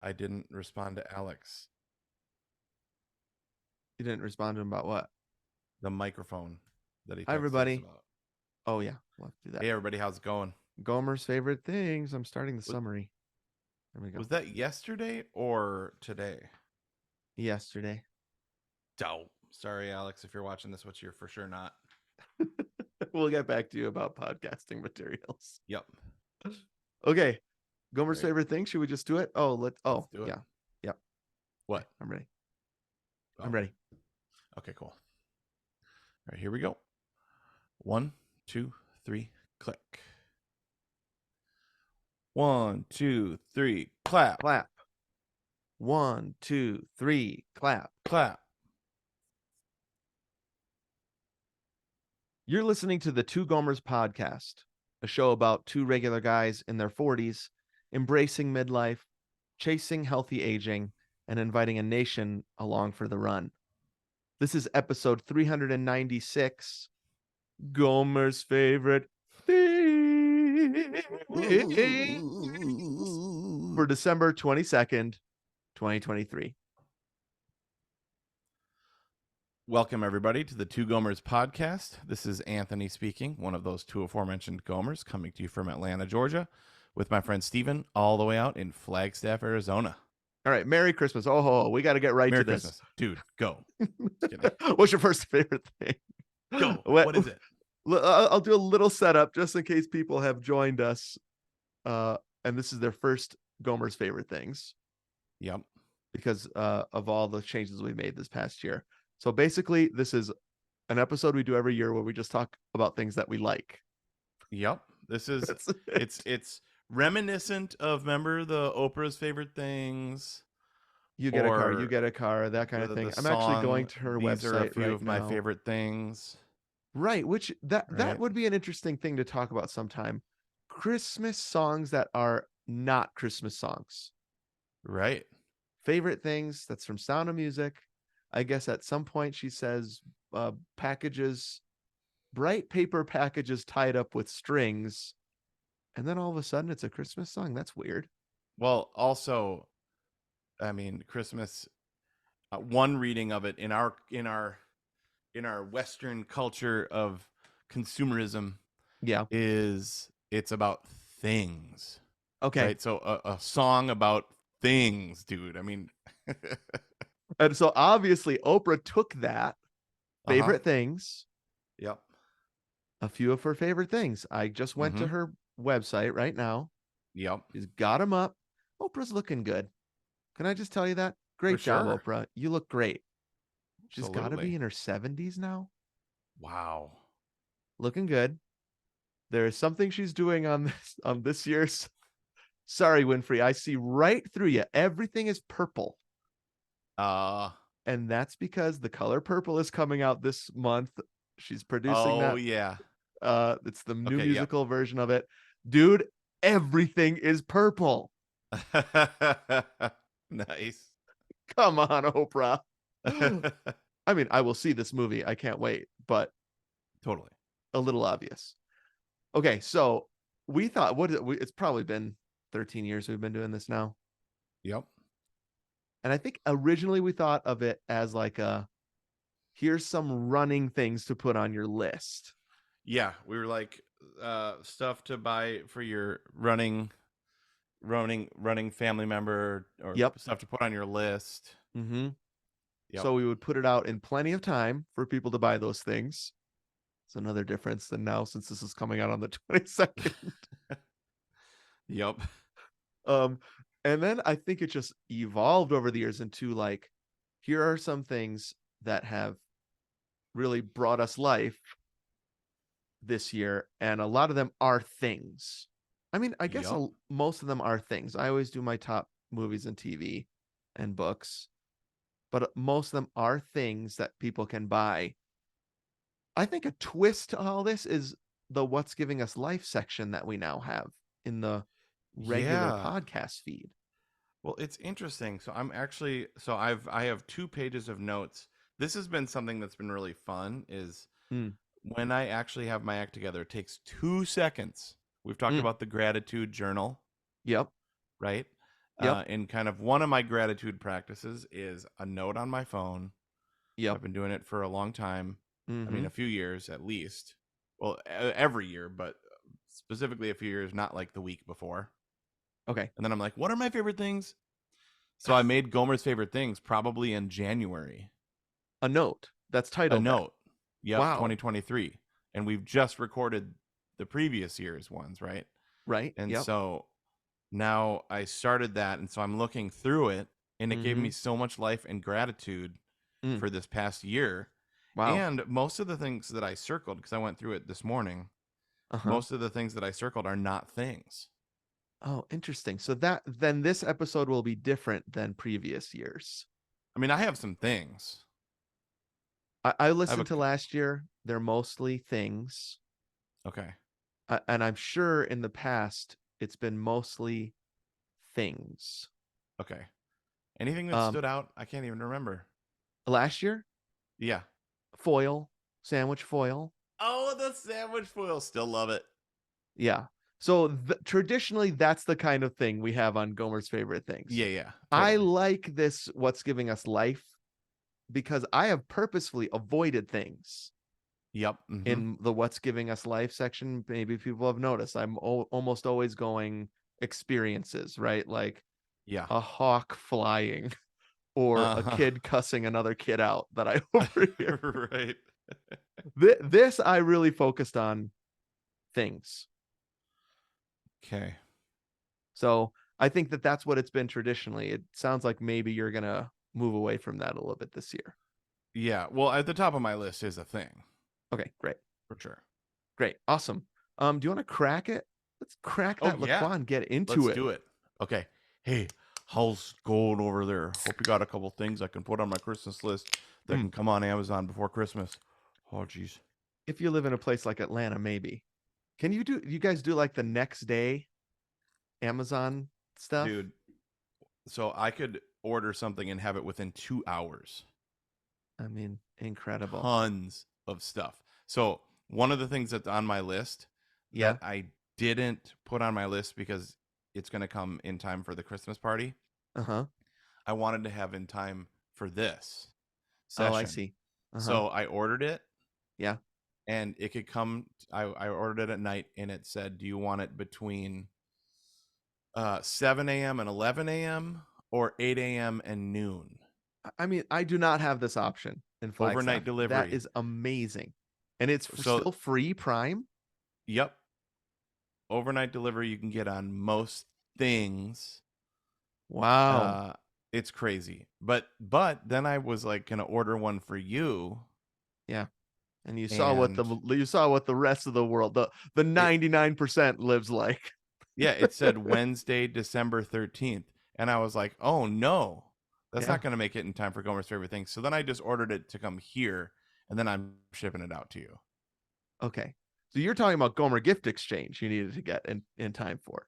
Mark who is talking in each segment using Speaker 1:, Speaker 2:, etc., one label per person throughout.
Speaker 1: I didn't respond to Alex.
Speaker 2: You didn't respond to him about what?
Speaker 1: The microphone that he
Speaker 2: Hi,
Speaker 1: texted us
Speaker 2: everybody.
Speaker 1: about.
Speaker 2: Oh, yeah. We'll have to do that.
Speaker 1: Hey, everybody, how's it going?
Speaker 2: Gomer's favorite things. I'm starting the
Speaker 1: Was,
Speaker 2: summary. There we go.
Speaker 1: was that yesterday or today?
Speaker 2: Yesterday.
Speaker 1: Oh, sorry, Alex, if you're watching this, which you're for sure not.
Speaker 2: We'll get back to you about podcasting materials.
Speaker 1: Yep.
Speaker 2: Okay. Gomer's
Speaker 1: Right.
Speaker 2: favorite thing. Should we just do it?
Speaker 1: Let's do it.
Speaker 2: Yeah. Yep.
Speaker 1: What?
Speaker 2: Okay, I'm ready.
Speaker 1: Oh,
Speaker 2: I'm ready.
Speaker 1: Okay, cool. All right, here we go. 1, 2, 3, click. 1, 2, 3, clap.
Speaker 2: Clap. 1, 2, 3, clap.
Speaker 1: Clap.
Speaker 2: You're listening to the Two Gomers podcast, a show about two regular guys in their 40s, embracing midlife, chasing healthy aging, and inviting a nation along for the run. This is episode 396, Gomer's favorite things, for December 22nd, 2023.
Speaker 1: Welcome, everybody, to the Two Gomers podcast. This is Anthony speaking, one of those two aforementioned Gomers, coming to you from Atlanta, Georgia, with my friend Steven, all the way out in Flagstaff, Arizona.
Speaker 2: All right, Merry Christmas. Oh, we got to get right
Speaker 1: Merry
Speaker 2: to this.
Speaker 1: Christmas. Dude, go. Just kidding.
Speaker 2: What's your first favorite thing?
Speaker 1: Go. What is it?
Speaker 2: I'll do a little setup just in case people have joined us, and this is their first Gomer's favorite things.
Speaker 1: Yep.
Speaker 2: Because of all the changes we made this past year. So basically, this is an episode we do every year where we just talk about things that we like.
Speaker 1: Yep. This is it's reminiscent of, remember, the Oprah's favorite things.
Speaker 2: You get a car, you get a car, that kind of thing. I'm actually going to her
Speaker 1: These
Speaker 2: website
Speaker 1: are a few
Speaker 2: right
Speaker 1: of
Speaker 2: now.
Speaker 1: my favorite things.
Speaker 2: Right, which that would be an interesting thing to talk about sometime. Christmas songs that are not Christmas songs.
Speaker 1: Right.
Speaker 2: Favorite things, that's from Sound of Music. I guess at some point she says packages, bright paper packages tied up with strings, and then all of a sudden it's a Christmas song. That's weird.
Speaker 1: Well, also, I mean, Christmas. One reading of it in our Western culture of consumerism, is it's about things.
Speaker 2: Okay.
Speaker 1: Right. So a song about things, dude. I mean,
Speaker 2: and so obviously Oprah took that favorite things.
Speaker 1: Yep.
Speaker 2: A few of her favorite things. I just went to her website right now.
Speaker 1: Yep.
Speaker 2: She's got them up. Oprah's looking good. Can I just tell you that? Great job,
Speaker 1: sure.
Speaker 2: Oprah. You look great. She's
Speaker 1: Absolutely.
Speaker 2: got to be in her 70s now.
Speaker 1: Wow.
Speaker 2: Looking good. There is something she's doing on this year's. Sorry, Winfrey. I see right through you. Everything is purple. And that's because The Color Purple is coming out this month. She's producing that.
Speaker 1: Oh, yeah.
Speaker 2: It's the new musical version of it. Dude, everything is purple.
Speaker 1: Nice.
Speaker 2: Come on, Oprah. I mean, I will see this movie. I can't wait, but
Speaker 1: totally
Speaker 2: a little obvious. Okay, so we thought, it's probably been 13 years we've been doing this now.
Speaker 1: Yep.
Speaker 2: And I think originally we thought of it as like here's some running things to put on your list.
Speaker 1: Yeah, we were like stuff to buy for your running family member, or stuff to put on your list.
Speaker 2: Mm-hmm. Yep. So we would put it out in plenty of time for people to buy those things. It's another difference than now, since this is coming out on the 22nd.
Speaker 1: Yep.
Speaker 2: And then I think it just evolved over the years into like, here are some things that have really brought us life this year, and a lot of them are things. I mean, I guess most of them are things. I always do my top movies and TV and books, but most of them are things that people can buy. I think a twist to all this is the What's Giving Us Life section that we now have in the regular podcast feed.
Speaker 1: Well, it's interesting. So I have 2 pages of notes. This has been something that's been really fun, is when I actually have my act together, it takes 2 seconds. We've talked about the gratitude journal.
Speaker 2: Yep.
Speaker 1: Right.
Speaker 2: Yep.
Speaker 1: And kind of one of my gratitude practices is a note on my phone.
Speaker 2: Yep.
Speaker 1: I've been doing it for a long time. I mean,
Speaker 2: Mm-hmm.
Speaker 1: a few years at least. Well, every year, but specifically a few years, not like the week before.
Speaker 2: Okay.
Speaker 1: And then I'm like, what are my favorite things? So I made Gomer's favorite things probably in January.
Speaker 2: A note that's
Speaker 1: A
Speaker 2: titled that.
Speaker 1: note. Yep,
Speaker 2: Wow.
Speaker 1: 2023. And we've just recorded the previous year's ones, right?
Speaker 2: Right.
Speaker 1: And
Speaker 2: Yep.
Speaker 1: so now I started that. And so I'm looking through it, and it gave
Speaker 2: Mm-hmm.
Speaker 1: me so much life and gratitude
Speaker 2: Mm.
Speaker 1: for this past year.
Speaker 2: Wow.
Speaker 1: And most of the things that I circled, because I went through it this morning,
Speaker 2: Uh-huh.
Speaker 1: most of the things that I circled are not things.
Speaker 2: Oh, interesting. So that then this episode will be different than previous years.
Speaker 1: I mean, I have some things.
Speaker 2: I
Speaker 1: I have
Speaker 2: listened
Speaker 1: a,
Speaker 2: to last year. They're mostly things.
Speaker 1: okay,
Speaker 2: And I'm sure in the past it's been mostly things.
Speaker 1: okay. Anything that
Speaker 2: Um,
Speaker 1: stood out? I can't even remember.
Speaker 2: last year,
Speaker 1: Yeah.
Speaker 2: foil, sandwich foil.
Speaker 1: Oh, the sandwich foil. Still love it.
Speaker 2: Yeah. So traditionally, that's the kind of thing we have on Gomer's favorite things.
Speaker 1: Yeah, yeah,
Speaker 2: I
Speaker 1: totally.
Speaker 2: like this, what's giving us life, because I have purposefully avoided things
Speaker 1: Yep. Mm-hmm.
Speaker 2: in the what's giving us life section. Maybe people have noticed I'm almost always going experiences, right? Like
Speaker 1: Yeah.
Speaker 2: a hawk flying or a
Speaker 1: Uh-huh.
Speaker 2: kid cussing another kid out that I overhear.
Speaker 1: Right.
Speaker 2: This I really focused on things.
Speaker 1: Okay.
Speaker 2: So I think that that's what it's been traditionally. It sounds like maybe you're gonna move away from that a little bit this year.
Speaker 1: Yeah. Well, at the top of my list is a thing
Speaker 2: Okay, great,
Speaker 1: for sure.
Speaker 2: great, awesome. Do you want to crack it? Let's crack
Speaker 1: Oh
Speaker 2: that
Speaker 1: yeah.
Speaker 2: LaCroix and get into
Speaker 1: Let's
Speaker 2: it.
Speaker 1: do it. Okay. Hey, how's it going over there? Hope you got a couple things I can put on my Christmas list that
Speaker 2: Hmm.
Speaker 1: can come on Amazon before Christmas. Oh, geez.
Speaker 2: If you live in a place like Atlanta, maybe. Can you do? You guys do like the next day Amazon stuff?
Speaker 1: Dude, so I could order something and have it within 2 hours.
Speaker 2: I mean, incredible.
Speaker 1: Tons of stuff. So one of the things that's on my list
Speaker 2: Yeah.
Speaker 1: that I didn't put on my list because it's going to come in time for the Christmas party,
Speaker 2: Uh huh.
Speaker 1: I wanted to have in time for this
Speaker 2: Oh, I
Speaker 1: session.
Speaker 2: see. Uh huh.
Speaker 1: So I ordered it,
Speaker 2: Yeah.
Speaker 1: and it could come. I ordered it at night, and it said, "Do you want it between 7 a.m. and 11 a.m. or 8 a.m. and noon?"
Speaker 2: I mean, I do not have this option in
Speaker 1: Overnight
Speaker 2: Flagstaff. That
Speaker 1: delivery.
Speaker 2: is amazing, and it's
Speaker 1: So,
Speaker 2: still free Prime.
Speaker 1: yep, overnight delivery you can get on most things.
Speaker 2: Wow.
Speaker 1: Uh, it's crazy. But then I was like gonna order one for you,
Speaker 2: Yeah. And
Speaker 1: and
Speaker 2: you saw what the rest of the world, the
Speaker 1: it
Speaker 2: 99% lives like.
Speaker 1: yeah, it said Wednesday, December 13th, and I was like, oh no, that's
Speaker 2: Yeah.
Speaker 1: not gonna make it in time for Gomer's favorite thing. So then I just ordered it to come here, and then I'm shipping it out to you.
Speaker 2: Okay. So you're talking about Gomer gift exchange you needed to get in time for.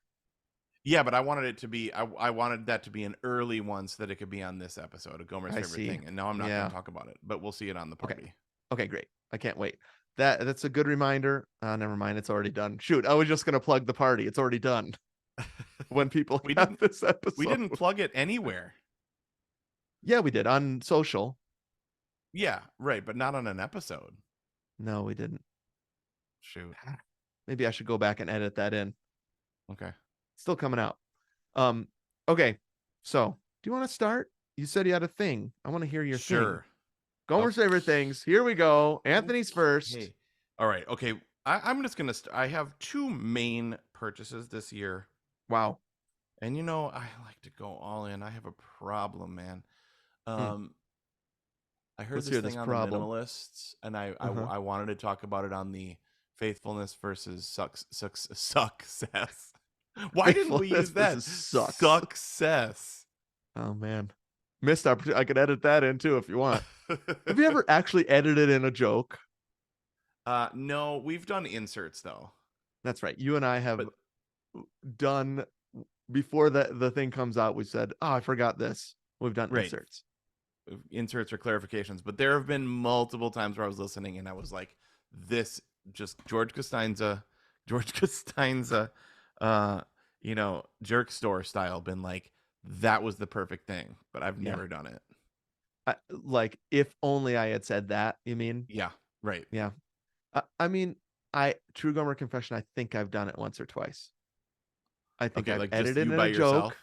Speaker 1: Yeah, but I wanted it to be I wanted that to be an early one so that it could be on this episode of Gomer's
Speaker 2: I
Speaker 1: favorite
Speaker 2: see.
Speaker 1: thing. And now I'm not going
Speaker 2: Yeah.
Speaker 1: to talk about it, but we'll see it on the
Speaker 2: Okay.
Speaker 1: party.
Speaker 2: Okay, great. I can't wait. That's a good reminder. Never mind, it's already done. Shoot, I was just gonna plug the party. It's already done when people
Speaker 1: we
Speaker 2: have
Speaker 1: didn't
Speaker 2: this
Speaker 1: we
Speaker 2: episode.
Speaker 1: didn't plug it anywhere.
Speaker 2: Yeah, we did on social.
Speaker 1: Yeah, right, but not on an episode.
Speaker 2: No, we didn't.
Speaker 1: Shoot.
Speaker 2: Maybe I should go back and edit that in.
Speaker 1: Okay.
Speaker 2: Still coming out. Um, okay. So, do you want to start? You said you had a thing. I want to hear your thing.
Speaker 1: Sure.
Speaker 2: Gomer's favorite
Speaker 1: Okay.
Speaker 2: things. Here we go. Anthony's first.
Speaker 1: Okay. All right. Okay. I'm just gonna. I have two main purchases this year,
Speaker 2: Wow.
Speaker 1: and I like to go all in. I have a problem, man.
Speaker 2: Hmm.
Speaker 1: Um, I heard
Speaker 2: Let's
Speaker 1: this
Speaker 2: hear this
Speaker 1: thing on the
Speaker 2: problem.
Speaker 1: minimalists, and
Speaker 2: Uh-huh.
Speaker 1: I wanted to talk about it on the faithfulness versus success. Why didn't we
Speaker 2: Faithfulness
Speaker 1: use that?
Speaker 2: versus sucks.
Speaker 1: Success.
Speaker 2: Oh man. Missed opportunity. I could edit that in too if you want. Have you ever actually edited in a joke?
Speaker 1: No, we've done inserts though.
Speaker 2: That's right. You and I have
Speaker 1: But
Speaker 2: done before the thing comes out, we said, "Oh, I forgot this." We've done
Speaker 1: right,
Speaker 2: inserts.
Speaker 1: inserts or clarifications. But there have been multiple times where I was listening and I was like, "This just George Costanza, jerk store style, been like." that was the perfect thing, but I've
Speaker 2: Yeah.
Speaker 1: never done it.
Speaker 2: Like if only I had said that, you mean?
Speaker 1: Yeah, right.
Speaker 2: Yeah. I mean, I True Gomer Confession, I think I've done it once or twice. I think
Speaker 1: Okay,
Speaker 2: I've
Speaker 1: like just
Speaker 2: edited
Speaker 1: you
Speaker 2: in
Speaker 1: by
Speaker 2: a joke.
Speaker 1: yourself.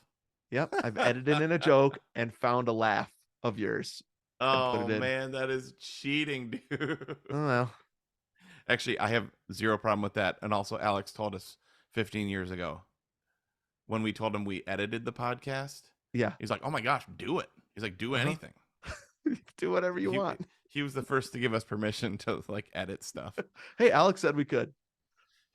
Speaker 2: Yep, I've edited in a joke and found a laugh of yours and put
Speaker 1: Oh
Speaker 2: it in.
Speaker 1: man, that is cheating, dude.
Speaker 2: Oh well.
Speaker 1: Actually, I have zero problem with that. And also, Alex told us 15 years ago when we told him we edited the podcast.
Speaker 2: Yeah.
Speaker 1: He's like, "Oh my gosh, do it." He's like, "Do
Speaker 2: Uh-huh.
Speaker 1: anything."
Speaker 2: Do whatever you
Speaker 1: He
Speaker 2: want.
Speaker 1: he was the first to give us permission to like edit stuff.
Speaker 2: Hey, Alex said we could.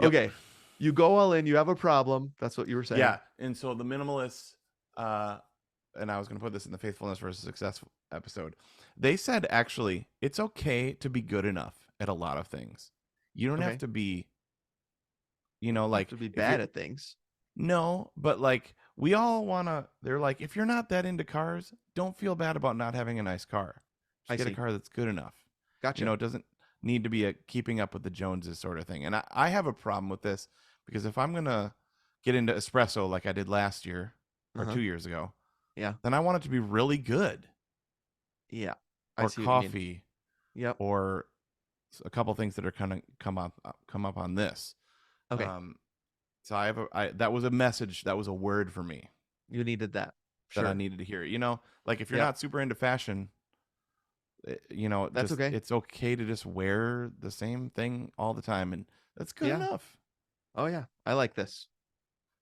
Speaker 1: Yep.
Speaker 2: Okay. You go all in, you have a problem. That's what you were saying.
Speaker 1: Yeah. And so the minimalists, and I was going to put this in the faithfulness versus success episode. They said actually it's okay to be good enough at a lot of things. You don't have
Speaker 2: Okay.
Speaker 1: to be,
Speaker 2: You have
Speaker 1: like
Speaker 2: to be
Speaker 1: if you're
Speaker 2: bad at things.
Speaker 1: no, but like we all want to. They're like, if you're not that into cars, don't feel bad about not having a nice car.
Speaker 2: I
Speaker 1: Just get a
Speaker 2: see.
Speaker 1: car that's good enough.
Speaker 2: Gotcha.
Speaker 1: It doesn't need to be a keeping up with the Joneses sort of thing. And I have a problem with this because if I'm gonna get into espresso like I did last year or
Speaker 2: Uh-huh.
Speaker 1: 2 years ago,
Speaker 2: Yeah.
Speaker 1: then I want it to be really good.
Speaker 2: Yeah. I
Speaker 1: Or
Speaker 2: see what you mean.
Speaker 1: coffee,
Speaker 2: Yep.
Speaker 1: or a couple things that are kind of come up on this.
Speaker 2: Okay.
Speaker 1: Um, so that was a message, that was a word for me
Speaker 2: You needed that.
Speaker 1: that I
Speaker 2: Sure.
Speaker 1: needed to hear. Like if you're
Speaker 2: Yep.
Speaker 1: not super into fashion,
Speaker 2: That's
Speaker 1: just
Speaker 2: okay.
Speaker 1: it's okay to just wear the same thing all the time, and that's good
Speaker 2: Yeah.
Speaker 1: enough.
Speaker 2: Oh yeah. I like this.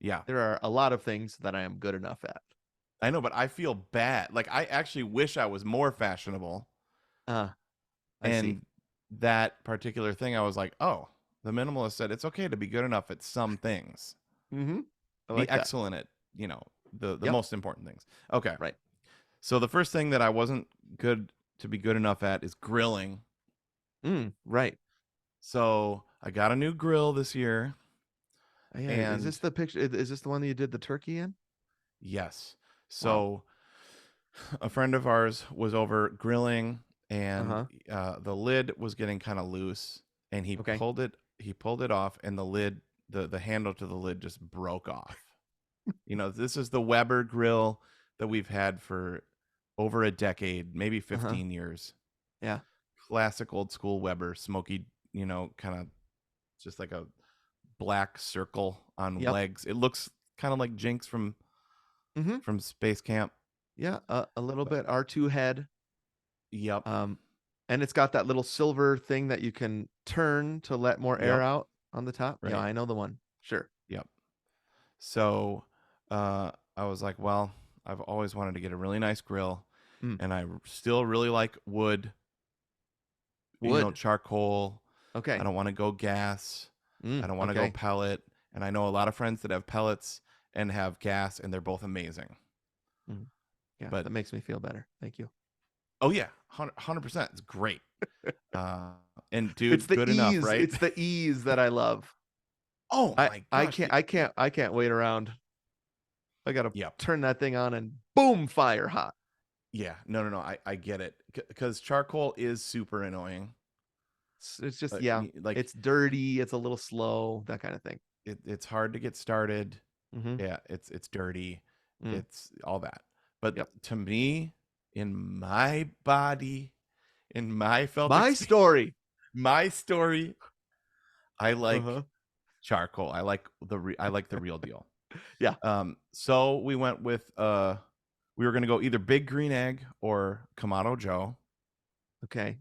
Speaker 1: Yeah,
Speaker 2: There are a lot of things that I am good enough at.
Speaker 1: I know, but I feel bad. Like I actually wish I was more fashionable.
Speaker 2: Uh, I see.
Speaker 1: And that particular thing, I was like, oh, the minimalist said it's okay to be good enough at some things.
Speaker 2: Mm-hmm. I
Speaker 1: Be
Speaker 2: like that.
Speaker 1: excellent at, the
Speaker 2: Yep.
Speaker 1: most important things. Okay.
Speaker 2: Right.
Speaker 1: So the first thing that I wasn't good to be good enough at is grilling.
Speaker 2: Right.
Speaker 1: So I got a new grill this year,
Speaker 2: Yeah. Is
Speaker 1: and
Speaker 2: this the picture? Is this the one that you did the turkey in?
Speaker 1: yes.
Speaker 2: Wow.
Speaker 1: So a friend of ours was over grilling, and
Speaker 2: Uh-huh.
Speaker 1: the lid was getting kind of loose, and
Speaker 2: Okay.
Speaker 1: he pulled it off, and the lid, the handle to the lid just broke off. This is the Weber grill that we've had for over a decade, maybe
Speaker 2: Uh-huh.
Speaker 1: 15 years.
Speaker 2: Yeah.
Speaker 1: Classic old school Weber, smoky, kind of just like a black circle on
Speaker 2: Yep.
Speaker 1: legs. It looks kind of like Jinx
Speaker 2: Mm-hmm.
Speaker 1: from Space Camp.
Speaker 2: Yeah. A little
Speaker 1: But
Speaker 2: bit R2 head.
Speaker 1: yep,
Speaker 2: Um, and it's got that little silver thing that you can turn to let more air
Speaker 1: yep,
Speaker 2: out on the top. Yeah,
Speaker 1: right,
Speaker 2: I know the one. Sure.
Speaker 1: yep. So I was like, well, I've always wanted to get a really nice grill,
Speaker 2: Mm.
Speaker 1: and I still really like wood,
Speaker 2: Wood.
Speaker 1: charcoal. I
Speaker 2: Okay.
Speaker 1: don't want to go gas. I don't want to go
Speaker 2: Okay.
Speaker 1: pellet. And I know a lot of friends that have pellets and have gas, and they're both amazing.
Speaker 2: Mm. Yeah,
Speaker 1: But
Speaker 2: that makes me feel better. Thank you.
Speaker 1: oh yeah, 100%, it's great. Uh, and
Speaker 2: It's
Speaker 1: dude,
Speaker 2: the
Speaker 1: good enough,
Speaker 2: ease.
Speaker 1: right?
Speaker 2: It's the ease that I love.
Speaker 1: Oh
Speaker 2: I
Speaker 1: my
Speaker 2: I
Speaker 1: gosh.
Speaker 2: can't I can't I can't wait around. I gotta
Speaker 1: Yep.
Speaker 2: turn that thing on and boom, fire hot.
Speaker 1: Yeah. No, no, no. I get it because charcoal is super annoying.
Speaker 2: It's just yeah.
Speaker 1: Like
Speaker 2: It's dirty. It's a little slow. That kind of thing.
Speaker 1: it's hard to get started.
Speaker 2: Mm-hmm.
Speaker 1: Yeah, it's dirty.
Speaker 2: Mm.
Speaker 1: It's all that. But
Speaker 2: Yep.
Speaker 1: to me, in my body, in my felt
Speaker 2: My
Speaker 1: experience,
Speaker 2: story.
Speaker 1: my story, I like
Speaker 2: Uh-huh.
Speaker 1: charcoal. I like the real deal.
Speaker 2: Yeah.
Speaker 1: So we went with we were gonna go either Big Green Egg or Kamado Joe.
Speaker 2: Okay.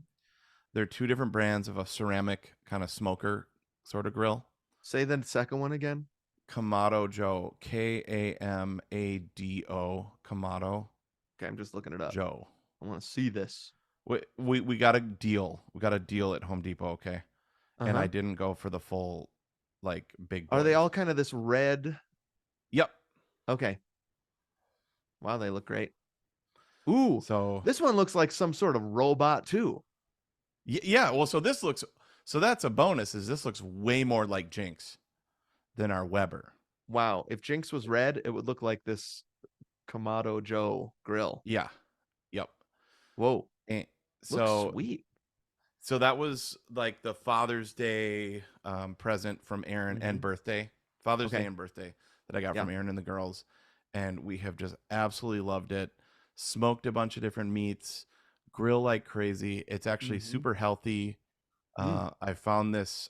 Speaker 1: They're two different brands of a ceramic kind of smoker sort of grill.
Speaker 2: Say the second one again.
Speaker 1: Kamado Joe, Kamado, Kamado
Speaker 2: Okay, I'm just looking it up.
Speaker 1: Joe.
Speaker 2: I want to see this.
Speaker 1: We got a deal. We got a deal at Home Depot, okay? And I
Speaker 2: Uh-huh.
Speaker 1: didn't go for the full like big
Speaker 2: Are they
Speaker 1: boys.
Speaker 2: all kind of this red?
Speaker 1: Yep.
Speaker 2: Okay. Wow, they look great. Ooh,
Speaker 1: So
Speaker 2: this one looks like some sort of robot too.
Speaker 1: yeah, well, so that's a bonus. Is this looks way more like Jinx than our Weber.
Speaker 2: Wow, if Jinx was red, it would look like this Kamado Joe grill.
Speaker 1: Yeah. Yep.
Speaker 2: Whoa,
Speaker 1: And
Speaker 2: looks
Speaker 1: so
Speaker 2: sweet.
Speaker 1: so that was like the Father's Day present from Aaron,
Speaker 2: Mm-hmm.
Speaker 1: and birthday. Father's Day
Speaker 2: Okay,
Speaker 1: and birthday that I got
Speaker 2: yeah.
Speaker 1: from Aaron and the girls. and we have just absolutely loved it. Smoked a bunch of different meats, grill like crazy. It's actually
Speaker 2: Mm-hmm.
Speaker 1: super healthy.
Speaker 2: Mm.
Speaker 1: I found this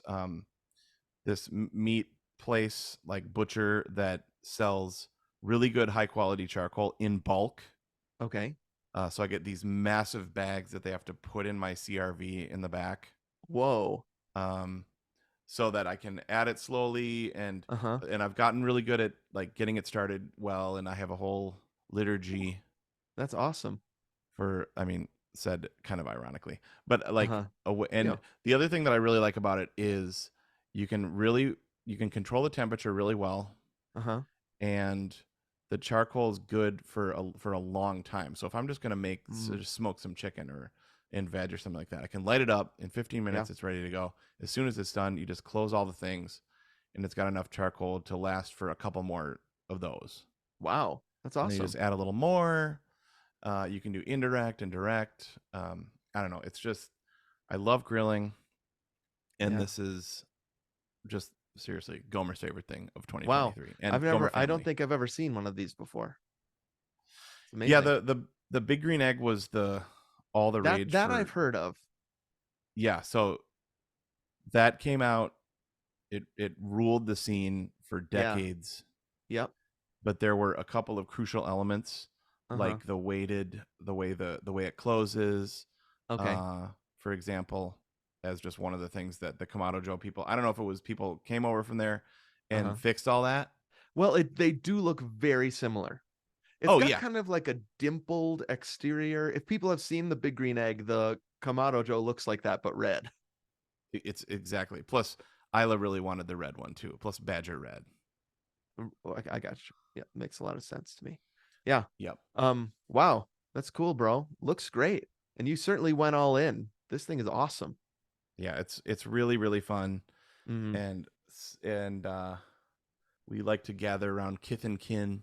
Speaker 1: meat place, like butcher, that sells really good high quality charcoal in bulk.
Speaker 2: Okay.
Speaker 1: So I get these massive bags that they have to put in my CRV in the back,
Speaker 2: Whoa.
Speaker 1: um, so that I can add it slowly,
Speaker 2: Uh-huh.
Speaker 1: and I've gotten really good at like getting it started well, and I have a whole liturgy
Speaker 2: That's awesome.
Speaker 1: for, I mean, said kind of ironically, but like
Speaker 2: Uh-huh.
Speaker 1: and
Speaker 2: Yeah.
Speaker 1: the other thing that I really like about it is you can really you can control the temperature really well,
Speaker 2: Uh-huh.
Speaker 1: and the charcoal is good for a long time. So if I'm just gonna
Speaker 2: Mm.
Speaker 1: just smoke some chicken or in veg or something like that, I can light it up in 15
Speaker 2: Yeah.
Speaker 1: minutes. It's ready to go. As soon as it's done, you just close all the things, and it's got enough charcoal to last for a couple more of those.
Speaker 2: Wow. That's
Speaker 1: And then you
Speaker 2: awesome.
Speaker 1: just add a little more. You can do indirect and direct. I don't know. It's just I love grilling, and
Speaker 2: Yeah.
Speaker 1: this is just seriously Gomer's favorite thing of
Speaker 2: Wow.
Speaker 1: 2023 and Gomer
Speaker 2: I don't
Speaker 1: family.
Speaker 2: think I've ever seen one of these before. It's
Speaker 1: Yeah,
Speaker 2: amazing.
Speaker 1: the big green egg was the all the rage
Speaker 2: That I've
Speaker 1: for.
Speaker 2: heard of.
Speaker 1: Yeah, so that came out. It ruled the scene for
Speaker 2: Yeah.
Speaker 1: decades,
Speaker 2: Yep.
Speaker 1: but there were a couple of crucial elements,
Speaker 2: Uh-huh.
Speaker 1: like the way it closes.
Speaker 2: Okay.
Speaker 1: Uh, for example, as just one of the things that the Kamado Joe people. I don't know if it was people came over from there and
Speaker 2: Uh-huh.
Speaker 1: fixed all that.
Speaker 2: Well, they do look very similar. It's
Speaker 1: Oh
Speaker 2: got
Speaker 1: yeah,
Speaker 2: kind of like a dimpled exterior. If people have seen the Big Green Egg, the Kamado Joe looks like that, but red.
Speaker 1: it's exactly. Plus, Isla really wanted the red one too. Plus, Badger red.
Speaker 2: I got you. Yeah, makes a lot of sense to me. Yeah.
Speaker 1: Yep.
Speaker 2: Wow. That's cool, bro. Looks great. And you certainly went all in. This thing is awesome.
Speaker 1: Yeah, it's really really fun,
Speaker 2: Mm-hmm.
Speaker 1: and we like to gather around kith and kin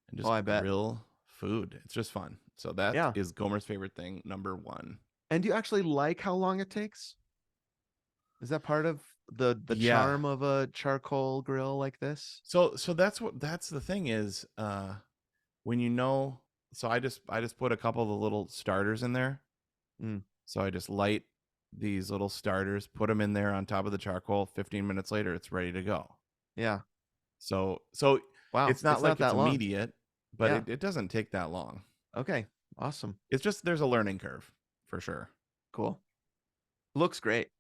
Speaker 1: and
Speaker 2: Oh,
Speaker 1: just
Speaker 2: I bet.
Speaker 1: grill food. It's just fun. So that
Speaker 2: Yeah.
Speaker 1: is Gomer's favorite thing number one.
Speaker 2: And do you actually like how long it takes? Is that part of the
Speaker 1: Yeah.
Speaker 2: charm of a charcoal grill like this?
Speaker 1: So that's the thing is when you know. So I just put a couple of the little starters in there.
Speaker 2: Mm,
Speaker 1: So I just light these little starters, put them in there on top of the charcoal. 15 minutes later, it's ready to go.
Speaker 2: yeah.
Speaker 1: So
Speaker 2: Wow.
Speaker 1: it's not
Speaker 2: It's not
Speaker 1: like it's
Speaker 2: that long.
Speaker 1: immediate, but
Speaker 2: Yeah.
Speaker 1: it doesn't take that long.
Speaker 2: Okay. Awesome.
Speaker 1: It's just there's a learning curve for sure.
Speaker 2: Cool. Looks great.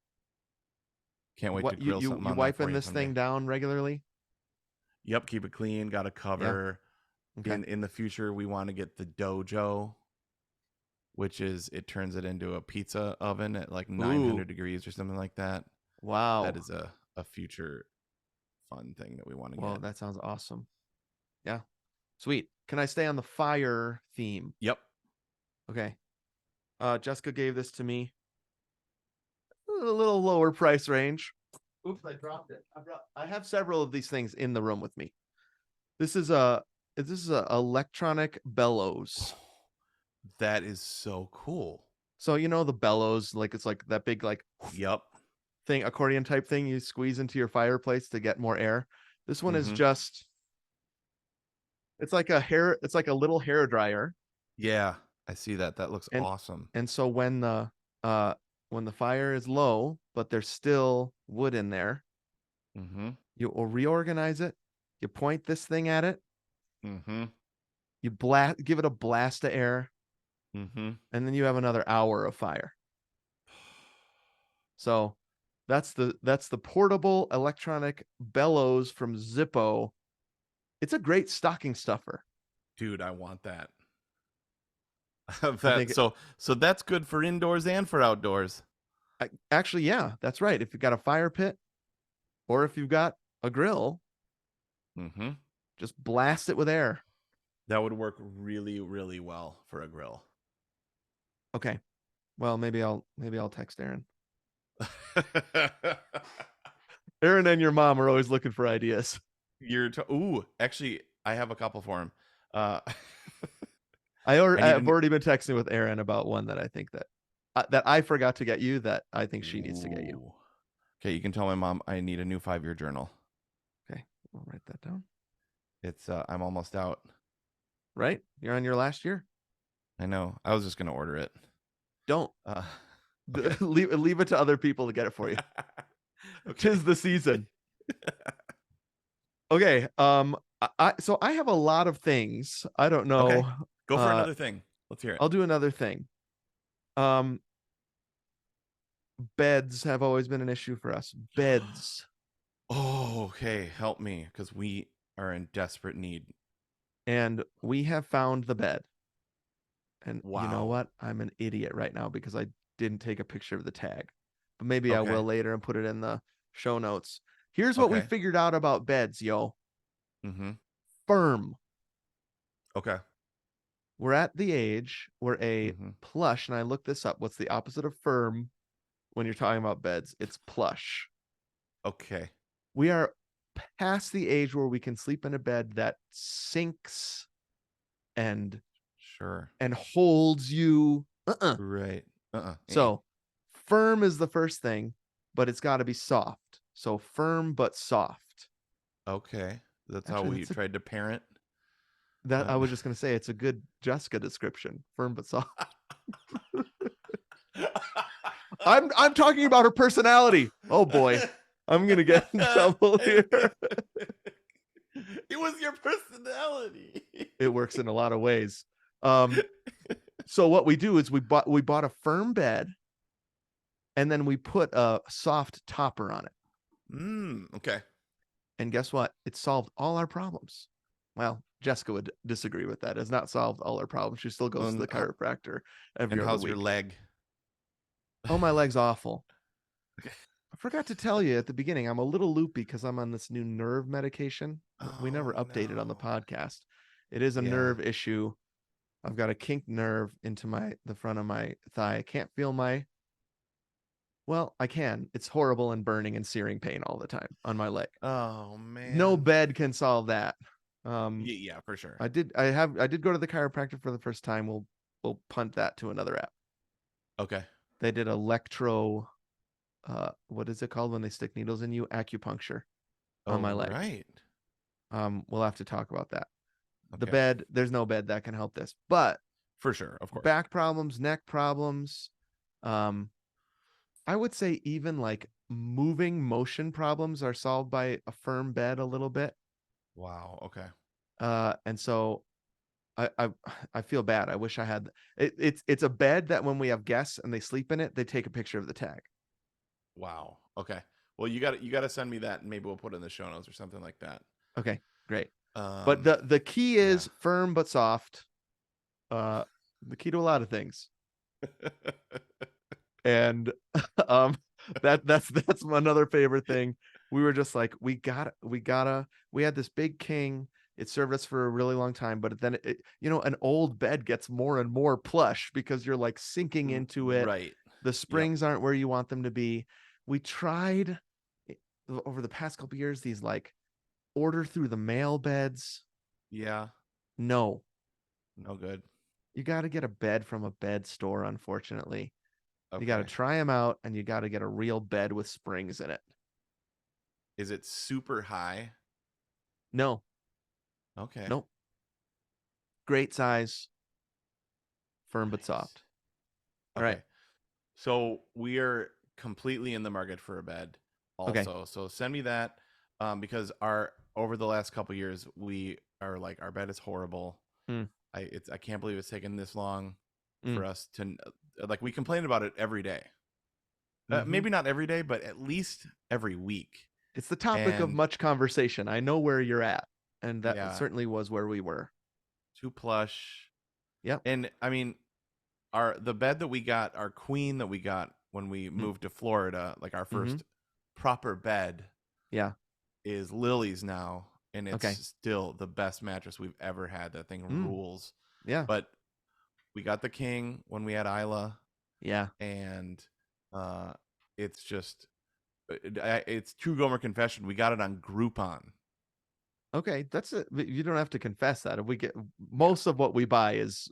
Speaker 1: Can't wait to
Speaker 2: What
Speaker 1: grill something
Speaker 2: you
Speaker 1: on that for
Speaker 2: wiping
Speaker 1: you
Speaker 2: this
Speaker 1: someday.
Speaker 2: thing down regularly?
Speaker 1: Yep, keep it clean, got a
Speaker 2: Yeah.
Speaker 1: cover.
Speaker 2: Okay.
Speaker 1: In the future we want to get the dojo, which is it turns it into a pizza oven at like
Speaker 2: Ooh.
Speaker 1: 900 degrees or something like that. That
Speaker 2: Wow.
Speaker 1: is a future fun thing that we want to
Speaker 2: Well,
Speaker 1: get.
Speaker 2: that sounds awesome. Yeah. Sweet. Can I stay on the fire theme?
Speaker 1: Yep.
Speaker 2: Okay. Jessica gave this to me. A little lower price range. Oops, I dropped it. I have several of these things in the room with me. This is a electronic bellows.
Speaker 1: That is so cool.
Speaker 2: So you know the bellows, like it's like that big like
Speaker 1: Yep.
Speaker 2: thing, accordion type thing you squeeze into your fireplace to get more air. This one is
Speaker 1: Mhm.
Speaker 2: just it's like a little hair dryer.
Speaker 1: Yeah, I see that. That looks
Speaker 2: And
Speaker 1: awesome.
Speaker 2: so uh when the fire is low, but there's still wood in there,
Speaker 1: Mhm.
Speaker 2: you will reorganize it. You point this thing at it,
Speaker 1: Mhm.
Speaker 2: you blast give it a blast of air,
Speaker 1: Mhm.
Speaker 2: and then you have another hour of fire. So that's the portable electronic bellows from Zippo. It's a great stocking stuffer.
Speaker 1: Dude, I want that.
Speaker 2: I
Speaker 1: That
Speaker 2: think
Speaker 1: so that's good for indoors and for outdoors.
Speaker 2: actually, yeah, that's right. If you've got a fire pit or if you've got a grill,
Speaker 1: Mhm.
Speaker 2: just blast it with air.
Speaker 1: That would work really really well for a grill.
Speaker 2: Okay. Well, maybe I'll text Aaron. Aaron and your mom are always looking for ideas.
Speaker 1: Ooh, actually I have a couple for him. Uh I need
Speaker 2: I've
Speaker 1: an
Speaker 2: already been texting with Aaron about one that I think that I forgot to get you that I think she needs to get you.
Speaker 1: Ooh. Okay, you can tell my mom I need a new 5-year journal.
Speaker 2: Okay, I'll write that down.
Speaker 1: It's I'm almost out.
Speaker 2: right? You're on your last year.
Speaker 1: I know. I was just gonna order it.
Speaker 2: Don't
Speaker 1: Uh, okay.
Speaker 2: leave it to other people to get it for you.
Speaker 1: Okay.
Speaker 2: Tis the season. Okay. So I have a lot of things. I don't
Speaker 1: Okay.
Speaker 2: know.
Speaker 1: Go for another thing. Let's hear it.
Speaker 2: I'll do another thing. Um, Beds have always been an issue for us. Beds.
Speaker 1: Oh, okay. Help me, because we are in desperate need.
Speaker 2: And we have found the bed. And you know
Speaker 1: Wow.
Speaker 2: what? I'm an idiot right now because I didn't take a picture of the tag. But maybe I will
Speaker 1: Okay.
Speaker 2: later and put it in the show notes. Here's what we
Speaker 1: Okay.
Speaker 2: figured out about beds, yo.
Speaker 1: Mm-hmm.
Speaker 2: Firm.
Speaker 1: Okay.
Speaker 2: We're at the age where a
Speaker 1: Mm-hmm.
Speaker 2: plush, and I looked this up. What's the opposite of firm when you're talking about beds? It's plush.
Speaker 1: Okay.
Speaker 2: We are past the age where we can sleep in a bed that sinks and
Speaker 1: Sure.
Speaker 2: holds you.
Speaker 1: Right.
Speaker 2: So firm is the first thing, but it's got to be soft. So firm but soft.
Speaker 1: Okay. That's how
Speaker 2: Actually,
Speaker 1: we tried to parent.
Speaker 2: that I was just gonna say it's a good Jessica description. Firm but soft. I'm talking about her personality. Oh boy, I'm gonna get in trouble here.
Speaker 1: It was your personality.
Speaker 2: It works in a lot of ways. So what we do is we bought a firm bed, and then we put a soft topper on it.
Speaker 1: Okay.
Speaker 2: And guess what? It solved all our problems. Well, Jessica would disagree with that. It has not solved all our problems. She still goes to the chiropractor every
Speaker 1: And
Speaker 2: other
Speaker 1: how's your
Speaker 2: week.
Speaker 1: leg?
Speaker 2: Oh, my leg's awful.
Speaker 1: Okay.
Speaker 2: I forgot to tell you at the beginning, I'm a little loopy because I'm on this new nerve medication. We never
Speaker 1: Oh
Speaker 2: updated on the
Speaker 1: no.
Speaker 2: podcast. It is a
Speaker 1: Yeah.
Speaker 2: nerve issue. I've got a kinked nerve into the front of my thigh. I can't feel well, I can. It's horrible and burning and searing pain all the time on my leg.
Speaker 1: Oh
Speaker 2: No
Speaker 1: man.
Speaker 2: bed can solve that.
Speaker 1: Yeah, for sure.
Speaker 2: I did go to the chiropractor for the first time. We'll punt that to another app.
Speaker 1: Okay.
Speaker 2: They did electro what is it called when they stick needles in you? Acupuncture on
Speaker 1: Oh
Speaker 2: my leg.
Speaker 1: right.
Speaker 2: We'll have to talk about that. The
Speaker 1: Okay.
Speaker 2: bed, there's no bed that can help this. But
Speaker 1: For sure, of course.
Speaker 2: back problems, neck problems, I would say even like moving motion problems are solved by a firm bed a little bit.
Speaker 1: Wow. Okay.
Speaker 2: And so I feel bad. I wish I had it's a bed that when we have guests and they sleep in it, they take a picture of the tag.
Speaker 1: Wow. Okay. Well, you got to send me that, and maybe we'll put it in the show notes or something like that.
Speaker 2: Okay, great. But
Speaker 1: Um.
Speaker 2: the key
Speaker 1: Yeah.
Speaker 2: is firm but soft. Uh the key to a lot of things. And um that's another favorite thing. We were just like we had this big king. It served us for a really long time, but then an old bed gets more and more plush because you're like sinking into it.
Speaker 1: Right.
Speaker 2: The
Speaker 1: Yep.
Speaker 2: springs aren't where you want them to be. We tried over the past couple years these like order through the mail beds.
Speaker 1: Yeah.
Speaker 2: No,
Speaker 1: No good.
Speaker 2: you got to get a bed from a bed store, unfortunately. You got to
Speaker 1: Okay.
Speaker 2: try them out, and you got to get a real bed with springs in it.
Speaker 1: Is it super high?
Speaker 2: No,
Speaker 1: Okay.
Speaker 2: nope. Great size, firm but
Speaker 1: Nice.
Speaker 2: soft. All right.
Speaker 1: Okay. So we are completely in the market for a bed
Speaker 2: Okay.
Speaker 1: also. So send me that because our over the last couple years we are like our bed is horrible.
Speaker 2: Mm,
Speaker 1: I can't believe it's taken this long
Speaker 2: mm,
Speaker 1: for us to like we complain about it every day.
Speaker 2: mm-hmm.
Speaker 1: Maybe not every day, but at least every week.
Speaker 2: It's the topic of
Speaker 1: And
Speaker 2: much conversation. I know where you're at, and that
Speaker 1: yeah,
Speaker 2: certainly was where we were.
Speaker 1: too plush.
Speaker 2: Yep.
Speaker 1: And I mean, the bed that we got, our queen that we got when we
Speaker 2: Mm,
Speaker 1: moved to Florida, like our
Speaker 2: mm-hmm.
Speaker 1: first proper bed
Speaker 2: Yeah.
Speaker 1: is Lily's now, and it's
Speaker 2: Okay.
Speaker 1: still the best mattress we've ever had. That thing
Speaker 2: Mm,
Speaker 1: rules.
Speaker 2: yeah.
Speaker 1: But we got the king when we had Isla,
Speaker 2: Yeah.
Speaker 1: and it's just it's true Gomer confession. We got it on Groupon.
Speaker 2: Okay. That's it. You don't have to confess that. If we get
Speaker 1: Yeah.
Speaker 2: most of what we buy is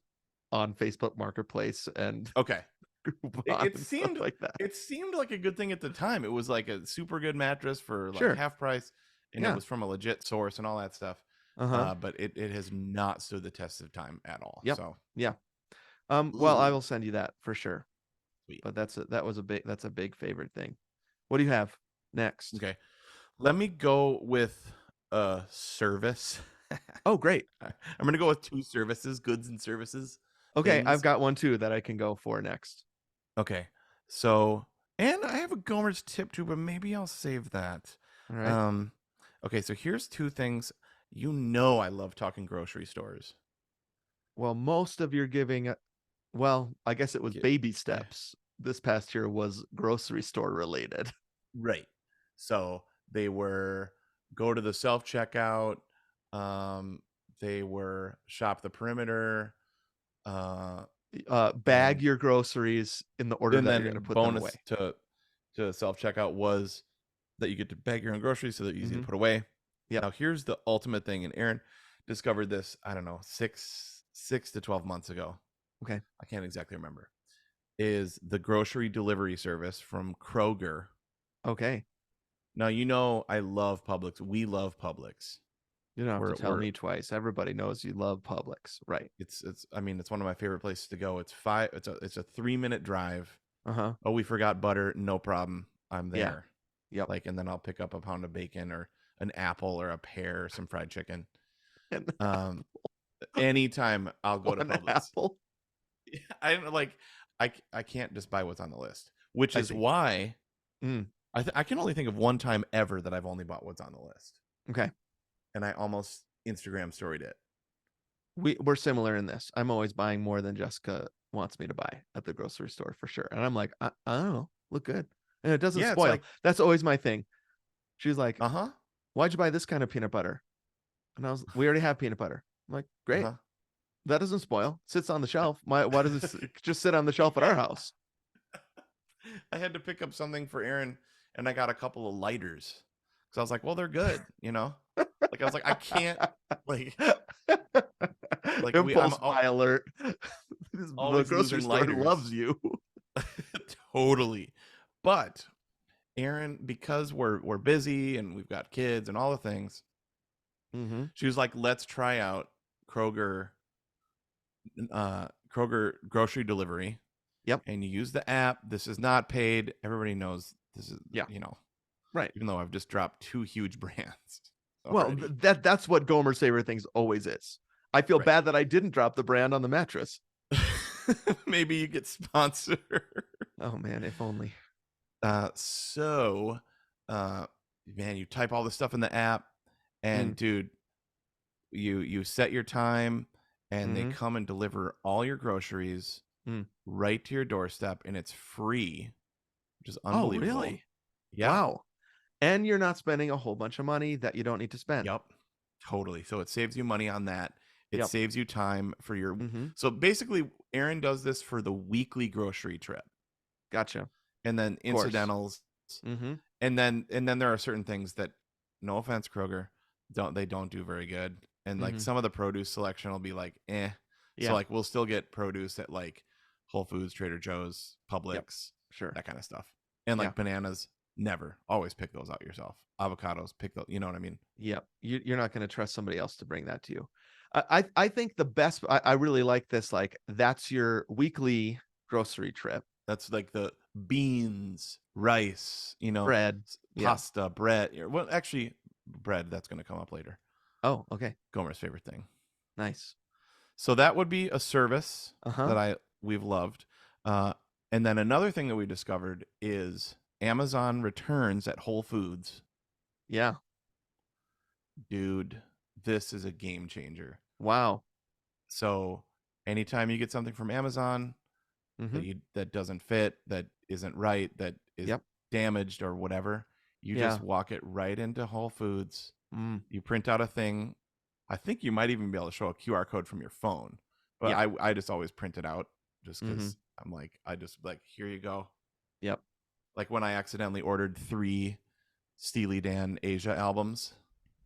Speaker 2: on Facebook Marketplace and
Speaker 1: Okay.
Speaker 2: Groupon
Speaker 1: It
Speaker 2: and stuff
Speaker 1: seemed
Speaker 2: like that.
Speaker 1: it seemed like a good thing at the time. It was like a super good mattress for like
Speaker 2: Sure.
Speaker 1: half price, and it
Speaker 2: Yeah.
Speaker 1: was from a legit source and all that stuff.
Speaker 2: Uh-huh.
Speaker 1: But it has not stood the test of time at all.
Speaker 2: Yep.
Speaker 1: So,
Speaker 2: Yeah. Well, I
Speaker 1: ooh,
Speaker 2: will send you that for sure.
Speaker 1: sweet.
Speaker 2: But that's a big favorite thing. What do you have next?
Speaker 1: Okay, let me go with a service.
Speaker 2: Oh, great.
Speaker 1: I'm gonna go with two services, goods and services
Speaker 2: Okay, I've
Speaker 1: things.
Speaker 2: got one too that I can go for next.
Speaker 1: Okay, so and I have a Gomer's tip too, but maybe I'll save that.
Speaker 2: All right.
Speaker 1: Um, okay, so here's two things. You know, I love talking grocery stores.
Speaker 2: Well, most of your giving, well, I guess it was
Speaker 1: Get,
Speaker 2: baby
Speaker 1: yeah,
Speaker 2: steps. This past year was grocery store related.
Speaker 1: right. So they were go to the self checkout. Um, they were shop the perimeter. Uh,
Speaker 2: Bag
Speaker 1: and
Speaker 2: your groceries in the order
Speaker 1: and
Speaker 2: that you're
Speaker 1: then
Speaker 2: going to put them
Speaker 1: bonus
Speaker 2: away.
Speaker 1: to self checkout was that you get to bag your own groceries so they're easy to
Speaker 2: Mm-hmm.
Speaker 1: put away.
Speaker 2: Yep.
Speaker 1: Now here's the ultimate thing, and Aaron discovered this, I don't know, six to 12 months ago.
Speaker 2: Okay.
Speaker 1: I can't exactly remember. Is the grocery delivery service from Kroger.
Speaker 2: Okay.
Speaker 1: Now you know I love Publix. We love Publix.
Speaker 2: You don't have to tell
Speaker 1: We're
Speaker 2: me twice. Everybody knows you love Publix, right?
Speaker 1: it's I mean it's one of my favorite places to go. It's a 3-minute drive.
Speaker 2: Uh-huh.
Speaker 1: Oh, we forgot butter. No problem. I'm
Speaker 2: Yeah.
Speaker 1: there.
Speaker 2: Yep.
Speaker 1: Like, and then I'll pick up a pound of bacon or an apple or a pear or some fried chicken.
Speaker 2: And
Speaker 1: Um, anytime I'll go to
Speaker 2: one
Speaker 1: Publix.
Speaker 2: apple.
Speaker 1: I don't like, I can't just buy what's on the list, which
Speaker 2: I
Speaker 1: is
Speaker 2: see.
Speaker 1: why
Speaker 2: Mm,
Speaker 1: I can only think of one time ever that I've only bought what's on the list,
Speaker 2: okay.
Speaker 1: and I almost Instagram storied it.
Speaker 2: We're similar in this. I'm always buying more than Jessica wants me to buy at the grocery store for sure. And I'm like, I don't know, look good. And it doesn't
Speaker 1: Yeah, it's
Speaker 2: spoil.
Speaker 1: like,
Speaker 2: That's always my thing. She's like,
Speaker 1: uh-huh,
Speaker 2: why'd you buy this kind of peanut butter? And we already have peanut butter. I'm like, great.
Speaker 1: uh-huh.
Speaker 2: That doesn't spoil. Sits on the shelf. Why does this just sit on the shelf at our
Speaker 1: Yeah.
Speaker 2: house?
Speaker 1: I had to pick up something for Aaron, and I got a couple of lighters because I was like, well, they're good, you know. Like I was like, I can't like I'm
Speaker 2: Impulse buy alert. The
Speaker 1: always
Speaker 2: grocery
Speaker 1: losing
Speaker 2: store
Speaker 1: lighters.
Speaker 2: loves you.
Speaker 1: Totally. But Aaron, because we're busy and we've got kids and all the things,
Speaker 2: Mm-hmm.
Speaker 1: she was like, let's try out Kroger Kroger grocery delivery.
Speaker 2: Yep.
Speaker 1: And you use the app. This is not paid. Everybody knows this is,
Speaker 2: Yeah.
Speaker 1: you know,
Speaker 2: Right.
Speaker 1: even though I've just dropped two huge brands
Speaker 2: Well,
Speaker 1: already.
Speaker 2: that's what Gomer's favorite things always is. I feel
Speaker 1: Right.
Speaker 2: bad that I didn't drop the brand on the mattress.
Speaker 1: Maybe you get sponsored.
Speaker 2: Oh man, if only.
Speaker 1: So man, you type all this stuff in the app, and
Speaker 2: Mm,
Speaker 1: dude, you set your time, and they
Speaker 2: mm-hmm.
Speaker 1: come and deliver all your groceries
Speaker 2: Mm.
Speaker 1: right to your doorstep, and it's free, which is
Speaker 2: Oh,
Speaker 1: unbelievable.
Speaker 2: really?
Speaker 1: Yeah.
Speaker 2: Wow. And you're not spending a whole bunch of money that you don't need to spend.
Speaker 1: Yep. Totally. So it saves you money on that. It
Speaker 2: Yep.
Speaker 1: saves you time for your.
Speaker 2: Mm-hmm.
Speaker 1: So basically, Aaron does this for the weekly grocery trip,
Speaker 2: Gotcha. Of
Speaker 1: and then
Speaker 2: course.
Speaker 1: incidentals,
Speaker 2: Mm-hmm.
Speaker 1: and then there are certain things that, no offense, Kroger, don't do very good, and like
Speaker 2: Mm-hmm.
Speaker 1: some of the produce selection will be like, eh. So
Speaker 2: Yeah.
Speaker 1: like we'll still get produce at like Whole Foods, Trader Joe's,
Speaker 2: Yep.
Speaker 1: Publix,
Speaker 2: Sure.
Speaker 1: that kind of stuff, and
Speaker 2: Yeah.
Speaker 1: like bananas, never. Always pick those out yourself. Avocados, pick those. You know what I mean?
Speaker 2: Yep. You're not going to trust somebody else to bring that to you. I think the best. I really like this. Like that's your weekly grocery trip.
Speaker 1: That's like the beans, rice,
Speaker 2: Bread. Yeah.
Speaker 1: pasta, bread. Well, actually, bread, that's going to come up later.
Speaker 2: Oh, okay.
Speaker 1: Gomer's favorite thing.
Speaker 2: Nice.
Speaker 1: So that would be a service
Speaker 2: Uh-huh.
Speaker 1: that we've loved. And then another thing that we discovered is Amazon returns at Whole Foods.
Speaker 2: Yeah.
Speaker 1: Dude, this is a game changer.
Speaker 2: Wow.
Speaker 1: So anytime you get something from Amazon
Speaker 2: Mm-hmm.
Speaker 1: that doesn't fit, that isn't right, that is
Speaker 2: Yep.
Speaker 1: damaged or whatever, you
Speaker 2: Yeah.
Speaker 1: just walk it right into Whole Foods.
Speaker 2: Mm.
Speaker 1: You print out a thing. I think you might even be able to show a QR code from your phone, but
Speaker 2: Yeah.
Speaker 1: I just always print it out just
Speaker 2: Mm-hmm.
Speaker 1: because I'm like, I just like, here you go.
Speaker 2: Yep.
Speaker 1: Like when I accidentally ordered 3 Steely Dan Asia albums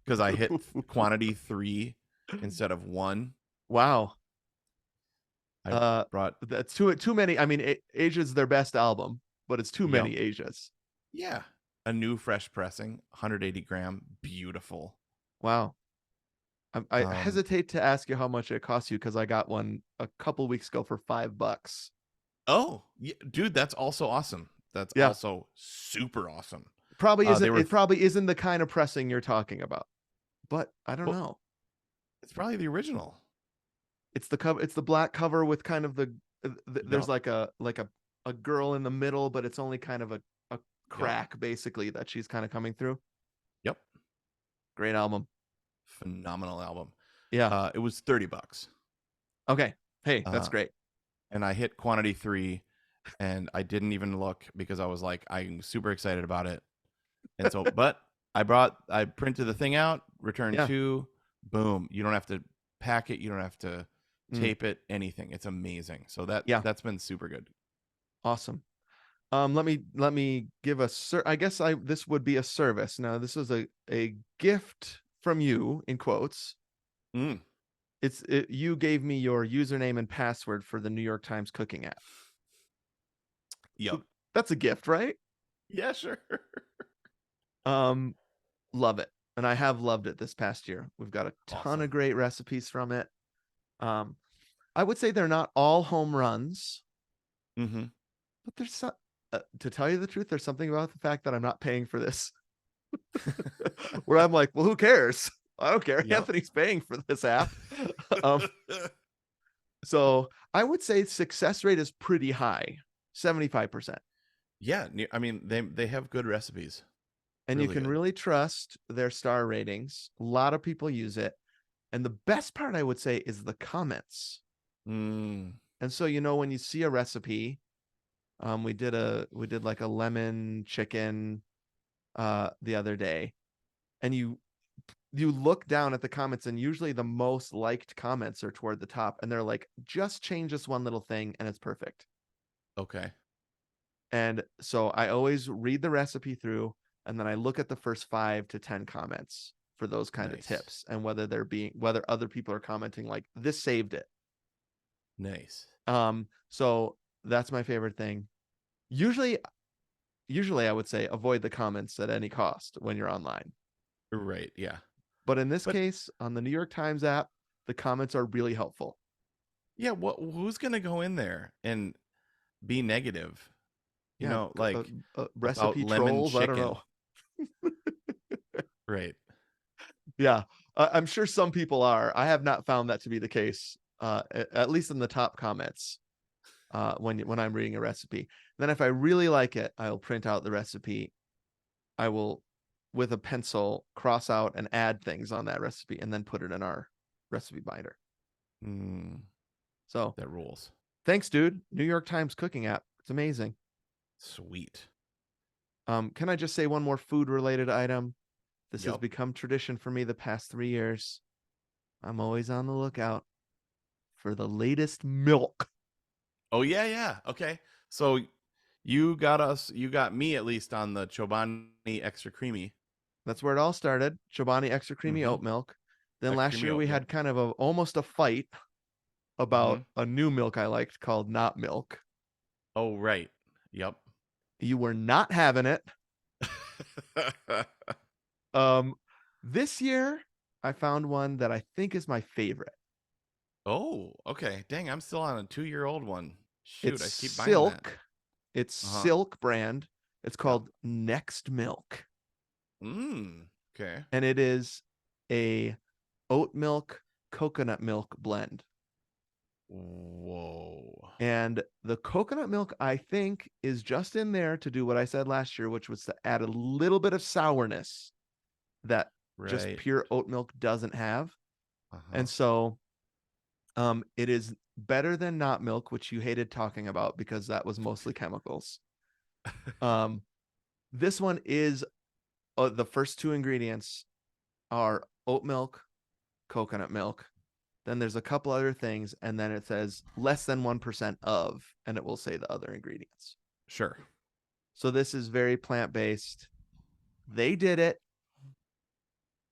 Speaker 1: because I hit quantity 3 instead of 1.
Speaker 2: Wow.
Speaker 1: I brought,
Speaker 2: That's too many. I mean, Asia's their best album, but it's too
Speaker 1: yep,
Speaker 2: many Asias.
Speaker 1: yeah, a new fresh pressing, 180 gram, beautiful.
Speaker 2: Wow. I
Speaker 1: Um,
Speaker 2: hesitate to ask you how much it costs you because I got one a couple weeks ago for $5.
Speaker 1: oh, yeah, dude, that's also awesome. That's
Speaker 2: Yeah,
Speaker 1: also super awesome.
Speaker 2: probably
Speaker 1: They
Speaker 2: isn't.
Speaker 1: were
Speaker 2: It probably isn't the kind of pressing you're talking about, but I don't
Speaker 1: well,
Speaker 2: know.
Speaker 1: it's probably the original.
Speaker 2: It's the cover. It's the black cover with kind of there's
Speaker 1: Yep,
Speaker 2: like a girl in the middle, but it's only kind of a
Speaker 1: yep,
Speaker 2: crack basically that she's kind of coming through.
Speaker 1: yep.
Speaker 2: Great album.
Speaker 1: Phenomenal album.
Speaker 2: Yeah.
Speaker 1: It was $30.
Speaker 2: Okay. Hey, that's
Speaker 1: Uh,
Speaker 2: great.
Speaker 1: and I hit quantity 3, and I didn't even look because I was like, I'm super excited about it. And so, but I printed the thing out, returned
Speaker 2: Yeah.
Speaker 1: 2, boom. You don't have to pack it, you don't have to
Speaker 2: Mm,
Speaker 1: tape it, anything. It's amazing. So
Speaker 2: yeah.
Speaker 1: that's been super good.
Speaker 2: Awesome. Let me give I guess I this would be a service. Now, this is a gift from you in quotes.
Speaker 1: Mm,
Speaker 2: You gave me your username and password for the New York Times cooking app.
Speaker 1: yep.
Speaker 2: So that's a gift, right?
Speaker 1: Yeah, sure.
Speaker 2: Um, love it. And I have loved it this past year. We've got a ton
Speaker 1: Awesome.
Speaker 2: of great recipes from it. Um, I would say they're not all home runs,
Speaker 1: Mm-hmm.
Speaker 2: but there's some, to tell you the truth, there's something about the fact that I'm not paying for this where I'm like, well, who cares? I don't care.
Speaker 1: Yep.
Speaker 2: Anthony's paying for this app. um, so I would say success rate is pretty high, 75%.
Speaker 1: Yeah, I mean they have good recipes.
Speaker 2: And you
Speaker 1: Really
Speaker 2: can
Speaker 1: good.
Speaker 2: really trust their star ratings. A lot of people use it. And the best part I would say is the comments.
Speaker 1: Mm,
Speaker 2: And so, when you see a recipe, we did like a lemon chicken the other day, and you look down at the comments, and usually the most liked comments are toward the top, and they're like, just change this one little thing and it's perfect.
Speaker 1: okay.
Speaker 2: And so I always read the recipe through, and then I look at the first 5 to 10 comments for those kind of
Speaker 1: Nice.
Speaker 2: tips, and whether other people are commenting like this saved it.
Speaker 1: Nice.
Speaker 2: So that's my favorite thing. Usually usually I would say avoid the comments at any cost when you're online.
Speaker 1: Right, yeah.
Speaker 2: But in this
Speaker 1: But
Speaker 2: case, on the New York Times app, the comments are really helpful.
Speaker 1: yeah, who's gonna go in there and be negative?
Speaker 2: Yeah,
Speaker 1: Like about
Speaker 2: recipe
Speaker 1: lemon
Speaker 2: trolls. I don't know.
Speaker 1: chicken. Right.
Speaker 2: Yeah, I'm sure some people are. I have not found that to be the case, at least in the top comments. When I'm reading a recipe, then if I really like it, I'll print out the recipe. I will, with a pencil, cross out and add things on that recipe, and then put it in our recipe binder.
Speaker 1: Mm,
Speaker 2: So
Speaker 1: that rules.
Speaker 2: thanks, dude. New York Times cooking app. It's amazing.
Speaker 1: Sweet.
Speaker 2: Can I just say one more food related item? This has
Speaker 1: Yep.
Speaker 2: become tradition for me the past 3 years. I'm always on the lookout for the latest milk.
Speaker 1: Oh yeah, yeah. Okay. So you got me at least on the Chobani extra creamy.
Speaker 2: That's where it all started. Chobani extra creamy
Speaker 1: Mm-hmm.
Speaker 2: oat milk. Then
Speaker 1: Extra
Speaker 2: last
Speaker 1: creamy
Speaker 2: year
Speaker 1: oat.
Speaker 2: we
Speaker 1: Yep.
Speaker 2: had kind of almost a fight
Speaker 1: Mm-hmm.
Speaker 2: about a new milk I liked called Not Milk.
Speaker 1: Oh right. Yep.
Speaker 2: You were not having it. Um, this year I found one that I think is my favorite.
Speaker 1: Oh, okay. Dang, I'm still on a 2-year-old one. Shoot,
Speaker 2: It's
Speaker 1: I keep buying that.
Speaker 2: Silk. It's
Speaker 1: Uh-huh.
Speaker 2: Silk brand. It's
Speaker 1: Yep.
Speaker 2: called Next Milk,
Speaker 1: Okay.
Speaker 2: and it is a oat milk coconut milk blend.
Speaker 1: Whoa.
Speaker 2: And the coconut milk, I think, is just in there to do what I said last year, which was to add a little bit of sourness that just
Speaker 1: Right.
Speaker 2: pure oat milk doesn't have.
Speaker 1: Uh-huh.
Speaker 2: And so it is better than not milk, which you hated talking about because that was mostly chemicals. Um, this one is the first 2 ingredients are oat milk, coconut milk. Then there's a couple other things, and then it says less than 1% of, and it will say the other ingredients.
Speaker 1: Sure.
Speaker 2: So this is very plant based. They did it.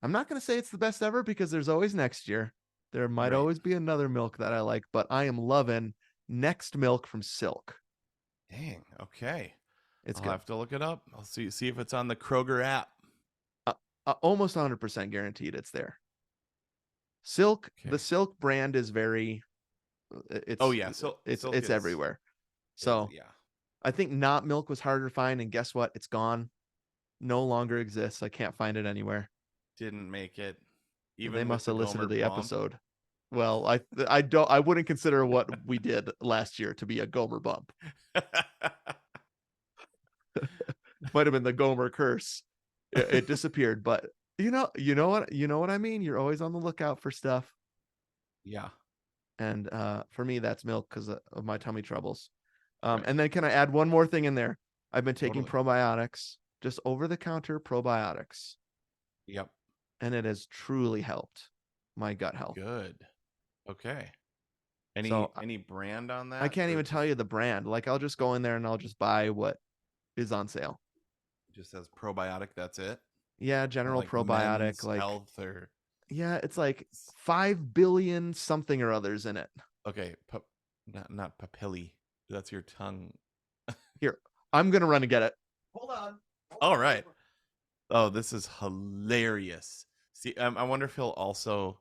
Speaker 2: I'm not going to say it's the best ever because there's always next year. There might
Speaker 1: Right.
Speaker 2: always be another milk that I like, but I am loving Next Milk from Silk.
Speaker 1: Dang. Okay.
Speaker 2: It's
Speaker 1: I'll
Speaker 2: good.
Speaker 1: have to look it up. I'll see if it's on the Kroger app.
Speaker 2: Uh, Almost 100% guaranteed it's there. The
Speaker 1: Okay.
Speaker 2: Silk brand is very
Speaker 1: Oh
Speaker 2: it's
Speaker 1: yeah, silk
Speaker 2: it's everywhere.
Speaker 1: is
Speaker 2: So
Speaker 1: yeah.
Speaker 2: I think Not Milk was harder to find, and guess what? It's gone. No longer exists. I can't find it anywhere.
Speaker 1: Didn't make it,
Speaker 2: They
Speaker 1: even with
Speaker 2: must
Speaker 1: the
Speaker 2: have listened to
Speaker 1: Gomer
Speaker 2: the
Speaker 1: bump.
Speaker 2: episode. Well, I wouldn't consider what we did last year to be a Gomer bump. Might have been the Gomer curse. It disappeared, but you know what I mean. You're always on the lookout for stuff,
Speaker 1: Yeah,
Speaker 2: and for me, that's milk because of my tummy troubles.
Speaker 1: right.
Speaker 2: And then can I add one more thing in there? I've been taking
Speaker 1: Totally.
Speaker 2: probiotics, just over the counter probiotics,
Speaker 1: Yep.
Speaker 2: and it has truly helped my gut health.
Speaker 1: Good. Okay.
Speaker 2: So
Speaker 1: Any brand on
Speaker 2: I
Speaker 1: that,
Speaker 2: can't
Speaker 1: or
Speaker 2: even tell
Speaker 1: just
Speaker 2: you the brand. Like I'll just go in there and I'll just buy what is on sale.
Speaker 1: says probiotic? That's it.
Speaker 2: Yeah,
Speaker 1: Not
Speaker 2: general
Speaker 1: like
Speaker 2: probiotic.
Speaker 1: Men's
Speaker 2: Like
Speaker 1: Health or
Speaker 2: yeah, it's like 5 billion something or others in it.
Speaker 1: okay, not papilli. That's your tongue.
Speaker 2: Here, I'm gonna run and get it. Hold on.
Speaker 1: All right. Oh, this is hilarious. See, I wonder if he'll also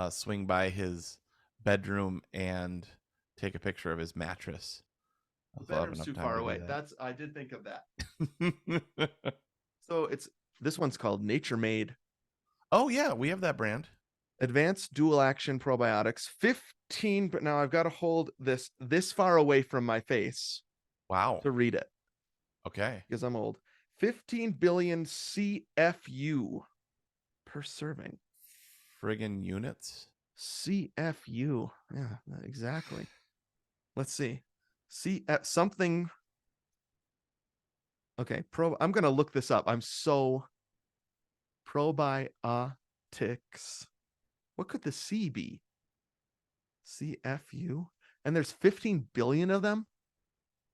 Speaker 1: swing by his bedroom and take a picture of his mattress.
Speaker 2: The
Speaker 1: If I'll have
Speaker 2: bedroom's
Speaker 1: enough
Speaker 2: too
Speaker 1: time
Speaker 2: far
Speaker 1: to do
Speaker 2: away.
Speaker 1: that.
Speaker 2: That's I did think of that. So it's this one's called Nature Made
Speaker 1: Oh yeah, we have that brand.
Speaker 2: Advanced Dual Action Probiotics. 15, but now I've got to hold this far away from my face
Speaker 1: Wow.
Speaker 2: to read it
Speaker 1: Okay.
Speaker 2: because I'm old. 15 billion CFU per serving.
Speaker 1: Friggin' units.
Speaker 2: CFU. Yeah, exactly. Let's see. CF something. Okay, I'm gonna look this up. I'm so probiotics. What could the C be? CFU? And there's 15 billion of them?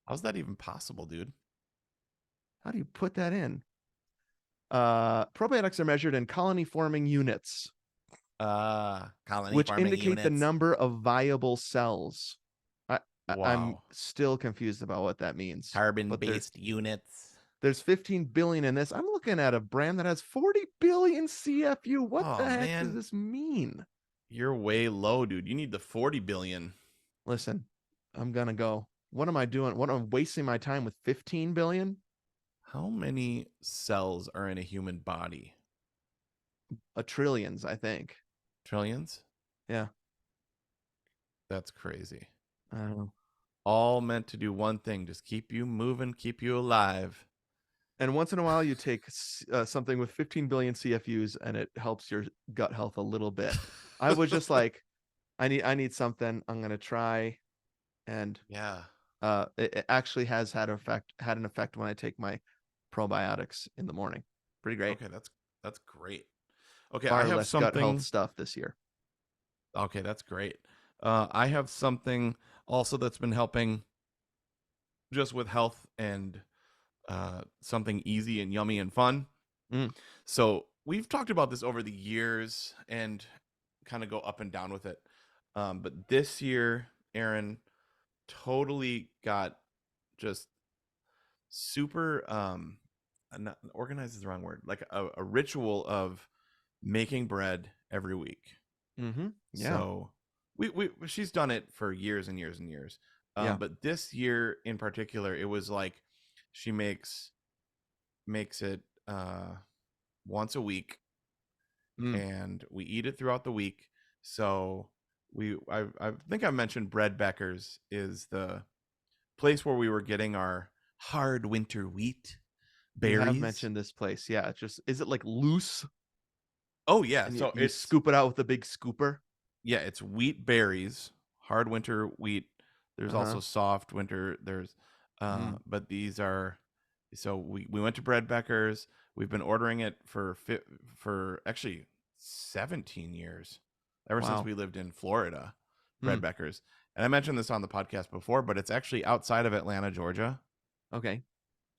Speaker 1: How's that even possible, dude?
Speaker 2: How do you put that in? Probiotics are measured in colony forming units,
Speaker 1: Colony
Speaker 2: which
Speaker 1: forming
Speaker 2: indicate the
Speaker 1: units.
Speaker 2: number of viable cells. I'm
Speaker 1: Wow.
Speaker 2: still confused about what that means. But
Speaker 1: Carbon-based units.
Speaker 2: there's 15 billion in this. I'm looking at a brand that has 40 billion CFU. What
Speaker 1: Oh
Speaker 2: the heck does
Speaker 1: man,
Speaker 2: this mean?
Speaker 1: you're way low, dude. You need the 40 billion.
Speaker 2: Listen, I'm gonna go. What am I doing? What am I wasting my time with 15 billion?
Speaker 1: How many cells are in a human body?
Speaker 2: A trillions, I think.
Speaker 1: Trillions?
Speaker 2: Yeah.
Speaker 1: That's crazy.
Speaker 2: I don't know.
Speaker 1: All meant to do one thing, just keep you moving, keep you alive.
Speaker 2: And once in a while, you take something with 15 billion CFUs, and it helps your gut health a little bit. I was just like, I need something. I'm gonna try, and
Speaker 1: Yeah.
Speaker 2: it actually has had an effect when I take my probiotics in the morning. Pretty great.
Speaker 1: Okay, that's great. Okay, I
Speaker 2: Far
Speaker 1: have
Speaker 2: less gut health
Speaker 1: something.
Speaker 2: stuff this year.
Speaker 1: Okay, that's great. I have something also that's been helping just with health and something easy and yummy and fun.
Speaker 2: Mm,
Speaker 1: So we've talked about this over the years and kind of go up and down with it. But this year, Aaron totally got just super not organized is the wrong word, like a ritual of making bread every week.
Speaker 2: mm-hmm. Yeah.
Speaker 1: So we she's done it for years and years and years.
Speaker 2: Yeah.
Speaker 1: But this year in particular, it was like she makes it once a week,
Speaker 2: Mm.
Speaker 1: and we eat it throughout the week. So I think I mentioned Bread Becker's is the place where we were getting our hard winter wheat
Speaker 2: You have
Speaker 1: berries.
Speaker 2: mentioned this place. Yeah. It's just, is it like loose
Speaker 1: Oh yeah,
Speaker 2: and
Speaker 1: so
Speaker 2: you scoop it out with a big scooper?
Speaker 1: it's wheat berries, hard winter wheat. There's
Speaker 2: Uh huh.
Speaker 1: also soft winter. There's
Speaker 2: Mm.
Speaker 1: but these are so we went to Bread Becker's. We've been ordering it for actually 17 years. Ever since
Speaker 2: Wow.
Speaker 1: we lived in Florida, Bread
Speaker 2: Mm.
Speaker 1: Becker's. And I mentioned this on the podcast before, but it's actually outside of Atlanta, Georgia.
Speaker 2: Okay.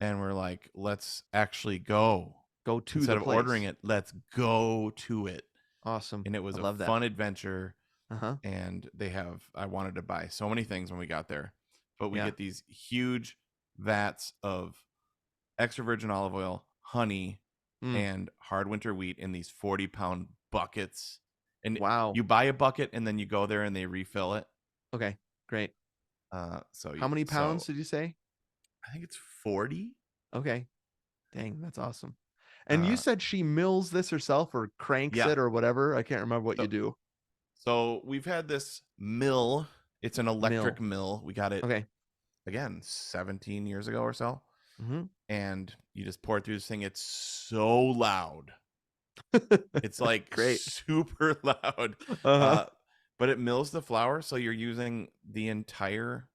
Speaker 1: And we're like, let's actually go.
Speaker 2: Go to
Speaker 1: Instead
Speaker 2: the
Speaker 1: of ordering
Speaker 2: place.
Speaker 1: it, let's go to it.
Speaker 2: Awesome.
Speaker 1: And it was
Speaker 2: I
Speaker 1: a
Speaker 2: love that.
Speaker 1: fun adventure.
Speaker 2: Uh huh.
Speaker 1: And I wanted to buy so many things when we got there. But we
Speaker 2: Yeah.
Speaker 1: get these huge vats of extra virgin olive oil, honey,
Speaker 2: Mm.
Speaker 1: and hard winter wheat in these 40-pound buckets. And
Speaker 2: Wow.
Speaker 1: you buy a bucket and then you go there and they refill it.
Speaker 2: Okay. Great.
Speaker 1: So
Speaker 2: How many pounds
Speaker 1: so
Speaker 2: did you say?
Speaker 1: I think it's 40.
Speaker 2: Okay. Dang, that's awesome. And you
Speaker 1: Uh,
Speaker 2: said she mills this herself or cranks
Speaker 1: yeah.
Speaker 2: it or whatever. I can't remember what you
Speaker 1: So
Speaker 2: do.
Speaker 1: so we've had this mill. It's an electric
Speaker 2: Mill.
Speaker 1: mill. We got it
Speaker 2: Okay.
Speaker 1: again 17 years ago or so.
Speaker 2: Mm-hmm.
Speaker 1: And you just pour it through this thing. It's so loud. It's like
Speaker 2: Great.
Speaker 1: super loud.
Speaker 2: Uh-huh.
Speaker 1: Uh, but it mills the flour, so you're using the entire,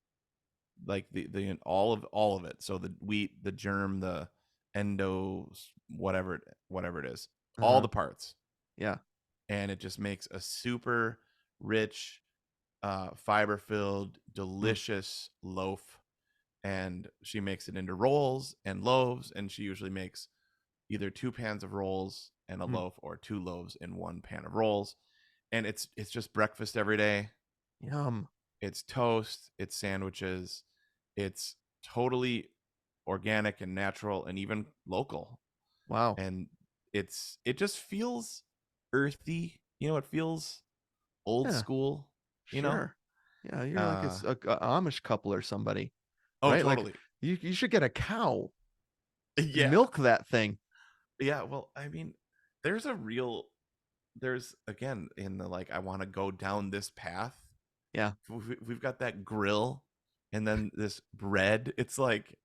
Speaker 1: like the all of it. So the wheat, the germ, the endos, whatever it is, all
Speaker 2: Uh-huh.
Speaker 1: the parts,
Speaker 2: Yeah.
Speaker 1: and it just makes a super rich, fiber filled,
Speaker 2: Mm.
Speaker 1: delicious loaf. And she makes it into rolls and loaves, and she usually makes either 2 pans of rolls and a
Speaker 2: Mm.
Speaker 1: loaf, or 2 loaves in 1 pan of rolls. And it's just breakfast every day.
Speaker 2: Yum.
Speaker 1: It's toast, it's sandwiches, it's totally organic and natural and even local.
Speaker 2: Wow.
Speaker 1: And it just feels earthy, it feels old
Speaker 2: Yeah.
Speaker 1: school, you know?
Speaker 2: Sure. Yeah, you're like
Speaker 1: Uh
Speaker 2: a Amish couple or somebody,
Speaker 1: oh,
Speaker 2: right? Like
Speaker 1: totally.
Speaker 2: you should get a cow and
Speaker 1: Yeah.
Speaker 2: milk that thing.
Speaker 1: Yeah, well, I mean, there's a real there's again in the, like, I want to go down this path.
Speaker 2: Yeah.
Speaker 1: We've got that grill and then this bread. It's like,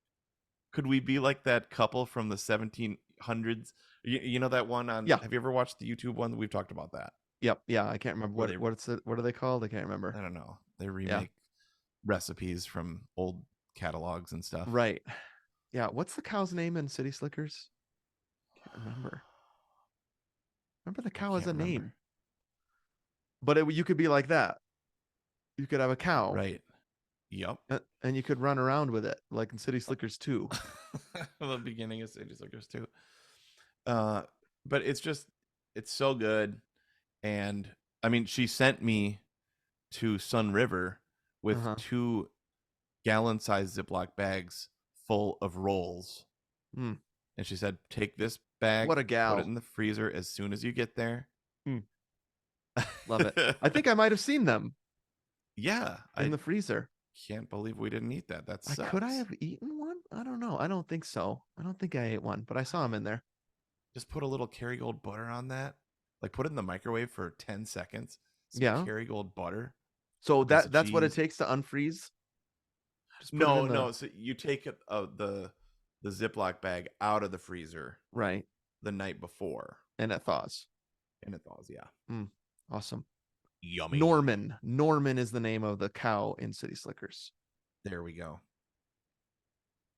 Speaker 1: could we be like that couple from the 1700s? You know that one on,
Speaker 2: Yeah.
Speaker 1: have you ever watched the YouTube one? We've talked about that,
Speaker 2: Yep. Yeah. I can't remember
Speaker 1: where they,
Speaker 2: what are they called? I can't remember.
Speaker 1: I don't know, they
Speaker 2: Yeah.
Speaker 1: remake recipes from old catalogs and stuff.
Speaker 2: Right. Yeah. What's the cow's name in City Slickers? Can't remember. Remember the
Speaker 1: I
Speaker 2: cow has
Speaker 1: can't
Speaker 2: a name,
Speaker 1: remember.
Speaker 2: but you could be like that. You could have a cow,
Speaker 1: Right. Yep.
Speaker 2: and you could run around with it, like in City Slickers 2.
Speaker 1: The beginning is City Slickers too. Uh, but it's so good. And I mean, she sent me to Sun River
Speaker 2: Uh
Speaker 1: with
Speaker 2: huh.
Speaker 1: 2 gallon-sized Ziploc bags full of rolls.
Speaker 2: Hmm.
Speaker 1: And she said, take this
Speaker 2: What
Speaker 1: bag,
Speaker 2: a
Speaker 1: put it
Speaker 2: gal.
Speaker 1: in the freezer as soon as you get there.
Speaker 2: Hmm. Love it. I think I might have seen them
Speaker 1: Yeah,
Speaker 2: in
Speaker 1: I
Speaker 2: the freezer.
Speaker 1: can't believe we didn't eat that. That
Speaker 2: Could I
Speaker 1: sucks.
Speaker 2: have eaten one? I don't know. I don't think so. I don't think I ate one, but I saw them in there.
Speaker 1: Just put a little Kerrygold butter on that. Like, put it in the microwave for 10 seconds. Some
Speaker 2: Yeah.
Speaker 1: Kerrygold butter,
Speaker 2: So
Speaker 1: piece of
Speaker 2: that's what it
Speaker 1: cheese.
Speaker 2: takes to unfreeze. Just put it
Speaker 1: No,
Speaker 2: in the
Speaker 1: no. So you take it, the Ziploc bag out of the freezer
Speaker 2: right,
Speaker 1: the night before,
Speaker 2: and it thaws.
Speaker 1: and it thaws. Yeah,
Speaker 2: Mm, awesome.
Speaker 1: yummy.
Speaker 2: Norman. Norman is the name of the cow in City Slickers.
Speaker 1: There we go.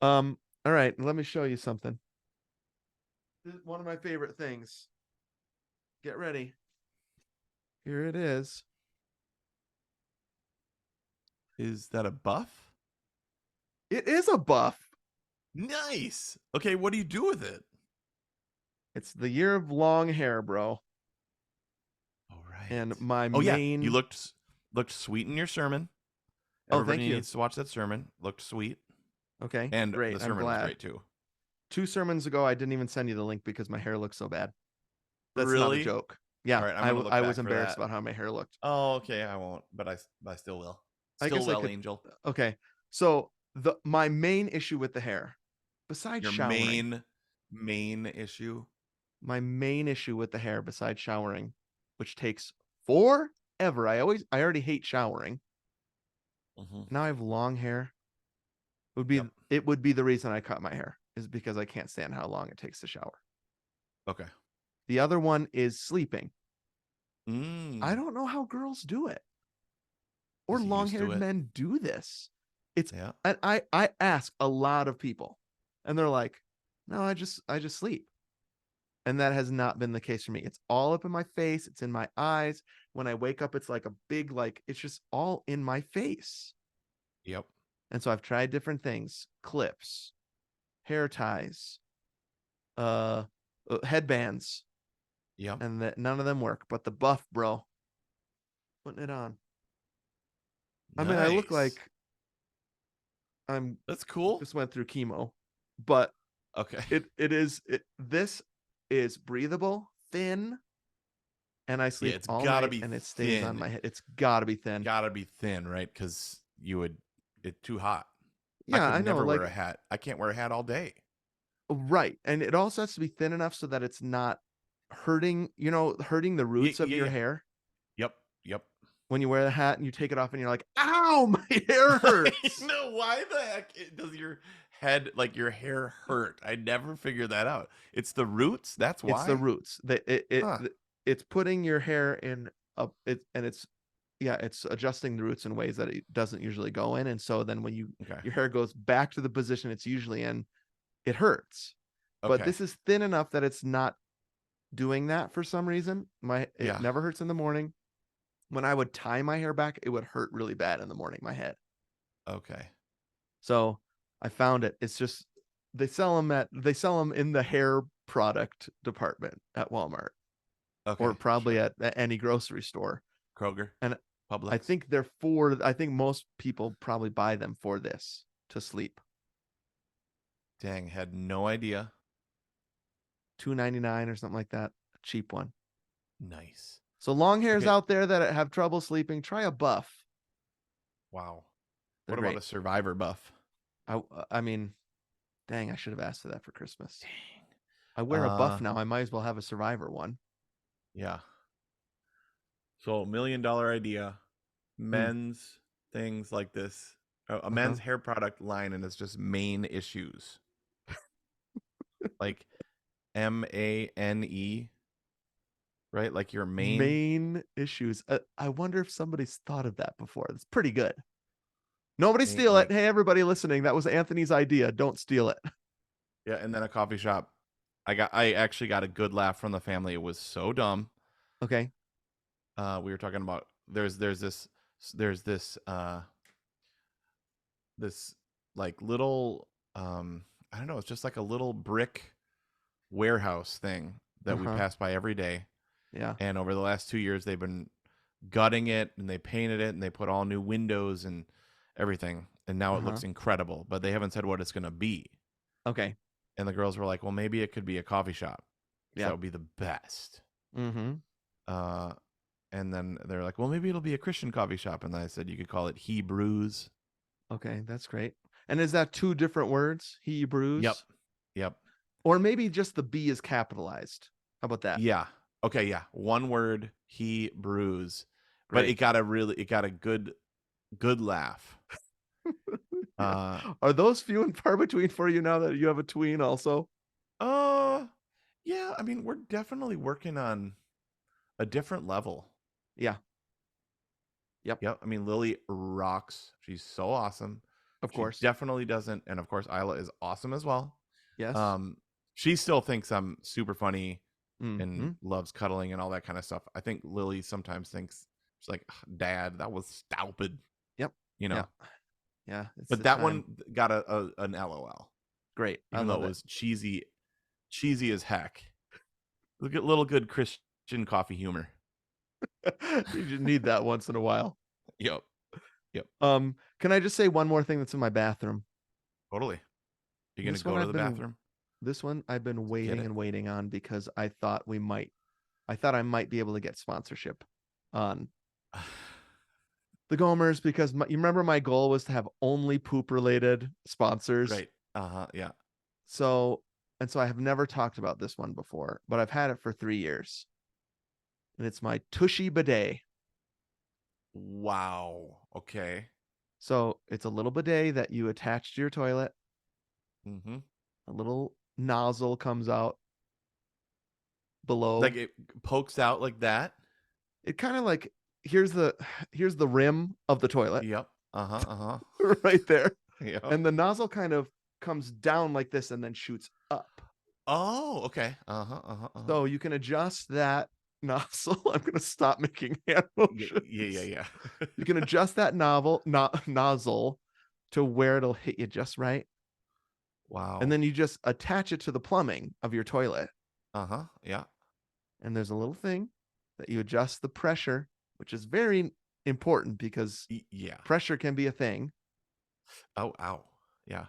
Speaker 2: All right, let me show you something. This is one of my favorite things. Get ready. Here it is.
Speaker 1: Is that a buff?
Speaker 2: It is a buff.
Speaker 1: Nice. Okay, what do you do with it?
Speaker 2: It's the year of long hair, bro.
Speaker 1: All right.
Speaker 2: And my
Speaker 1: Oh yeah, you
Speaker 2: main
Speaker 1: looked sweet in your sermon.
Speaker 2: Oh, thank
Speaker 1: Everybody
Speaker 2: you.
Speaker 1: needs to watch that sermon. Looked sweet,
Speaker 2: Okay,
Speaker 1: and
Speaker 2: great.
Speaker 1: the
Speaker 2: I'm
Speaker 1: sermon was
Speaker 2: glad.
Speaker 1: great too.
Speaker 2: 2 sermons ago, I didn't even send you the link because my hair looks so bad. That's not a
Speaker 1: Really?
Speaker 2: joke.
Speaker 1: All
Speaker 2: Yeah,
Speaker 1: right, I'm gonna look
Speaker 2: I was
Speaker 1: back for
Speaker 2: embarrassed
Speaker 1: that.
Speaker 2: about how my hair looked.
Speaker 1: Oh, okay, I won't, but I still will.
Speaker 2: I
Speaker 1: Still
Speaker 2: guess I
Speaker 1: well,
Speaker 2: could.
Speaker 1: Angel.
Speaker 2: Okay, so my main issue with the hair, besides
Speaker 1: Your
Speaker 2: showering,
Speaker 1: main issue.
Speaker 2: my main issue with the hair, besides showering, which takes forever. I already hate showering.
Speaker 1: Mm-hmm.
Speaker 2: Now I have long hair.
Speaker 1: Yep.
Speaker 2: It would be the reason I cut my hair is because I can't stand how long it takes to shower.
Speaker 1: Okay.
Speaker 2: The other one is sleeping. I
Speaker 1: Mm.
Speaker 2: don't know how girls do it or
Speaker 1: Is he used to
Speaker 2: long-haired
Speaker 1: it?
Speaker 2: men do this. It's
Speaker 1: Yeah.
Speaker 2: and I ask a lot of people and they're like, "No, I just sleep." And that has not been the case for me. It's all up in my face, it's in my eyes. When I wake up, it's like a big it's just all in my face.
Speaker 1: Yep.
Speaker 2: And so I've tried different things, clips, hair ties, uh headbands,
Speaker 1: Yep.
Speaker 2: and that none of them work. But the buff, bro, putting it on. I mean, I look
Speaker 1: Nice.
Speaker 2: like I'm
Speaker 1: That's cool.
Speaker 2: just went through chemo, but
Speaker 1: Okay.
Speaker 2: this is breathable, thin, and I
Speaker 1: Yeah,
Speaker 2: sleep
Speaker 1: it's
Speaker 2: all
Speaker 1: gotta
Speaker 2: night
Speaker 1: be
Speaker 2: and it stays on
Speaker 1: thin.
Speaker 2: my head. It's got to be thin.
Speaker 1: Gotta be thin, right? Because you would it's too hot. I
Speaker 2: Yeah,
Speaker 1: could
Speaker 2: I know.
Speaker 1: never wear
Speaker 2: Like,
Speaker 1: a hat. I can't wear a hat all day.
Speaker 2: right. And it also has to be thin enough so that it's not hurting, hurting the
Speaker 1: Yeah,
Speaker 2: roots of
Speaker 1: yeah,
Speaker 2: your
Speaker 1: yeah.
Speaker 2: hair
Speaker 1: Yep, yep.
Speaker 2: when you wear the hat and you take it off and you're like, ow, my hair
Speaker 1: I
Speaker 2: hurts.
Speaker 1: know, why the heck does your head, like your hair, hurt? I never figured that out. It's the roots. That's
Speaker 2: It's the
Speaker 1: why.
Speaker 2: roots.
Speaker 1: Huh.
Speaker 2: It's putting your hair in it's yeah, it's adjusting the roots in ways that it doesn't usually go in. And so then when
Speaker 1: Okay.
Speaker 2: your hair goes back to the position it's usually in, it hurts. But
Speaker 1: Okay.
Speaker 2: this is thin enough that it's not doing that for some reason. It
Speaker 1: Yeah.
Speaker 2: never hurts in the morning. When I would tie my hair back, it would hurt really bad in the morning, my head.
Speaker 1: Okay.
Speaker 2: So I found it. It's just they sell them in the hair product department at Walmart or
Speaker 1: Okay.
Speaker 2: probably
Speaker 1: Sure.
Speaker 2: at any grocery store.
Speaker 1: Kroger,
Speaker 2: And I
Speaker 1: Publix.
Speaker 2: think I think most people probably buy them for this to sleep.
Speaker 1: Dang, had no idea.
Speaker 2: $2.99 or something like that. A cheap one.
Speaker 1: Nice.
Speaker 2: So long hairs
Speaker 1: Okay.
Speaker 2: out there that have trouble sleeping, try a buff.
Speaker 1: Wow.
Speaker 2: They're
Speaker 1: What about
Speaker 2: great.
Speaker 1: a survivor buff?
Speaker 2: I mean, dang, I should have asked for that for Christmas.
Speaker 1: Dang.
Speaker 2: I wear a buff now. I might as well have a survivor one.
Speaker 1: Yeah. So $1 million idea.
Speaker 2: Hmm.
Speaker 1: Men's things like this. A
Speaker 2: Uh-huh.
Speaker 1: men's hair product line, and it's just main issues. Like Mane, right? Like your main.
Speaker 2: Main issues. I wonder if somebody's thought of that before. It's pretty good. Nobody steal it.
Speaker 1: Like,
Speaker 2: Hey, everybody listening, that was Anthony's idea. Don't steal it.
Speaker 1: yeah, and then a coffee shop. I actually got a good laugh from the family. It was so dumb.
Speaker 2: Okay.
Speaker 1: We were talking about there's this like little I don't know, it's just like a little brick warehouse thing that we
Speaker 2: Uh-huh.
Speaker 1: pass by every day.
Speaker 2: Yeah.
Speaker 1: And over the last 2 years they've been gutting it, and they painted it, and they put all new windows and everything, and now it
Speaker 2: Uh-huh.
Speaker 1: looks incredible, but they haven't said what it's going to be.
Speaker 2: Okay.
Speaker 1: And the girls were like, well, maybe it could be a coffee shop, because that
Speaker 2: Yeah.
Speaker 1: would be the best.
Speaker 2: Mm-hmm.
Speaker 1: uh and then they're like, well, maybe it'll be a Christian coffee shop, and I said you could call it Hebrews.
Speaker 2: Okay, that's great. And is that two different words?
Speaker 1: Yep.
Speaker 2: Hebrews?
Speaker 1: Yep.
Speaker 2: Or maybe just the B is capitalized. How about that?
Speaker 1: Yeah. Okay, yeah, one word, Hebrews. But
Speaker 2: Great.
Speaker 1: it got a good laugh. uh
Speaker 2: Are those few and far between for you now that you have a tween also?
Speaker 1: uh yeah, I mean, we're definitely working on a different level.
Speaker 2: Yeah. Yep.
Speaker 1: Yep. I mean, Lily rocks. She's so awesome.
Speaker 2: Of
Speaker 1: She
Speaker 2: course.
Speaker 1: definitely doesn't. And of course, Isla is awesome as well.
Speaker 2: Yes.
Speaker 1: Um, she still thinks I'm super funny and
Speaker 2: Mm-hmm.
Speaker 1: loves cuddling and all that kind of stuff. I think Lily sometimes thinks she's like, "Ugh, Dad, that was stupid,"
Speaker 2: Yep.
Speaker 1: you
Speaker 2: Yeah.
Speaker 1: know.
Speaker 2: Yeah. It's
Speaker 1: But
Speaker 2: the
Speaker 1: that
Speaker 2: time.
Speaker 1: one got an LOL,
Speaker 2: Great. I
Speaker 1: even though
Speaker 2: love
Speaker 1: it
Speaker 2: it.
Speaker 1: was cheesy as heck. Look at little good Christian coffee humor.
Speaker 2: You just need that once in a while.
Speaker 1: Yep. Yep.
Speaker 2: Can I just say one more thing that's in my bathroom?
Speaker 1: Totally. You gonna
Speaker 2: This one
Speaker 1: go to
Speaker 2: I've
Speaker 1: the
Speaker 2: been
Speaker 1: bathroom?
Speaker 2: this one I've been
Speaker 1: Let's get
Speaker 2: waiting
Speaker 1: it.
Speaker 2: and waiting on because I thought I might be able to get sponsorship on the Gomers because you remember my goal was to have only poop related sponsors.
Speaker 1: Right. Uh-huh. Yeah.
Speaker 2: So I have never talked about this one before, but I've had it for 3 years. And it's my Tushy bidet.
Speaker 1: Wow. Okay.
Speaker 2: So it's a little bidet that you attach to your toilet.
Speaker 1: Mm-hmm.
Speaker 2: A little nozzle comes out below.
Speaker 1: Like it pokes out like that.
Speaker 2: It kind of like here's the rim of the toilet
Speaker 1: Yep. Uh-huh. Uh-huh.
Speaker 2: right there.
Speaker 1: Yep.
Speaker 2: And the nozzle kind of comes down like this and then shoots up.
Speaker 1: Oh, okay. Uh-huh. Uh-huh. Uh-huh.
Speaker 2: So you can adjust that nozzle. I'm going to stop making hand
Speaker 1: Yeah,
Speaker 2: motions.
Speaker 1: yeah.
Speaker 2: You can adjust that nozzle to where it'll hit you just right. And
Speaker 1: Wow.
Speaker 2: then you just attach it to the plumbing of your toilet.
Speaker 1: Uh-huh. Yeah.
Speaker 2: And there's a little thing that you adjust the pressure, which is very important because
Speaker 1: Yeah.
Speaker 2: pressure can be a thing.
Speaker 1: Oh, ow. Yeah.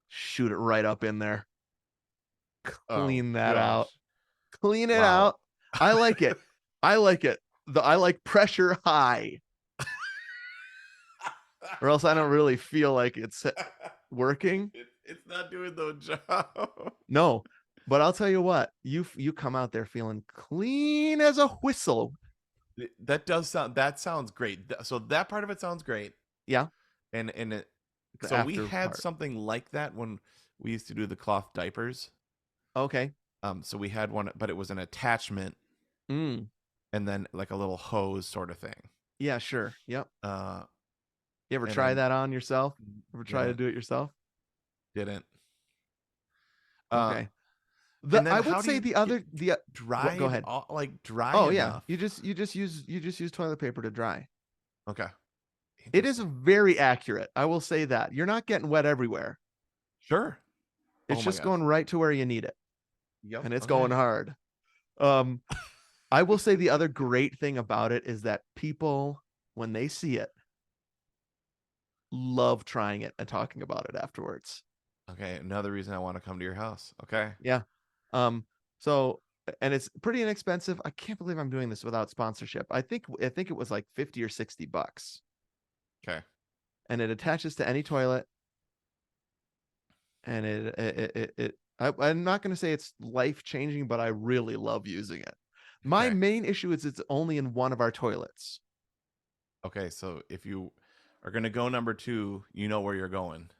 Speaker 2: Shoot it right up in there.
Speaker 1: Oh
Speaker 2: Clean that out.
Speaker 1: gosh.
Speaker 2: Clean it
Speaker 1: Wow.
Speaker 2: out. I like it. I like it. I like pressure high, or else I don't really feel like it's working.
Speaker 1: It's not doing the job.
Speaker 2: No, but I'll tell you what, you come out there feeling clean as a whistle.
Speaker 1: That sounds great. So that part of it sounds great.
Speaker 2: Yeah,
Speaker 1: And
Speaker 2: the
Speaker 1: so we
Speaker 2: after
Speaker 1: had
Speaker 2: part.
Speaker 1: something like that when we used to do the cloth diapers.
Speaker 2: Okay.
Speaker 1: So we had one, but it was an attachment
Speaker 2: Mm.
Speaker 1: and then like a little hose sort of thing.
Speaker 2: Yeah, sure. Yep.
Speaker 1: Uh,
Speaker 2: You ever
Speaker 1: and
Speaker 2: try
Speaker 1: then
Speaker 2: that on yourself? Ever try to
Speaker 1: didn't
Speaker 2: do it yourself?
Speaker 1: didn't. Uh,
Speaker 2: Okay.
Speaker 1: and then
Speaker 2: I
Speaker 1: how
Speaker 2: would
Speaker 1: do
Speaker 2: say
Speaker 1: you
Speaker 2: the
Speaker 1: get
Speaker 2: other what go
Speaker 1: dried,
Speaker 2: ahead.
Speaker 1: like dry
Speaker 2: Oh yeah.
Speaker 1: enough?
Speaker 2: You just use toilet paper to dry.
Speaker 1: Okay,
Speaker 2: It is
Speaker 1: interesting.
Speaker 2: very accurate. I will say that. You're not getting wet everywhere.
Speaker 1: Sure.
Speaker 2: It's
Speaker 1: Oh my
Speaker 2: just
Speaker 1: gosh.
Speaker 2: going right to where you need it.
Speaker 1: Yep.
Speaker 2: And it's going
Speaker 1: Okay.
Speaker 2: hard. Um I will say the other great thing about it is that people, when they see it, love trying it and talking about it afterwards.
Speaker 1: Okay. Another reason I want to come to your house. Okay.
Speaker 2: Yeah. Um, so and it's pretty inexpensive. I can't believe I'm doing this without sponsorship. I think it was like 50 or $60.
Speaker 1: Okay.
Speaker 2: And it attaches to any toilet and I'm not going to say it's life changing, but I really love using it. My
Speaker 1: Okay.
Speaker 2: main issue is it's only in one of our toilets.
Speaker 1: Okay. So if you are gonna go number two, you know where you're going.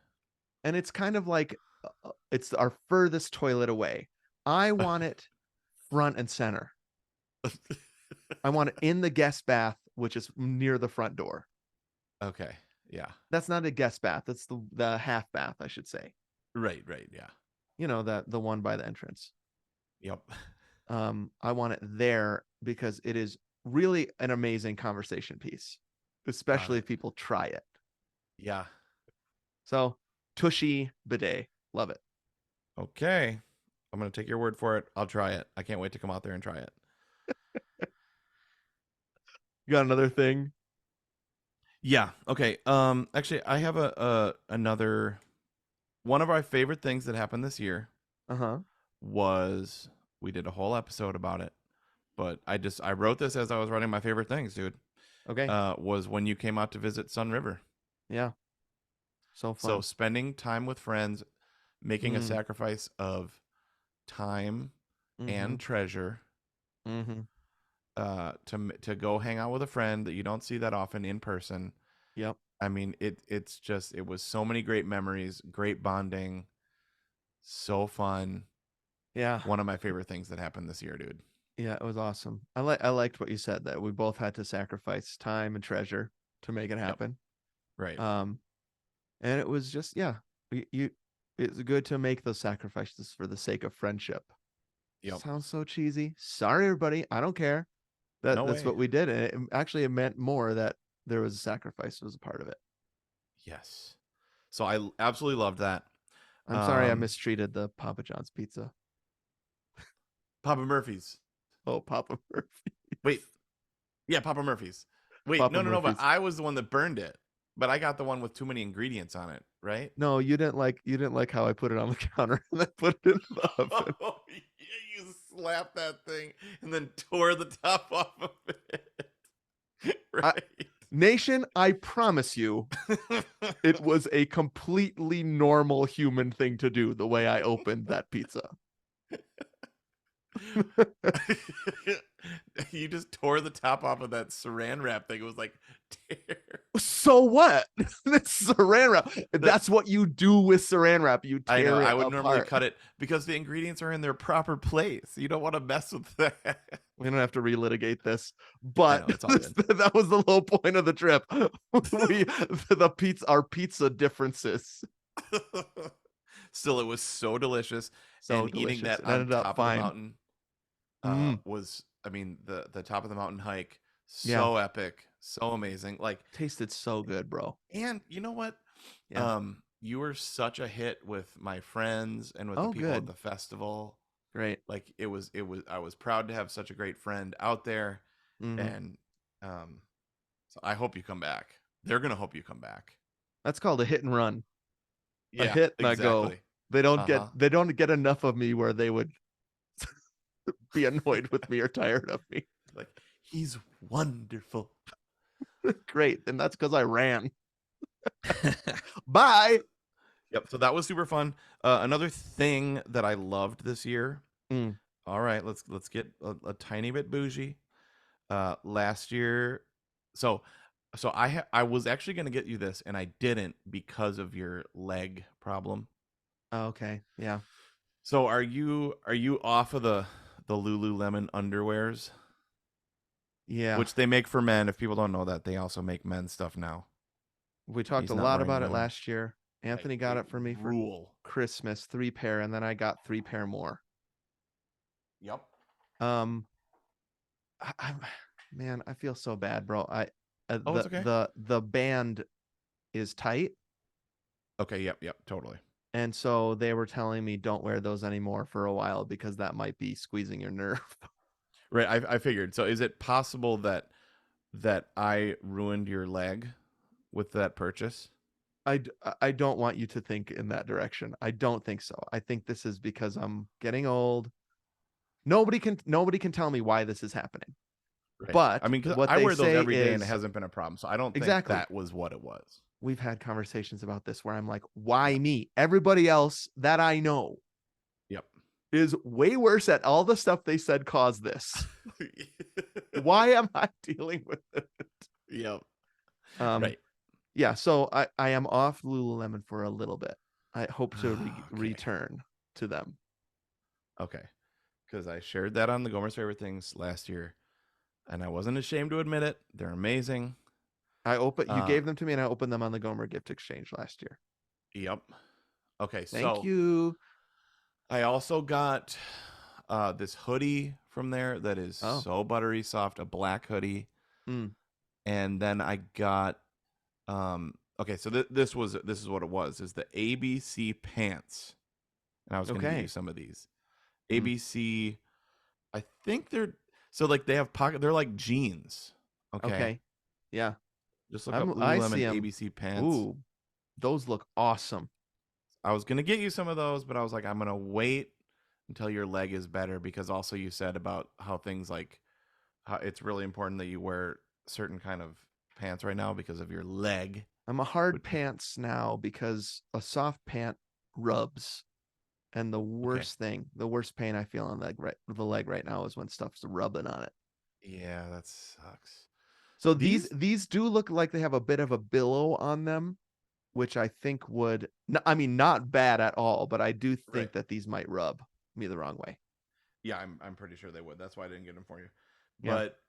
Speaker 2: And it's kind of like it's our furthest toilet away. I want it front and center. I want it in the guest bath, which is near the front door.
Speaker 1: Okay. Yeah.
Speaker 2: That's not a guest bath. That's the half bath, I should say.
Speaker 1: Right. Right. Yeah.
Speaker 2: The one by the entrance.
Speaker 1: Yep.
Speaker 2: I want it there because it is really an amazing conversation piece,
Speaker 1: Got
Speaker 2: especially
Speaker 1: it.
Speaker 2: if people try it.
Speaker 1: Yeah.
Speaker 2: So Tushy bidet, love it.
Speaker 1: Okay. I'm gonna take your word for it. I'll try it. I can't wait to come out there and try it.
Speaker 2: You got another thing?
Speaker 1: Yeah. Okay. Actually, I have a another one of our favorite things that happened this year
Speaker 2: Uh huh.
Speaker 1: was we did a whole episode about it, but I wrote this as I was writing my favorite things, dude.
Speaker 2: Okay.
Speaker 1: Was when you came out to visit Sun River.
Speaker 2: Yeah. So
Speaker 1: So
Speaker 2: fun.
Speaker 1: spending time with friends, making a
Speaker 2: Mm.
Speaker 1: sacrifice of time
Speaker 2: Mm-hmm.
Speaker 1: and treasure
Speaker 2: Mm-hmm.
Speaker 1: to go hang out with a friend that you don't see that often in person.
Speaker 2: Yep.
Speaker 1: I mean, it's just it was so many great memories, great bonding, so fun.
Speaker 2: Yeah.
Speaker 1: One of my favorite things that happened this year, dude.
Speaker 2: Yeah, it was awesome. I liked what you said that we both had to sacrifice time and treasure to make it
Speaker 1: Yep.
Speaker 2: happen.
Speaker 1: Right.
Speaker 2: Um, and it was just yeah, you it's good to make those sacrifices for the sake of friendship.
Speaker 1: Yep.
Speaker 2: Sounds so cheesy. Sorry, everybody. I don't care.
Speaker 1: No
Speaker 2: That's
Speaker 1: way.
Speaker 2: what we did, and actually it meant more that there was a sacrifice was a part of it.
Speaker 1: Yes. So I absolutely loved that.
Speaker 2: I'm sorry I
Speaker 1: Um,
Speaker 2: mistreated the Papa John's pizza.
Speaker 1: Papa Murphy's.
Speaker 2: Oh, Papa Murphy.
Speaker 1: Wait. Yeah, Papa Murphy's. Wait,
Speaker 2: Papa
Speaker 1: no, no, no. But
Speaker 2: Murphy's.
Speaker 1: I was the one that burned it. But I got the one with too many ingredients on it, right?
Speaker 2: No, you didn't like how I put it on the counter and then put it in the oven.
Speaker 1: Oh, yeah, you slapped that thing and then tore the top off of it.
Speaker 2: I,
Speaker 1: Right.
Speaker 2: Nation, I promise you, it was a completely normal human thing to do the way I opened that pizza.
Speaker 1: You just tore the top off of that saran wrap thing. It was like tear.
Speaker 2: So what? It's saran wrap.
Speaker 1: The,
Speaker 2: That's what you do with saran wrap. You
Speaker 1: I know.
Speaker 2: tear
Speaker 1: I
Speaker 2: it
Speaker 1: would normally
Speaker 2: apart.
Speaker 1: cut it because the ingredients are in their proper place. You don't want to mess with that.
Speaker 2: We don't have to relitigate this,
Speaker 1: I
Speaker 2: but
Speaker 1: know it's all good.
Speaker 2: that was the low point of the trip. Our pizza differences.
Speaker 1: Still, it was so delicious,
Speaker 2: So
Speaker 1: and eating
Speaker 2: delicious.
Speaker 1: that
Speaker 2: It
Speaker 1: on
Speaker 2: ended up
Speaker 1: top of the
Speaker 2: fine.
Speaker 1: mountain
Speaker 2: Mm,
Speaker 1: was. I mean, the top of the mountain hike,
Speaker 2: yeah.
Speaker 1: so epic, so amazing. Like,
Speaker 2: Tasted so good, bro.
Speaker 1: and you know what?
Speaker 2: Yeah.
Speaker 1: You were such a hit with my friends and with the
Speaker 2: Oh,
Speaker 1: people at
Speaker 2: good.
Speaker 1: the festival.
Speaker 2: Great.
Speaker 1: Like it was I was proud to have such a great friend out there,
Speaker 2: Hmm.
Speaker 1: and um so I hope you come back. They're gonna hope you come back.
Speaker 2: That's called a hit and run. A
Speaker 1: Yeah,
Speaker 2: hit and a go.
Speaker 1: exactly.
Speaker 2: They don't get
Speaker 1: Uh-huh.
Speaker 2: they don't get enough of me where they would be annoyed with me or tired of me.
Speaker 1: Like He's wonderful.
Speaker 2: Great. And that's because I ran. Bye.
Speaker 1: Yep. So that was super fun. Another thing that I loved this year.
Speaker 2: Mm.
Speaker 1: All right, let's get a tiny bit bougie. Last year, so I was actually gonna get you this, and I didn't because of your leg problem.
Speaker 2: Okay. Yeah.
Speaker 1: So are you off of the Lululemon underwears,
Speaker 2: Yeah.
Speaker 1: which they make for men? If people don't know that, they also make men's stuff now.
Speaker 2: We talked a
Speaker 1: He's not
Speaker 2: lot
Speaker 1: wearing
Speaker 2: about
Speaker 1: them
Speaker 2: it
Speaker 1: anymore.
Speaker 2: last year.
Speaker 1: Okay,
Speaker 2: Anthony got
Speaker 1: they
Speaker 2: it for me for
Speaker 1: rule.
Speaker 2: Christmas, 3 pair, and then I got 3 pair more.
Speaker 1: Yep.
Speaker 2: Um, I'm man, I feel so bad, bro.
Speaker 1: Oh, it's okay.
Speaker 2: The band is tight,
Speaker 1: Okay. Yep. Yep. Totally.
Speaker 2: and so they were telling me don't wear those anymore for a while because that might be squeezing your nerve.
Speaker 1: Right. I figured. So is it possible that I ruined your leg with that purchase?
Speaker 2: I don't want you to think in that direction. I don't think so. I think this is because I'm getting old. Nobody can tell me why this is happening.
Speaker 1: Right. I
Speaker 2: But
Speaker 1: mean, 'cause
Speaker 2: what
Speaker 1: I
Speaker 2: they
Speaker 1: wear those
Speaker 2: say
Speaker 1: every day and it
Speaker 2: is
Speaker 1: hasn't been a problem. So I don't think
Speaker 2: exactly.
Speaker 1: that was what it was.
Speaker 2: We've had conversations about this where I'm like, why
Speaker 1: Yep.
Speaker 2: me? Everybody else that I know
Speaker 1: Yep.
Speaker 2: is way worse at all the stuff they said caused this. Why am I dealing with it?
Speaker 1: Yep.
Speaker 2: Um,
Speaker 1: Right.
Speaker 2: yeah, so I am off Lululemon for a little bit. I hope to
Speaker 1: Okay.
Speaker 2: return to them.
Speaker 1: Okay. Because I shared that on the Gomer's favorite things last year, and I wasn't ashamed to admit it. They're amazing.
Speaker 2: You
Speaker 1: Uh,
Speaker 2: gave them to me and I opened them on the Gomer gift exchange last year.
Speaker 1: yep. Okay.
Speaker 2: Thank
Speaker 1: So
Speaker 2: you.
Speaker 1: I also got this hoodie from there that is
Speaker 2: Oh,
Speaker 1: so buttery soft, a black hoodie,
Speaker 2: mm,
Speaker 1: and then I got okay. So this is what it was is the ABC pants, and I was gonna get you
Speaker 2: okay.
Speaker 1: some of these
Speaker 2: Mm,
Speaker 1: ABC. I think they're so like they have pocket. They're like jeans. Okay,
Speaker 2: okay. Yeah.
Speaker 1: just look up
Speaker 2: I see
Speaker 1: Lululemon
Speaker 2: them.
Speaker 1: ABC pants.
Speaker 2: Ooh, those look awesome.
Speaker 1: I was gonna get you some of those, but I was like, I'm gonna wait until your leg is better because also you said about how things like how it's really important that you wear certain kind of pants right now because of your leg.
Speaker 2: I'm a
Speaker 1: But
Speaker 2: hard pants now because a soft pant rubs. And
Speaker 1: okay,
Speaker 2: the worst pain I feel on the leg right now is when stuff's rubbing on it.
Speaker 1: yeah, that sucks.
Speaker 2: So
Speaker 1: These
Speaker 2: these do look like they have a bit of a billow on them, which I think would I mean not bad at all, but I do
Speaker 1: right.
Speaker 2: think that these might rub me the wrong way.
Speaker 1: Yeah, I'm pretty sure they would. That's why I didn't get them for you.
Speaker 2: Yeah,
Speaker 1: But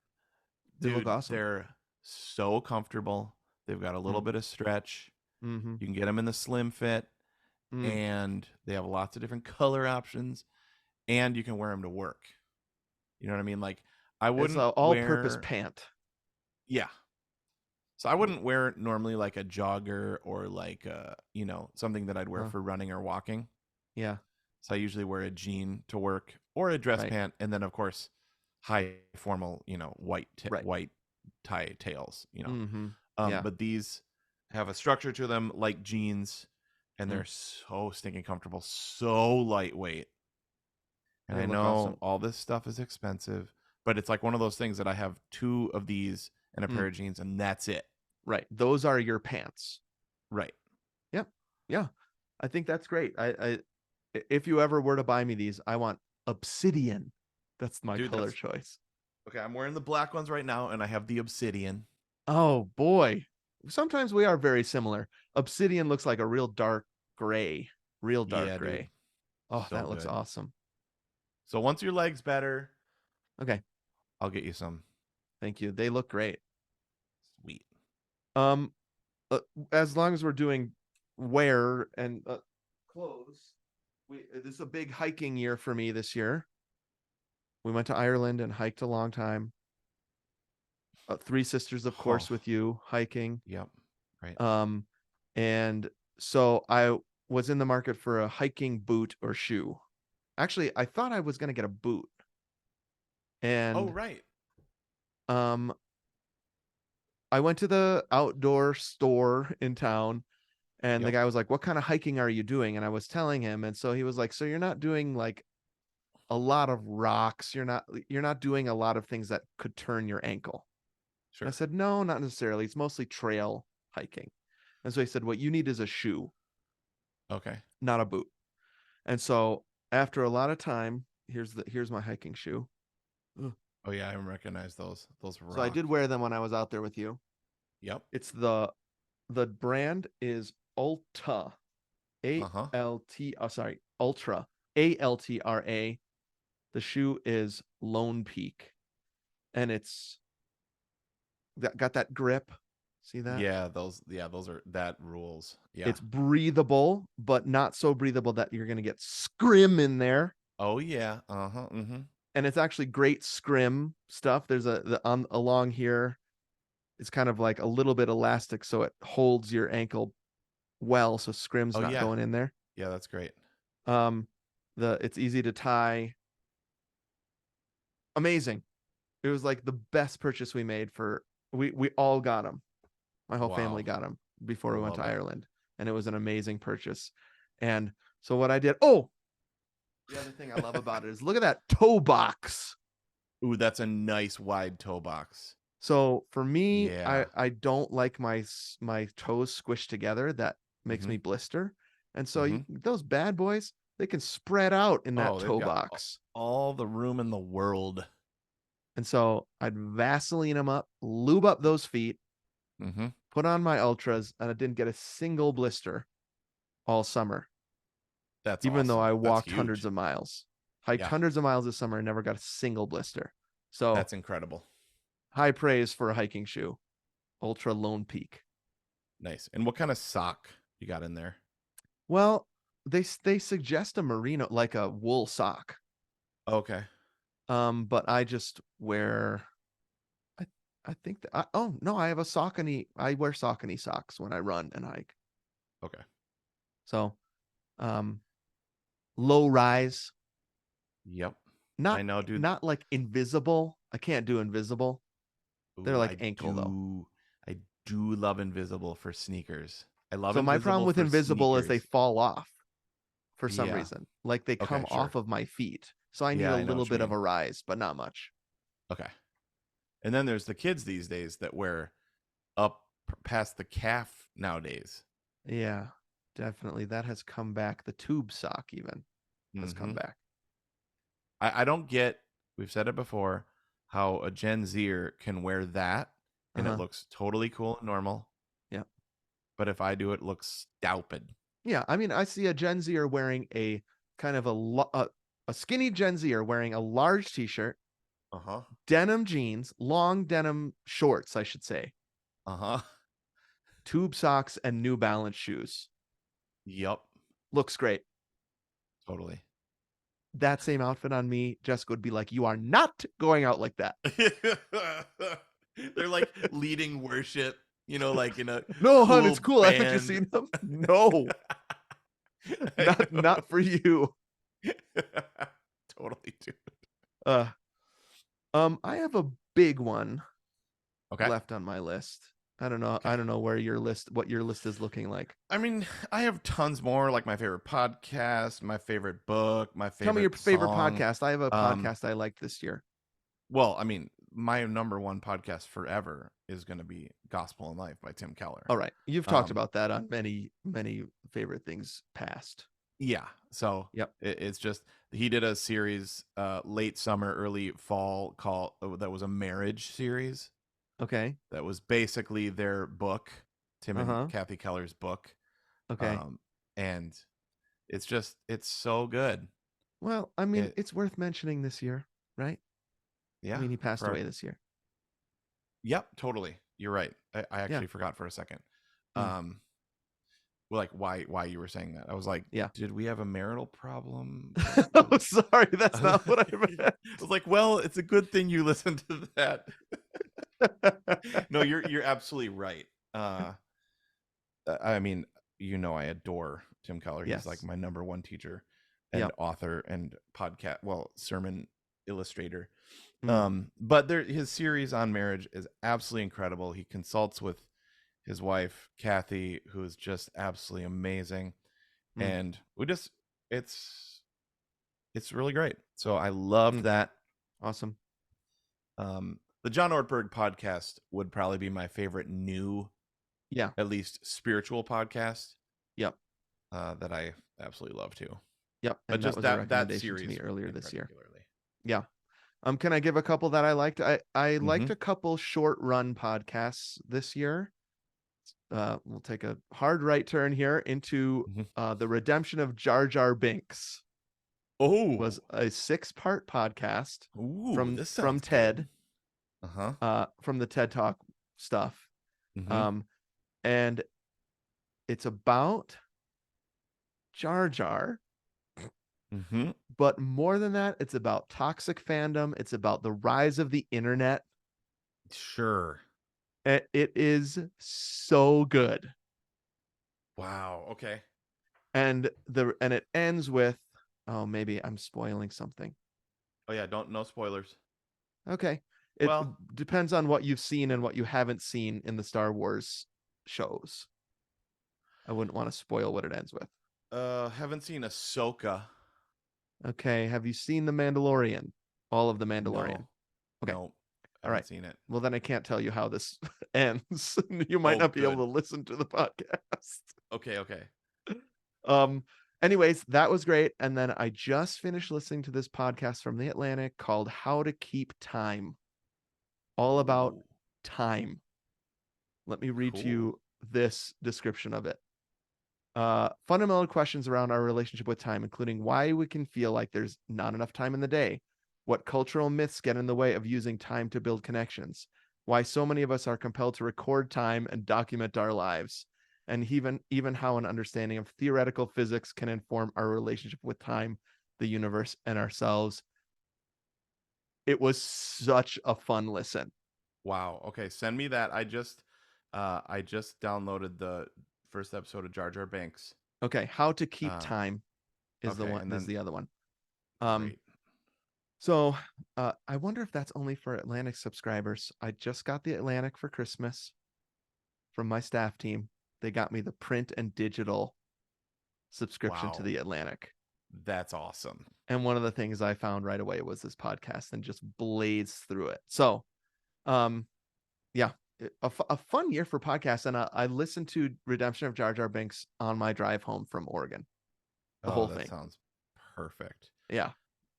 Speaker 2: they look
Speaker 1: dude,
Speaker 2: awesome.
Speaker 1: they're so comfortable. They've got a little
Speaker 2: Mm,
Speaker 1: bit of stretch.
Speaker 2: mm-hmm.
Speaker 1: You can get them in the slim fit,
Speaker 2: Mm.
Speaker 1: and they have lots of different color options, and you can wear them to work. You know what I mean? Like I
Speaker 2: It's
Speaker 1: wouldn't
Speaker 2: a all-purpose
Speaker 1: wear,
Speaker 2: pant.
Speaker 1: yeah. So I wouldn't wear normally like a jogger or like something that I'd wear
Speaker 2: Huh.
Speaker 1: for running or walking.
Speaker 2: Yeah,
Speaker 1: So I usually wear a jean to work or a dress
Speaker 2: right,
Speaker 1: pant, and then of course high formal,
Speaker 2: right.
Speaker 1: white tie tails.
Speaker 2: Mm-hmm. Yeah,
Speaker 1: But these have a structure to them like jeans, and
Speaker 2: mm.
Speaker 1: they're so stinking comfortable, so lightweight. And
Speaker 2: They
Speaker 1: I
Speaker 2: look awesome.
Speaker 1: know all this stuff is expensive, but it's like one of those things that I have two of these and a
Speaker 2: Mm.
Speaker 1: pair of jeans, and that's it.
Speaker 2: Right. Those are your pants.
Speaker 1: Right,
Speaker 2: Yep. Yeah. I think that's great. If you ever were to buy me these, I want obsidian. That's my
Speaker 1: dude.
Speaker 2: color
Speaker 1: That's
Speaker 2: choice.
Speaker 1: okay. I'm wearing the black ones right now, and I have the obsidian.
Speaker 2: Oh boy. Sometimes we are very similar. Obsidian looks like a real dark gray. Real dark
Speaker 1: Yeah, dude,
Speaker 2: gray. Oh,
Speaker 1: so
Speaker 2: that looks
Speaker 1: good.
Speaker 2: awesome.
Speaker 1: So once your leg's better,
Speaker 2: Okay.
Speaker 1: I'll get you some.
Speaker 2: Thank you. They look great.
Speaker 1: Sweet.
Speaker 2: Um as long as we're doing wear and clothes, this is a big hiking year for me this year. We went to Ireland and hiked a long time. Three Sisters, of
Speaker 1: Oh,
Speaker 2: course, with you hiking.
Speaker 1: yep. Right.
Speaker 2: Um, and so I was in the market for a hiking boot or shoe. Actually, I thought I was going to get a boot.
Speaker 1: Oh,
Speaker 2: And
Speaker 1: right.
Speaker 2: um, I went to the outdoor store in town, and the
Speaker 1: Yep.
Speaker 2: guy was like, "What kind of hiking are you doing?" And I was telling him, and so he was like, "So you're not doing like a lot of rocks. You're not doing a lot of things that could turn your ankle. And I
Speaker 1: Sure.
Speaker 2: said, no, not necessarily. It's mostly trail hiking. And so he said, what you need is a shoe,
Speaker 1: Okay.
Speaker 2: not a boot. And so after a lot of time, here's my hiking shoe. Ugh.
Speaker 1: Oh yeah, I recognize those. Those
Speaker 2: So I
Speaker 1: rock.
Speaker 2: did wear them when I was out there with you.
Speaker 1: Yep.
Speaker 2: It's the brand is Ulta, A
Speaker 1: Uh-huh.
Speaker 2: L T. Oh, sorry, Ultra, Altra. The shoe is Lone Peak, and it's got that grip. See that?
Speaker 1: Those are that rules. Yeah.
Speaker 2: It's breathable, but not so breathable that you're gonna get scrim in there.
Speaker 1: Oh yeah. Uh-huh. Mm-hmm.
Speaker 2: And it's actually great scrim stuff. There's the on along here. It's kind of like a little bit elastic, so it holds your ankle well, so scrim's
Speaker 1: Oh
Speaker 2: not
Speaker 1: yeah.
Speaker 2: going in there.
Speaker 1: Yeah, that's great.
Speaker 2: Um, it's easy to tie. Amazing. It was like the best purchase we made for we all got them. My whole family
Speaker 1: Wow.
Speaker 2: got them before
Speaker 1: I
Speaker 2: we went to
Speaker 1: love it.
Speaker 2: Ireland, and it was an amazing purchase. And so what I did, oh, the other thing I love about it is look at that toe box.
Speaker 1: Ooh, that's a nice wide toe box.
Speaker 2: So for me,
Speaker 1: Yeah.
Speaker 2: I don't like my toes squished together. That makes
Speaker 1: Mm-hmm.
Speaker 2: me blister. And so
Speaker 1: Mm-hmm.
Speaker 2: those bad boys, they can spread out in that
Speaker 1: Oh, they've
Speaker 2: toe
Speaker 1: got
Speaker 2: box.
Speaker 1: all the room in the world.
Speaker 2: And so I'd Vaseline them up, lube up those feet,
Speaker 1: Mm-hmm.
Speaker 2: put on my ultras, and I didn't get a single blister all summer,
Speaker 1: That's
Speaker 2: even though
Speaker 1: awesome.
Speaker 2: I
Speaker 1: That's
Speaker 2: walked hundreds
Speaker 1: huge.
Speaker 2: of miles, hiked
Speaker 1: Yeah,
Speaker 2: hundreds of miles this summer, and never got a single blister. So
Speaker 1: that's incredible.
Speaker 2: high praise for a hiking shoe, Ultra Lone Peak.
Speaker 1: Nice. And what kind of sock you got in there?
Speaker 2: Well, they suggest a merino, like a wool sock.
Speaker 1: Okay.
Speaker 2: But I just wear. I I think that oh no, I have a Saucony. I wear Saucony socks when I run and hike.
Speaker 1: Okay.
Speaker 2: So um, low rise,
Speaker 1: Yep.
Speaker 2: not
Speaker 1: I know, dude.
Speaker 2: not like invisible. I can't do invisible. They're
Speaker 1: Ooh,
Speaker 2: like ankle though.
Speaker 1: I do love Invisible for sneakers. I love
Speaker 2: So my problem
Speaker 1: Invisible
Speaker 2: with
Speaker 1: for
Speaker 2: invisible is they
Speaker 1: sneakers.
Speaker 2: fall off for some
Speaker 1: Yeah.
Speaker 2: reason. Like they
Speaker 1: Okay,
Speaker 2: come
Speaker 1: sure.
Speaker 2: off of my feet. So I need
Speaker 1: Yeah,
Speaker 2: a
Speaker 1: I know
Speaker 2: little
Speaker 1: what you
Speaker 2: bit of
Speaker 1: mean.
Speaker 2: a rise, but not much.
Speaker 1: Okay. And then there's the kids these days that wear up past the calf nowadays.
Speaker 2: Yeah, definitely. That has come back. The tube sock even has come
Speaker 1: Mm-hmm.
Speaker 2: back.
Speaker 1: I don't get, we've said it before, how a Gen Zer can wear that and it
Speaker 2: Uh-huh.
Speaker 1: looks totally cool and normal.
Speaker 2: Yeah.
Speaker 1: But if I do it, looks stupid.
Speaker 2: Yeah, I mean, I see a Gen Zer wearing a kind of a skinny Gen Zer wearing a large t-shirt,
Speaker 1: Uh-huh.
Speaker 2: denim jeans, long denim shorts, I should say,
Speaker 1: Uh-huh.
Speaker 2: tube socks and New Balance shoes.
Speaker 1: Yep.
Speaker 2: Looks great.
Speaker 1: Totally.
Speaker 2: That same outfit on me, Jessica would be like, "You are not going out like that."
Speaker 1: They're like leading worship, like in a
Speaker 2: No, hun, it's
Speaker 1: cool
Speaker 2: cool. Haven't you
Speaker 1: band.
Speaker 2: seen them? No,
Speaker 1: I
Speaker 2: not for you.
Speaker 1: know. Totally, dude.
Speaker 2: Uh, I have a big one
Speaker 1: Okay.
Speaker 2: left on my list. I don't know.
Speaker 1: Okay.
Speaker 2: I don't know what your list is looking like.
Speaker 1: I mean, I have tons more, like my favorite podcast, my favorite book, my
Speaker 2: Tell me your
Speaker 1: favorite
Speaker 2: favorite
Speaker 1: song.
Speaker 2: podcast. I have a
Speaker 1: Um,
Speaker 2: podcast I liked this year.
Speaker 1: well, I mean, my number one podcast forever is going to be Gospel and Life by Tim Keller.
Speaker 2: All right. You've talked
Speaker 1: Um,
Speaker 2: about that on many favorite things past.
Speaker 1: yeah, so
Speaker 2: Yep.
Speaker 1: it's just he did a series late summer, early fall called that was a marriage series
Speaker 2: Okay.
Speaker 1: that was basically their book, Tim and
Speaker 2: Uh-huh.
Speaker 1: Kathy Keller's book.
Speaker 2: Okay.
Speaker 1: Um, and it's so good.
Speaker 2: Well, I mean,
Speaker 1: It
Speaker 2: it's worth mentioning this year, right? I
Speaker 1: yeah,
Speaker 2: mean, he passed
Speaker 1: for
Speaker 2: away this year.
Speaker 1: yep, totally. You're right. I
Speaker 2: Yeah.
Speaker 1: actually forgot for a second.
Speaker 2: Mm.
Speaker 1: Um, well, like why you were saying that. I was like,
Speaker 2: Yeah.
Speaker 1: did we have a marital problem?
Speaker 2: Oh, sorry. That's not what I
Speaker 1: I was like, well, it's a good thing you listened to that.
Speaker 2: meant.
Speaker 1: No, you're absolutely right. I mean, I adore Tim Keller. He's like
Speaker 2: Yes.
Speaker 1: my number one teacher and
Speaker 2: Yep.
Speaker 1: author and podcast, well, sermon illustrator.
Speaker 2: Mm.
Speaker 1: But his series on marriage is absolutely incredible. He consults with his wife Kathy, who is just absolutely amazing,
Speaker 2: Mm.
Speaker 1: and it's It's really great. So I loved
Speaker 2: Mm,
Speaker 1: that.
Speaker 2: awesome.
Speaker 1: The John Ortberg podcast would probably be my favorite new,
Speaker 2: Yeah.
Speaker 1: at least spiritual podcast
Speaker 2: Yep.
Speaker 1: that I absolutely love too.
Speaker 2: Yep.
Speaker 1: But
Speaker 2: And that
Speaker 1: just
Speaker 2: was a
Speaker 1: that
Speaker 2: recommendation to me
Speaker 1: series
Speaker 2: earlier
Speaker 1: in
Speaker 2: this year.
Speaker 1: particularly.
Speaker 2: Yeah. Can I give a couple that I liked? I liked
Speaker 1: Mm-hmm.
Speaker 2: a couple short run podcasts this year. We'll take a hard right turn here into
Speaker 1: Mm-hmm.
Speaker 2: the Redemption of Jar Jar Binks.
Speaker 1: Oh,
Speaker 2: Was a 6-part podcast
Speaker 1: ooh,
Speaker 2: from
Speaker 1: this sounds good.
Speaker 2: Ted,
Speaker 1: Uh-huh.
Speaker 2: from the TED Talk stuff.
Speaker 1: Mm-hmm.
Speaker 2: Um, and it's about Jar Jar,
Speaker 1: Mm-hmm.
Speaker 2: but more than that, it's about toxic fandom. It's about the rise of the internet.
Speaker 1: Sure.
Speaker 2: It is so good.
Speaker 1: Wow. Okay.
Speaker 2: And it ends with, oh, maybe I'm spoiling something.
Speaker 1: Oh yeah, don't no spoilers.
Speaker 2: Okay. It
Speaker 1: Well,
Speaker 2: depends on what you've seen and what you haven't seen in the Star Wars shows. I wouldn't want to spoil what it ends with.
Speaker 1: haven't seen Ahsoka.
Speaker 2: Okay. Have you seen The Mandalorian? All of The Mandalorian.
Speaker 1: No.
Speaker 2: Okay.
Speaker 1: No.
Speaker 2: All
Speaker 1: Haven't
Speaker 2: right.
Speaker 1: seen it.
Speaker 2: Well, then I can't tell you how this ends. You might
Speaker 1: Oh,
Speaker 2: not be able
Speaker 1: good.
Speaker 2: to listen to the podcast.
Speaker 1: Okay, okay.
Speaker 2: Um, anyways, that was great. And then I just finished listening to this podcast from The Atlantic called How to Keep Time, all about
Speaker 1: Ooh,
Speaker 2: time. Let me read to
Speaker 1: cool.
Speaker 2: you this description of it. Fundamental questions around our relationship with time, including why we can feel like there's not enough time in the day, what cultural myths get in the way of using time to build connections, why so many of us are compelled to record time and document our lives, and even how an understanding of theoretical physics can inform our relationship with time, the universe, and ourselves. It was such a fun listen.
Speaker 1: Wow. Okay, send me that. I just downloaded the first episode of Jar Jar Banks.
Speaker 2: Okay, how to keep
Speaker 1: Um,
Speaker 2: time
Speaker 1: okay, and
Speaker 2: is
Speaker 1: then
Speaker 2: the other one. Um,
Speaker 1: great.
Speaker 2: So I wonder if that's only for Atlantic subscribers. I just got the Atlantic for Christmas from my staff team. They got me the print and digital subscription to
Speaker 1: Wow.
Speaker 2: the Atlantic.
Speaker 1: That's awesome.
Speaker 2: And one of the things I found right away was this podcast and just blazed through it. So, um, yeah, a fun year for podcasts. And I listened to Redemption of Jar Jar Binks on my drive home from Oregon, the
Speaker 1: Oh,
Speaker 2: whole
Speaker 1: that
Speaker 2: thing.
Speaker 1: sounds perfect.
Speaker 2: Yeah.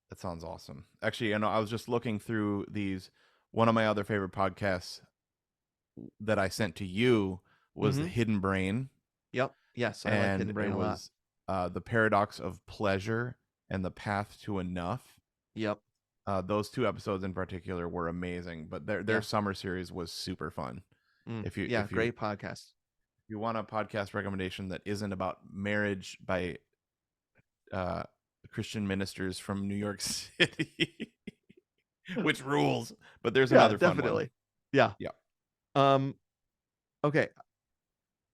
Speaker 1: That sounds awesome. Actually, I was just looking through these. One of my other favorite podcasts that I sent to you was The
Speaker 2: Mm-hmm.
Speaker 1: Hidden Brain,
Speaker 2: Yep. Yes, I like
Speaker 1: and
Speaker 2: Hidden
Speaker 1: it
Speaker 2: Brain a lot.
Speaker 1: was The Paradox of Pleasure and The Path to Enough.
Speaker 2: Yep.
Speaker 1: Those two episodes in particular were amazing, but their
Speaker 2: Yeah.
Speaker 1: summer series was super fun. If you
Speaker 2: Yeah.
Speaker 1: if you
Speaker 2: Great podcast.
Speaker 1: if you want a podcast recommendation that isn't about marriage by uh, Christian ministers from New York City, which rules, but there's
Speaker 2: Yeah,
Speaker 1: another fun one.
Speaker 2: definitely. Yeah.
Speaker 1: Yeah,
Speaker 2: Um, okay.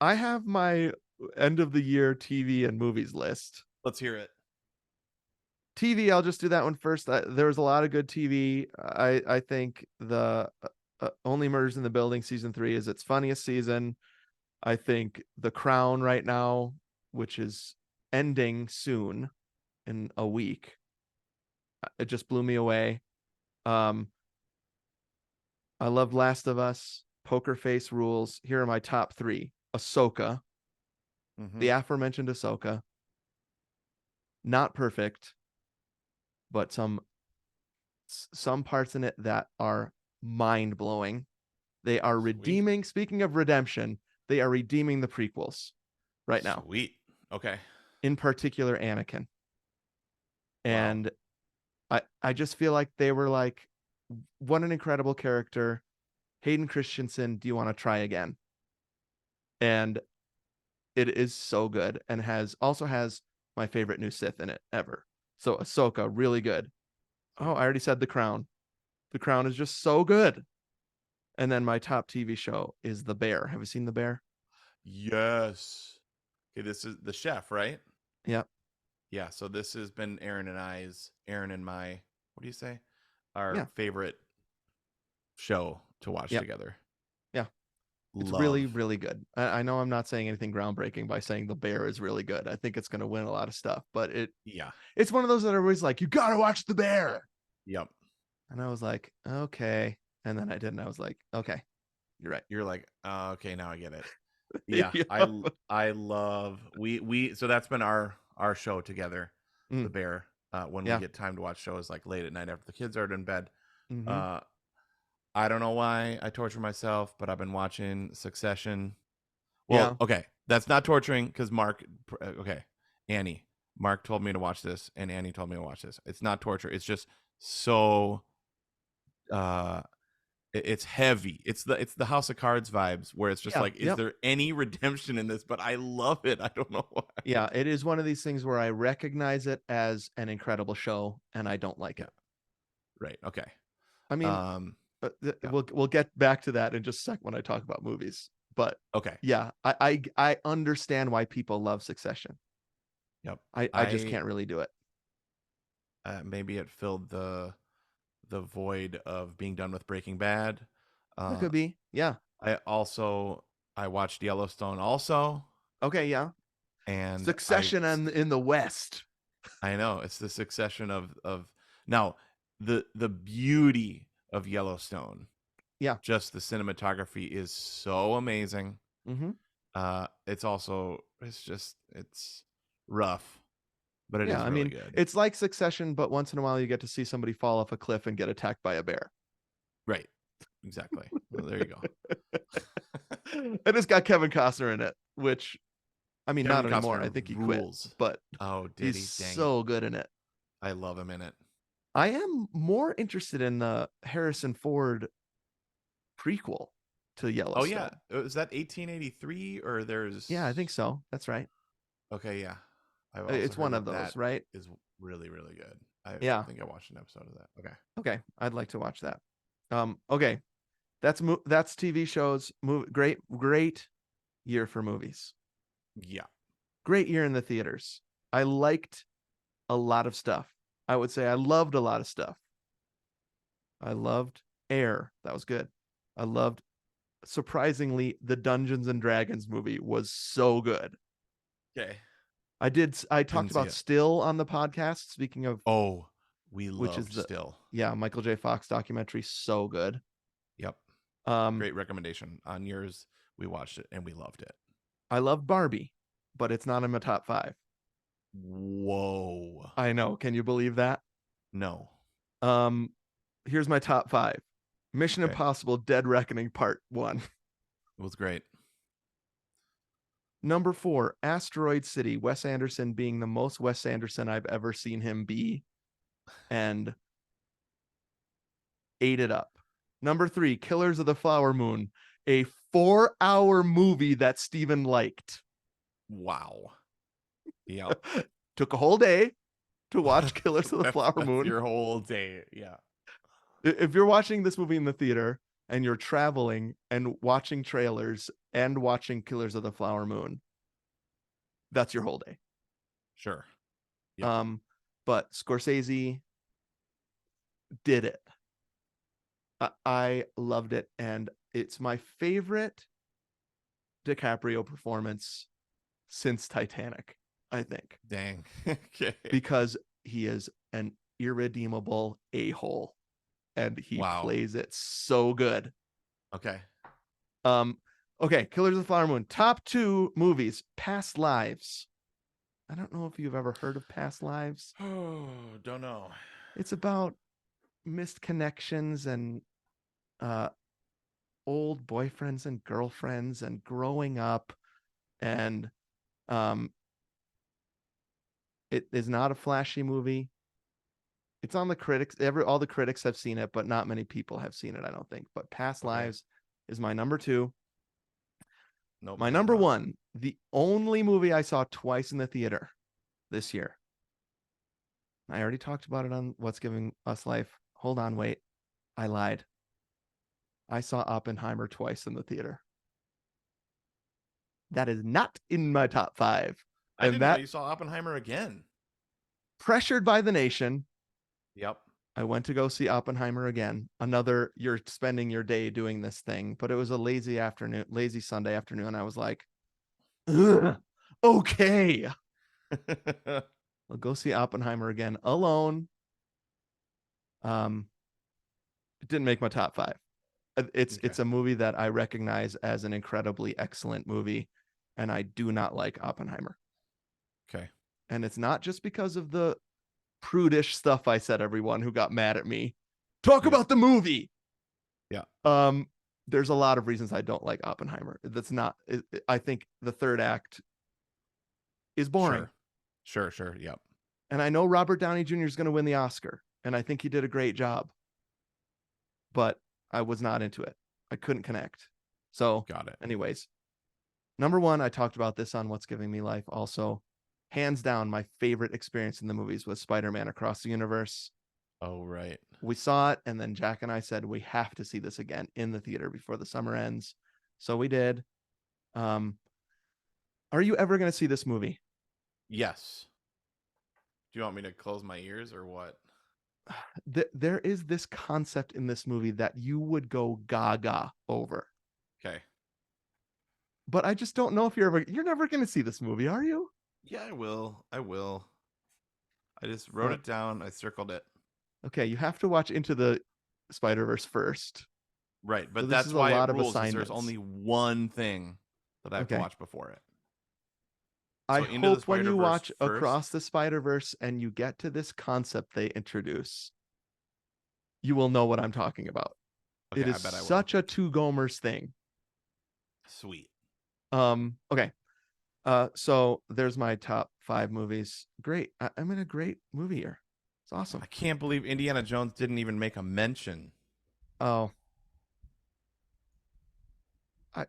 Speaker 2: I have my end of the year TV and movies list.
Speaker 1: let's hear it.
Speaker 2: TV, I'll just do that one first. There was a lot of good TV. I think the Only Murders in the Building season 3 is its funniest season. I think The Crown right now, which is ending soon in a week, it just blew me away. Um, I love Last of Us, Poker Face Rules. Here are my top 3. Ahsoka,
Speaker 1: Mm-hmm.
Speaker 2: the aforementioned Ahsoka. Not perfect, but some parts in it that are mind blowing. They are
Speaker 1: Sweet,
Speaker 2: redeeming. Speaking of redemption, they are redeeming the prequels right now.
Speaker 1: sweet. Okay.
Speaker 2: In particular, Anakin.
Speaker 1: Wow.
Speaker 2: And I just feel like they were like, what an incredible character. Hayden Christensen, do you want to try again? And it is so good and has my favorite new Sith in it ever. So Ahsoka, really good. Oh,
Speaker 1: Sweet.
Speaker 2: I already said The Crown. The Crown is just so good. And then my top TV show is The Bear. Have you seen The Bear?
Speaker 1: Yes. Okay, this is the chef, right?
Speaker 2: Yep.
Speaker 1: Yeah. So this has been Aaron and my, what do you say? Our
Speaker 2: Yeah.
Speaker 1: favorite show to watch
Speaker 2: Yep.
Speaker 1: together.
Speaker 2: Yeah. It's really,
Speaker 1: Love.
Speaker 2: really good. I know I'm not saying anything groundbreaking by saying The Bear is really good. I think it's going to win a lot of stuff, but
Speaker 1: Yeah.
Speaker 2: it's one of those that everybody's like, you got to watch The Bear.
Speaker 1: Yep.
Speaker 2: And I was like, okay. And then I did, and I was like, okay, you're right.
Speaker 1: You're like, okay, now I get it. Yeah,
Speaker 2: Yep.
Speaker 1: I love we so that's been our show together, The
Speaker 2: Mm,
Speaker 1: Bear. When we
Speaker 2: yeah.
Speaker 1: get time to watch shows like late at night after the kids are in bed.
Speaker 2: Mm-hmm.
Speaker 1: Uh, I don't know why I torture myself, but I've been watching Succession. Well,
Speaker 2: Yeah.
Speaker 1: okay, that's not torturing because Mark. Okay, Annie. Mark told me to watch this, and Annie told me to watch this. It's not torture. It's just so. Uh, it's heavy. It's the House of Cards vibes where it's just
Speaker 2: Yeah.
Speaker 1: like, is
Speaker 2: Yep.
Speaker 1: there any redemption in this? But I love it. I don't know why.
Speaker 2: Yeah. It is one of these things where I recognize it as an incredible show and I don't like
Speaker 1: Yeah.
Speaker 2: it.
Speaker 1: Right. Okay.
Speaker 2: I mean,
Speaker 1: Um. Yeah.
Speaker 2: we'll get back to that in just a sec when I talk about movies. But
Speaker 1: Okay.
Speaker 2: yeah, I understand why people love Succession.
Speaker 1: Yep.
Speaker 2: I just can't really do it.
Speaker 1: Maybe it filled the void of being done with Breaking Bad.
Speaker 2: That
Speaker 1: Uh,
Speaker 2: could be. Yeah.
Speaker 1: I watched Yellowstone also,
Speaker 2: Okay. Yeah.
Speaker 1: and
Speaker 2: Succession and in the West.
Speaker 1: I know it's the succession of now the beauty of Yellowstone.
Speaker 2: Yeah.
Speaker 1: Just the cinematography is so amazing.
Speaker 2: Mm-hmm.
Speaker 1: It's rough, but it
Speaker 2: Yeah.
Speaker 1: is
Speaker 2: I
Speaker 1: really
Speaker 2: mean,
Speaker 1: good.
Speaker 2: it's like Succession, but once in a while you get to see somebody fall off a cliff and get attacked by a bear.
Speaker 1: Right. Exactly. Well, there you go.
Speaker 2: And it's got Kevin Costner in it, which I mean, not
Speaker 1: Kevin
Speaker 2: anymore. I
Speaker 1: Costner
Speaker 2: think he quit,
Speaker 1: rules.
Speaker 2: but
Speaker 1: Oh, did
Speaker 2: he's
Speaker 1: he? Dang it.
Speaker 2: so good in it.
Speaker 1: I love him in it.
Speaker 2: I am more interested in the Harrison Ford prequel to
Speaker 1: Oh yeah,
Speaker 2: Yellowstone.
Speaker 1: is that 1883 or
Speaker 2: Yeah, I think
Speaker 1: there's
Speaker 2: so. That's right.
Speaker 1: okay, yeah. I've also
Speaker 2: It's
Speaker 1: heard
Speaker 2: one of
Speaker 1: that
Speaker 2: those,
Speaker 1: that
Speaker 2: right?
Speaker 1: is really really good. I
Speaker 2: Yeah.
Speaker 1: think I watched an episode of that. Okay.
Speaker 2: Okay, I'd like to watch that. Okay, that's TV shows. Great year for movies.
Speaker 1: Yeah.
Speaker 2: Great year in the theaters. I liked a lot of stuff. I would say I loved a lot of stuff. I loved Air. That was good. I loved surprisingly the Dungeons and Dragons movie was so good.
Speaker 1: Okay.
Speaker 2: I talked
Speaker 1: Didn't see
Speaker 2: about
Speaker 1: it.
Speaker 2: Still on the podcast, speaking of
Speaker 1: Oh, we
Speaker 2: which is
Speaker 1: loved
Speaker 2: the
Speaker 1: Still.
Speaker 2: yeah, Michael J. Fox documentary, so good.
Speaker 1: Yep.
Speaker 2: Um
Speaker 1: Great recommendation. On yours, we watched it and we loved it.
Speaker 2: I love Barbie, but it's not in my top 5.
Speaker 1: Whoa.
Speaker 2: I know. Can you believe that?
Speaker 1: No.
Speaker 2: Um Here's my top 5. Mission
Speaker 1: Okay.
Speaker 2: Impossible Dead Reckoning Part 1.
Speaker 1: It was great.
Speaker 2: Number 4, Asteroid City, Wes Anderson being the most Wes Anderson I've ever seen him be and ate it up. Number 3, Killers of the Flower Moon, a 4-hour movie that Steven liked.
Speaker 1: Wow. Yep.
Speaker 2: Took a whole day to watch Killers of the Flower
Speaker 1: That's
Speaker 2: Moon.
Speaker 1: your whole day. Yeah.
Speaker 2: If you're watching this movie in the theater and you're traveling and watching trailers and watching Killers of the Flower Moon, that's your whole day.
Speaker 1: Sure. Yep.
Speaker 2: But Scorsese did it. I loved it, and it's my favorite DiCaprio performance since Titanic, I think,
Speaker 1: Dang. Okay.
Speaker 2: because he is an irredeemable a-hole and he
Speaker 1: Wow.
Speaker 2: plays it so good.
Speaker 1: Okay.
Speaker 2: Okay, Killers of the Flower Moon. Top 2 movies, Past Lives. I don't know if you've ever heard of Past Lives.
Speaker 1: Oh, don't know.
Speaker 2: It's about missed connections and old boyfriends and girlfriends and growing up, and it is not a flashy movie. It's on the critics. All the critics have seen it, but not many people have seen it, I don't think. But Past
Speaker 1: Okay.
Speaker 2: Lives is my number 2.
Speaker 1: Nope.
Speaker 2: My
Speaker 1: have
Speaker 2: number
Speaker 1: not.
Speaker 2: 1, the only movie I saw twice in the theater this year. I already talked about it on What's Giving Us Life. Hold on, wait. I lied. I saw Oppenheimer twice in the theater. That is not in my top 5.
Speaker 1: I
Speaker 2: And
Speaker 1: didn't know
Speaker 2: that
Speaker 1: you saw Oppenheimer again.
Speaker 2: Pressured by the Nation,
Speaker 1: Yep.
Speaker 2: I went to go see Oppenheimer again. Another, you're spending your day doing this thing, but it was a lazy afternoon, lazy Sunday afternoon. I was like, ugh, okay, I'll go see Oppenheimer again alone. It didn't make my top five. It's
Speaker 1: Okay.
Speaker 2: it's a movie that I recognize as an incredibly excellent movie, and I do not like Oppenheimer.
Speaker 1: Okay.
Speaker 2: And it's not just because of the prudish stuff I said. Everyone who got mad at me, talk
Speaker 1: Yeah.
Speaker 2: about the movie.
Speaker 1: Yeah.
Speaker 2: Um, there's a lot of reasons I don't like Oppenheimer. That's not. I think the third act is boring,
Speaker 1: Sure. Sure. Sure. Yep.
Speaker 2: and I know Robert Downey Jr. is going to win the Oscar, and I think he did a great job. But I was not into it. I couldn't connect. So,
Speaker 1: Got it.
Speaker 2: anyways, number one, I talked about this on What's Giving Me Life. Also, hands down, my favorite experience in the movies was Spider-Man Across the Universe.
Speaker 1: Oh, right.
Speaker 2: We saw it, and then Jack and I said we have to see this again in the theater before the summer ends. So we did. Um, are you ever going to see this movie?
Speaker 1: Yes. Do you want me to close my ears or what?
Speaker 2: There is this concept in this movie that you would go gaga over,
Speaker 1: Okay.
Speaker 2: but I just don't know if you're never going to see this movie, are you?
Speaker 1: Yeah, I will. I will. I just wrote
Speaker 2: Well,
Speaker 1: it down. I circled it.
Speaker 2: okay, you have to watch Into the Spider-Verse first.
Speaker 1: Right.
Speaker 2: So
Speaker 1: But
Speaker 2: this
Speaker 1: that's
Speaker 2: is a
Speaker 1: why it
Speaker 2: lot of
Speaker 1: rules is there's
Speaker 2: assignments.
Speaker 1: only one thing that I have to
Speaker 2: Okay.
Speaker 1: watch before it.
Speaker 2: I
Speaker 1: So Into the
Speaker 2: hope when you
Speaker 1: Spider-Verse
Speaker 2: watch
Speaker 1: first.
Speaker 2: Across the Spider-Verse and you get to this concept they introduce, you will know what I'm talking about.
Speaker 1: Okay,
Speaker 2: It
Speaker 1: I
Speaker 2: is
Speaker 1: bet I will.
Speaker 2: such a two Gomers thing.
Speaker 1: Sweet.
Speaker 2: Okay. So there's my top five movies. Great. I'm in a great movie year. It's awesome.
Speaker 1: I can't believe Indiana Jones didn't even make a mention.
Speaker 2: Oh, I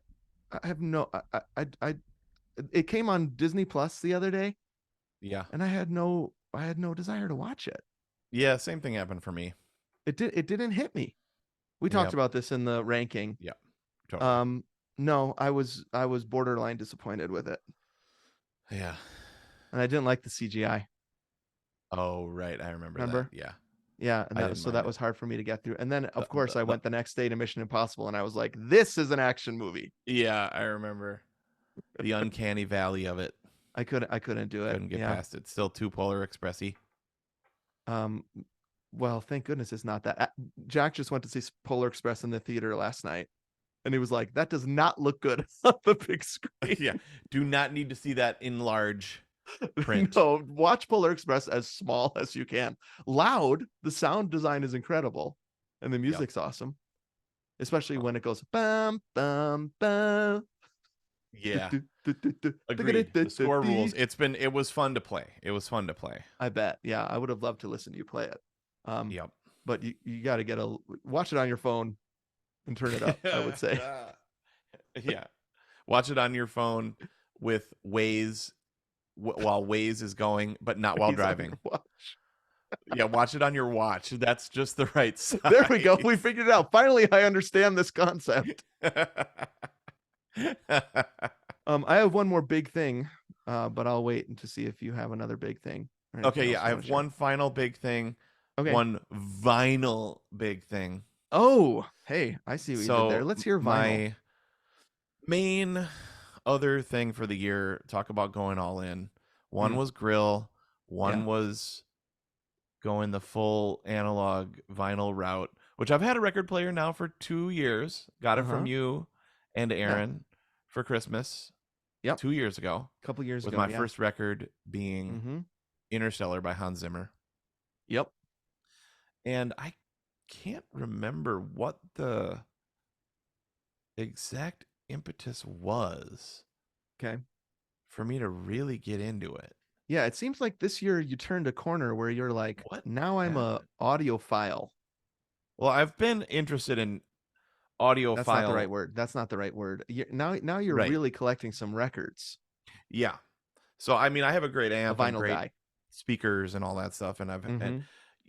Speaker 2: I have no I it came on Disney Plus the other day,
Speaker 1: Yeah.
Speaker 2: and I had no desire to watch it.
Speaker 1: Yeah, same thing happened for me.
Speaker 2: It didn't hit me. We talked
Speaker 1: Yep.
Speaker 2: about this in the ranking.
Speaker 1: Yep. Totally.
Speaker 2: Um, no, I was borderline disappointed with it,
Speaker 1: Yeah.
Speaker 2: and I didn't like the CGI.
Speaker 1: Oh, right. I remember that.
Speaker 2: Remember?
Speaker 1: Yeah.
Speaker 2: Yeah, and
Speaker 1: I didn't
Speaker 2: that
Speaker 1: mind it.
Speaker 2: was hard for me to get through. And then
Speaker 1: The,
Speaker 2: of
Speaker 1: the,
Speaker 2: course I
Speaker 1: the,
Speaker 2: went the next day to Mission Impossible, and I was like, this is an action movie.
Speaker 1: yeah, I remember the uncanny valley of it.
Speaker 2: I couldn't do it.
Speaker 1: Couldn't get
Speaker 2: Yeah.
Speaker 1: past it. Still too Polar Expressy.
Speaker 2: Um. Well, thank goodness it's not that. Jack just went to see Polar Express in the theater last night, and he was like, "That does not look good on the big
Speaker 1: Yeah.
Speaker 2: screen."
Speaker 1: Do not need to see that in large print.
Speaker 2: No, watch Polar Express as small as you can. Loud, the sound design is incredible, and the
Speaker 1: Yep.
Speaker 2: music's awesome, especially
Speaker 1: Uh,
Speaker 2: when it goes bum bum bum.
Speaker 1: yeah. Agreed. The score rules. It was fun to play. It was fun to play.
Speaker 2: I bet. Yeah, I would have loved to listen to you play it. Um,
Speaker 1: Yep.
Speaker 2: but you got to watch it on your phone and turn it up. I would say.
Speaker 1: Yeah. Watch it on your phone with Waze while Waze is going, but not while
Speaker 2: He's on
Speaker 1: driving.
Speaker 2: your watch.
Speaker 1: Yeah, watch it on your watch. That's just the right
Speaker 2: There we go. We
Speaker 1: size.
Speaker 2: figured it out. Finally, I understand this concept. I have one more big thing, but I'll wait to see if you have another big thing or anything
Speaker 1: Okay,
Speaker 2: else
Speaker 1: yeah, I
Speaker 2: you want
Speaker 1: have
Speaker 2: to share.
Speaker 1: one final big thing,
Speaker 2: Okay.
Speaker 1: one vinyl big thing.
Speaker 2: Oh, hey, I see what you did there.
Speaker 1: So
Speaker 2: Let's hear vinyl.
Speaker 1: my main other thing for the year, talk about going all in. One
Speaker 2: Mm,
Speaker 1: was grill,
Speaker 2: yeah.
Speaker 1: one was going the full analog vinyl route, which I've had a record player now for 2 years. Got
Speaker 2: Uh
Speaker 1: it from
Speaker 2: huh.
Speaker 1: you and
Speaker 2: Yeah.
Speaker 1: Aaron for Christmas
Speaker 2: Yep.
Speaker 1: 2 years ago,
Speaker 2: A couple years
Speaker 1: with
Speaker 2: ago.
Speaker 1: my
Speaker 2: Yeah.
Speaker 1: first record being
Speaker 2: Mm-hmm.
Speaker 1: Interstellar by Hans Zimmer.
Speaker 2: Yep.
Speaker 1: And I can't remember what the exact impetus was
Speaker 2: Okay.
Speaker 1: for me to really get into it.
Speaker 2: Yeah. It seems like this year you turned a corner where you're like,
Speaker 1: What
Speaker 2: now I'm a
Speaker 1: happened?
Speaker 2: audiophile.
Speaker 1: Well, I've been interested in
Speaker 2: That's not the
Speaker 1: audiophile,
Speaker 2: right word. That's not the right word. Now you're
Speaker 1: right?
Speaker 2: really collecting some records.
Speaker 1: Yeah. So I mean, I have a great
Speaker 2: A
Speaker 1: amp and
Speaker 2: vinyl
Speaker 1: great
Speaker 2: guy.
Speaker 1: speakers and all that stuff, and I've and
Speaker 2: Mm-hmm.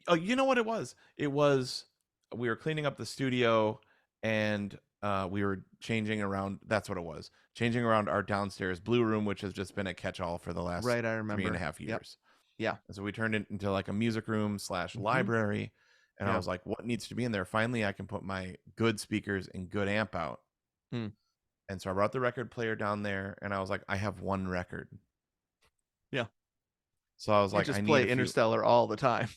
Speaker 1: oh, you know what it was? It was we were cleaning up the studio and we were changing around. That's what it was. Changing around our downstairs blue room, which has just been a catch-all for the last
Speaker 2: Right. I
Speaker 1: three and a
Speaker 2: remember.
Speaker 1: half
Speaker 2: Yep.
Speaker 1: years.
Speaker 2: Yeah.
Speaker 1: And so we turned it into like a music room slash
Speaker 2: Mm-hmm.
Speaker 1: library. And I
Speaker 2: Yeah.
Speaker 1: was like, what needs to be in there? Finally, I can put my good speakers and good amp out.
Speaker 2: Hmm.
Speaker 1: And so I brought the record player down there, and I was like, I have one record.
Speaker 2: Yeah.
Speaker 1: So I was
Speaker 2: Can't
Speaker 1: like, I
Speaker 2: just
Speaker 1: need
Speaker 2: play
Speaker 1: a few.
Speaker 2: Interstellar all the time.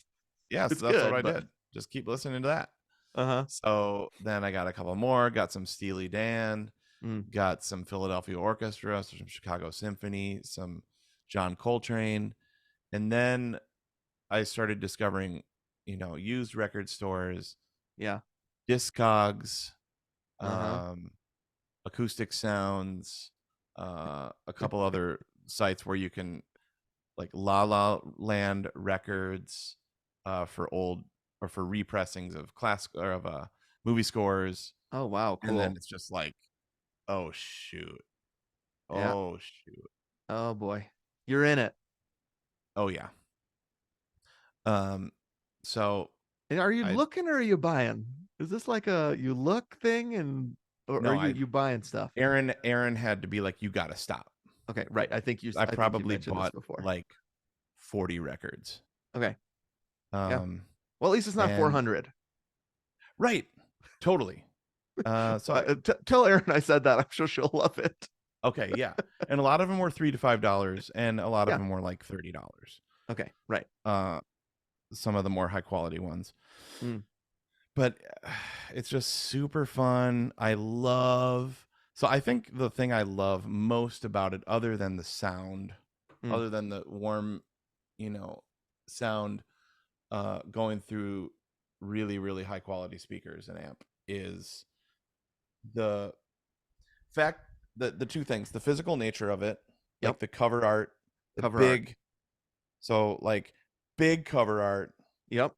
Speaker 1: Yes,
Speaker 2: It's
Speaker 1: that's what
Speaker 2: good,
Speaker 1: I
Speaker 2: but
Speaker 1: did. Just keep listening to that.
Speaker 2: uh-huh.
Speaker 1: So then I got a couple more, got some Steely Dan,
Speaker 2: Mm.
Speaker 1: got some Philadelphia Orchestra, some Chicago Symphony, some John Coltrane. And then I started discovering, used record stores,
Speaker 2: Yeah.
Speaker 1: Discogs,
Speaker 2: Uh-huh.
Speaker 1: um, Acoustic Sounds, a couple other sites where you can, like La La Land Records, for old or for repressings of class or of movie scores.
Speaker 2: Oh wow,
Speaker 1: And then
Speaker 2: cool.
Speaker 1: it's just like, oh shoot,
Speaker 2: Yeah.
Speaker 1: oh shoot,
Speaker 2: Oh boy. You're in it.
Speaker 1: oh yeah. Um, so
Speaker 2: And are you
Speaker 1: I
Speaker 2: looking or are you buying? Is this like a you look thing and or are
Speaker 1: no,
Speaker 2: you
Speaker 1: I
Speaker 2: you buying stuff?
Speaker 1: Aaron had to be like, you got to stop.
Speaker 2: Okay, right.
Speaker 1: I
Speaker 2: I think you
Speaker 1: probably
Speaker 2: mentioned this
Speaker 1: bought
Speaker 2: before.
Speaker 1: like 40 records.
Speaker 2: Okay. Yeah.
Speaker 1: Um,
Speaker 2: Well, at least it's not
Speaker 1: and
Speaker 2: 400.
Speaker 1: right, totally. So
Speaker 2: Tell Erin I said that. I'm sure she'll love it.
Speaker 1: okay, yeah, and a lot of them were $3 to $5, and a lot of
Speaker 2: Yeah.
Speaker 1: them were like $30.
Speaker 2: Okay. Right.
Speaker 1: Uh, some of the more high quality ones,
Speaker 2: Mm.
Speaker 1: but it's just super fun. I love. So I think the thing I love most about it, other than the sound,
Speaker 2: Mm.
Speaker 1: other than the warm, sound, going through really really high quality speakers and amp, is the fact that the two things: the physical nature of it,
Speaker 2: Yep.
Speaker 1: like the cover art, the
Speaker 2: Cover art.
Speaker 1: big, so like big cover art,
Speaker 2: Yep.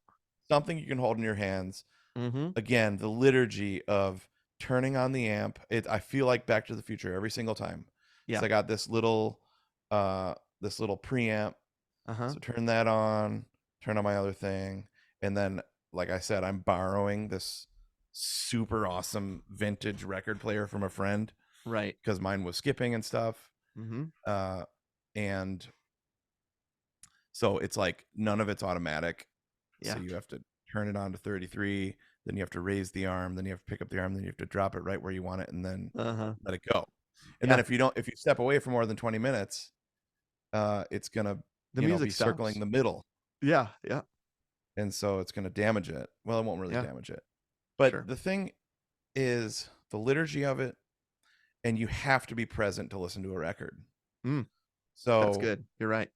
Speaker 1: something you can hold in your hands.
Speaker 2: Mm-hmm.
Speaker 1: Again, the liturgy of turning on the amp. I feel like Back to the Future every single time.
Speaker 2: Yeah.
Speaker 1: So I got this little preamp.
Speaker 2: Uh-huh.
Speaker 1: So turn that on, turn on my other thing, and then, like I said, I'm borrowing this super awesome vintage record player from a friend
Speaker 2: Right.
Speaker 1: because mine was skipping and stuff.
Speaker 2: Mm-hmm.
Speaker 1: And so it's like none of it's automatic. So
Speaker 2: Yeah.
Speaker 1: you have to turn it on to 33, then you have to raise the arm, then you have to pick up the arm, then you have to drop it right where you want it, and then
Speaker 2: Uh-huh.
Speaker 1: let it go. And then
Speaker 2: Yeah.
Speaker 1: if you step away for more than 20 minutes, it's gonna,
Speaker 2: The
Speaker 1: be
Speaker 2: music
Speaker 1: circling
Speaker 2: stops.
Speaker 1: the middle.
Speaker 2: Yeah. Yeah.
Speaker 1: And so it's gonna damage it. Well, it won't really
Speaker 2: Yeah.
Speaker 1: damage it. But
Speaker 2: Sure.
Speaker 1: the thing is the liturgy of it, and you have to be present to listen to a record.
Speaker 2: Mm. That's
Speaker 1: So
Speaker 2: good. You're right.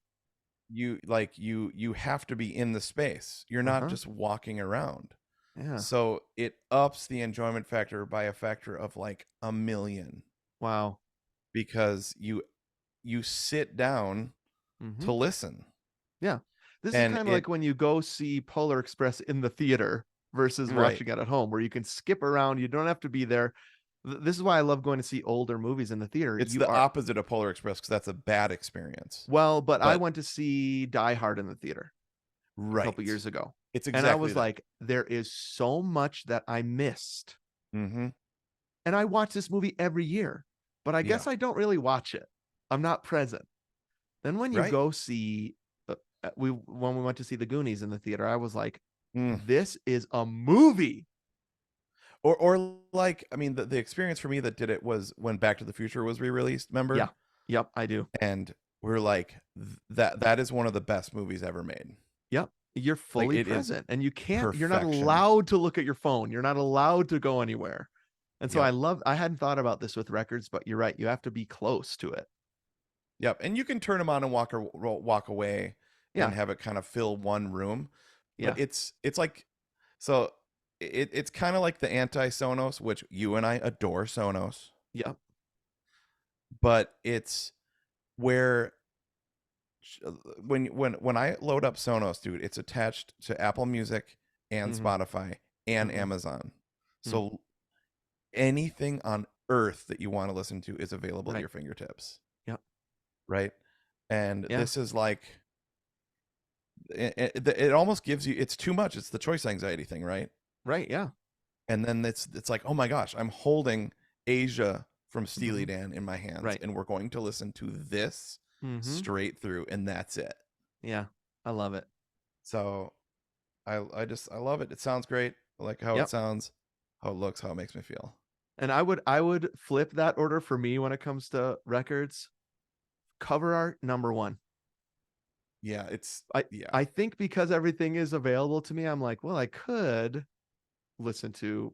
Speaker 1: you have to be in the space. You're not
Speaker 2: Uh-huh.
Speaker 1: just walking around.
Speaker 2: Yeah.
Speaker 1: So it ups the enjoyment factor by a factor of like a million,
Speaker 2: Wow.
Speaker 1: because you sit down
Speaker 2: Mm-hmm.
Speaker 1: to listen.
Speaker 2: Yeah. This is
Speaker 1: And
Speaker 2: kind of
Speaker 1: it
Speaker 2: like when you go see Polar Express in the theater versus
Speaker 1: right.
Speaker 2: watching it at home, where you can skip around. You don't have to be there. This is why I love going to see older movies in the theater.
Speaker 1: It's
Speaker 2: You
Speaker 1: the
Speaker 2: are
Speaker 1: opposite of Polar Express, because that's a bad experience.
Speaker 2: well, but I
Speaker 1: But
Speaker 2: went to see Die Hard in the theater a couple
Speaker 1: right.
Speaker 2: years ago.
Speaker 1: It's
Speaker 2: And I
Speaker 1: exactly
Speaker 2: was
Speaker 1: that.
Speaker 2: like, there is so much that I missed.
Speaker 1: Mm-hmm.
Speaker 2: And I watch this movie every year, but I
Speaker 1: Yeah.
Speaker 2: guess I don't really watch it. I'm not present. Then when you
Speaker 1: Right.
Speaker 2: go see when we went to see the Goonies in the theater, I was like,
Speaker 1: Mm.
Speaker 2: this is a movie.
Speaker 1: Or like, I mean, the experience for me that did it was when Back to the Future was re-released,
Speaker 2: Yeah.
Speaker 1: remember?
Speaker 2: Yep, I do.
Speaker 1: And we're like, that is one of the best movies ever made.
Speaker 2: Yep. You're
Speaker 1: Like,
Speaker 2: fully
Speaker 1: it is
Speaker 2: present and you're not
Speaker 1: perfection.
Speaker 2: allowed to look at your phone. You're not allowed to go anywhere. And so
Speaker 1: Yep.
Speaker 2: I hadn't thought about this with records, but you're right. You have to be close to it.
Speaker 1: Yep. And you can turn them on and walk away
Speaker 2: Yeah.
Speaker 1: and have it kind of fill one room, but
Speaker 2: Yeah.
Speaker 1: it's like, so it's kind of like the anti-Sonos, which you and I adore Sonos,
Speaker 2: Yep.
Speaker 1: but it's where when I load up Sonos, dude, it's attached to Apple Music and
Speaker 2: Mm-hmm.
Speaker 1: Spotify and
Speaker 2: Mm-hmm.
Speaker 1: Amazon.
Speaker 2: Mm.
Speaker 1: So anything on earth that you want to listen to is available at
Speaker 2: Right.
Speaker 1: your fingertips,
Speaker 2: Yep.
Speaker 1: right? And
Speaker 2: Yeah.
Speaker 1: this is like, it almost gives you, it's too much. It's the choice anxiety thing, right?
Speaker 2: Right. Yeah.
Speaker 1: And then it's like, oh my gosh, I'm holding Asia from Steely
Speaker 2: Mm-hmm.
Speaker 1: Dan in my hands,
Speaker 2: Right.
Speaker 1: and we're going to listen to this
Speaker 2: Mm-hmm.
Speaker 1: straight through, and that's it.
Speaker 2: Yeah. I love it.
Speaker 1: So I love it. It sounds great. I like how it
Speaker 2: Yep.
Speaker 1: sounds, how it looks, how it makes me feel.
Speaker 2: And I would flip that order for me when it comes to records. Cover art number one.
Speaker 1: Yeah, it's
Speaker 2: I
Speaker 1: yeah.
Speaker 2: I think because everything is available to me, I'm like, well, I could listen to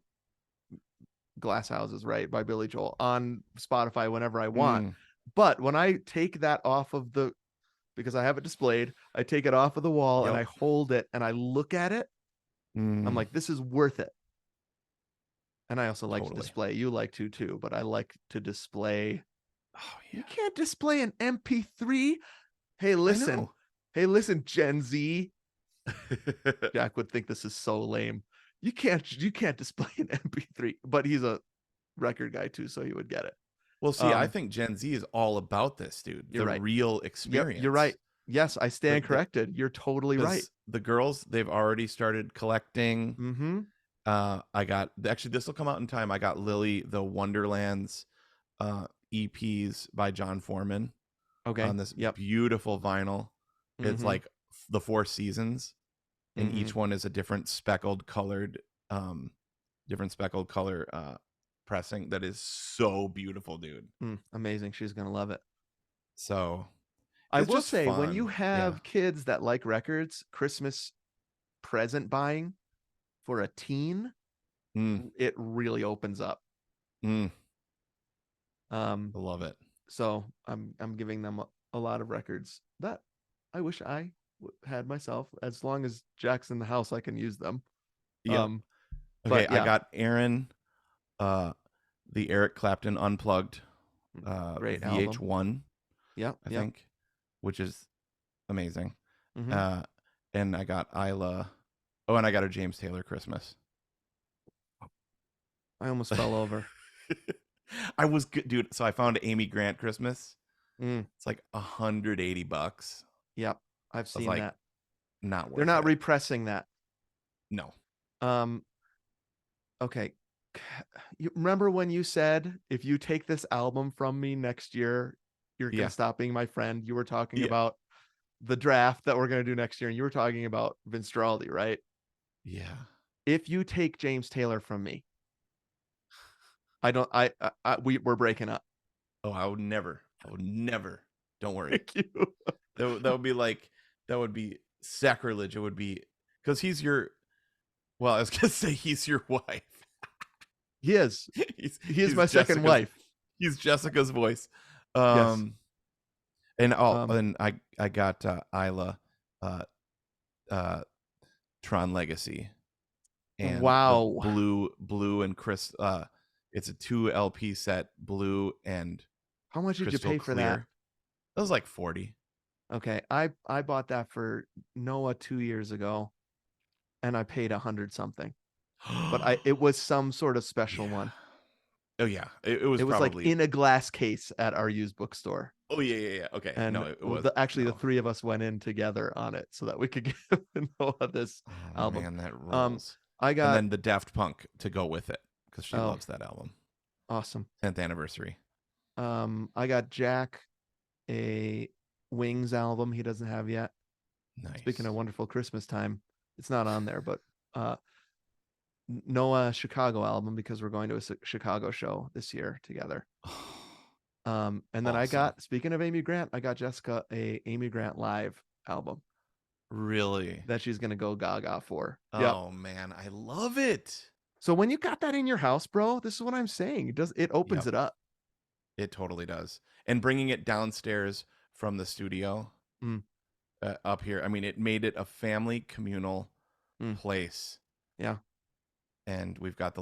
Speaker 2: Glass Houses, right, by Billy Joel on Spotify whenever I want.
Speaker 1: Mm,
Speaker 2: But when I take that off of the, because I have it displayed, I take it off of the wall and
Speaker 1: yep.
Speaker 2: I hold it and I look at it. I'm
Speaker 1: Mm,
Speaker 2: like, this is worth it. And I also like to
Speaker 1: totally.
Speaker 2: display. You like to too, but I like to display.
Speaker 1: Oh
Speaker 2: You
Speaker 1: yeah.
Speaker 2: can't display an MP3. Hey,
Speaker 1: I
Speaker 2: listen.
Speaker 1: know.
Speaker 2: Hey, listen, Gen Z. Jack would think this is so lame. You can't display an MP3, but he's a record guy too, so he would get it.
Speaker 1: Well, see, I
Speaker 2: Um,
Speaker 1: think Gen Z is all about this, dude.
Speaker 2: you're
Speaker 1: The
Speaker 2: right.
Speaker 1: real
Speaker 2: Yep, you're right.
Speaker 1: experience.
Speaker 2: Yes, I
Speaker 1: The
Speaker 2: stand
Speaker 1: the
Speaker 2: corrected. You're totally right.
Speaker 1: because the girls, they've already started collecting.
Speaker 2: Mm-hmm.
Speaker 1: I got actually this will come out in time. I got Lily the Wonderlands EPs by John Foreman
Speaker 2: Okay.
Speaker 1: on this
Speaker 2: Yep.
Speaker 1: beautiful vinyl. It's
Speaker 2: Mm-hmm.
Speaker 1: like the four seasons, and
Speaker 2: Mm-hmm.
Speaker 1: each one is a um different speckled color pressing that is so beautiful, dude.
Speaker 2: Amazing. She's gonna love it.
Speaker 1: So
Speaker 2: I
Speaker 1: it's
Speaker 2: will
Speaker 1: just
Speaker 2: say, when you
Speaker 1: fun. Yeah.
Speaker 2: have kids that like records, Christmas present buying for a teen,
Speaker 1: Mm,
Speaker 2: it really opens up.
Speaker 1: mm,
Speaker 2: Um,
Speaker 1: I love it.
Speaker 2: so I'm giving them a lot of records that I wish I had myself. As long as Jack's in the house, I can use them.
Speaker 1: Yep.
Speaker 2: Um,
Speaker 1: Okay,
Speaker 2: but
Speaker 1: I
Speaker 2: yeah,
Speaker 1: got Aaron uh the Eric Clapton Unplugged
Speaker 2: great album.
Speaker 1: VH1,
Speaker 2: Yep,
Speaker 1: I
Speaker 2: yep.
Speaker 1: think, which is amazing.
Speaker 2: Hmm.
Speaker 1: Uh and I got Isla. Oh, and I got a James Taylor Christmas.
Speaker 2: I almost fell over.
Speaker 1: I was good, dude. So I found Amy Grant Christmas.
Speaker 2: Mm,
Speaker 1: It's like $180.
Speaker 2: yep, I've
Speaker 1: I was
Speaker 2: seen
Speaker 1: like,
Speaker 2: that.
Speaker 1: not
Speaker 2: They're
Speaker 1: worth
Speaker 2: not
Speaker 1: it.
Speaker 2: repressing that.
Speaker 1: No.
Speaker 2: Um, okay. You remember when you said, if you take this album from me next year, you're gonna
Speaker 1: Yeah.
Speaker 2: stop being my friend? You were talking
Speaker 1: Yeah.
Speaker 2: about the draft that we're gonna do next year, and you were talking about Vinstraldi, right?
Speaker 1: Yeah.
Speaker 2: If you take James Taylor from me, I don't. We're breaking up.
Speaker 1: Oh, I would never. I would never. Don't worry.
Speaker 2: Thank you.
Speaker 1: That would be like that would be sacrilege. It would be because he's your. Well, I was gonna say he's your wife.
Speaker 2: He is.
Speaker 1: he's
Speaker 2: He is
Speaker 1: he's
Speaker 2: my second
Speaker 1: Jessica's.
Speaker 2: wife.
Speaker 1: He's Jessica's voice.
Speaker 2: Yes.
Speaker 1: Um,
Speaker 2: Um.
Speaker 1: and I got Isla, uh, uh, Tron Legacy, and the
Speaker 2: Wow.
Speaker 1: blue and Chris. It's a 2 LP set, blue and
Speaker 2: How much did you
Speaker 1: crystal
Speaker 2: pay for that?
Speaker 1: clear. That was like 40.
Speaker 2: Okay, I bought that for Noah 2 years ago, and I paid 100 something. But I it was some sort of special
Speaker 1: Yeah.
Speaker 2: one.
Speaker 1: Oh yeah. It was
Speaker 2: It was like
Speaker 1: probably.
Speaker 2: in a glass case at our used bookstore.
Speaker 1: Oh yeah. Okay.
Speaker 2: And
Speaker 1: No, it was
Speaker 2: actually the
Speaker 1: no.
Speaker 2: three of us went in together on it so that we could give Noah this
Speaker 1: Oh
Speaker 2: album.
Speaker 1: man, that
Speaker 2: Um,
Speaker 1: rules.
Speaker 2: I
Speaker 1: And
Speaker 2: got,
Speaker 1: then the Daft Punk to go with it because she
Speaker 2: oh,
Speaker 1: loves that album.
Speaker 2: awesome.
Speaker 1: 10th anniversary.
Speaker 2: I got Jack a Wings album he doesn't have yet. Speaking of
Speaker 1: Nice.
Speaker 2: wonderful Christmas time, it's not on there, but uh Noah Chicago album, because we're going to a Chicago show this year together. And then I
Speaker 1: Awesome.
Speaker 2: got, speaking of Amy Grant, I got Jessica a Amy Grant live album
Speaker 1: Really?
Speaker 2: that she's gonna go gaga for. Yep.
Speaker 1: Oh man, I love it.
Speaker 2: So when you got that in your house, bro, this is what I'm saying. It opens
Speaker 1: Yep,
Speaker 2: it up.
Speaker 1: it totally does. And bringing it downstairs from the studio
Speaker 2: Mm,
Speaker 1: up here, I mean, it made it a family communal
Speaker 2: mm,
Speaker 1: place.
Speaker 2: yeah.
Speaker 1: And we've got the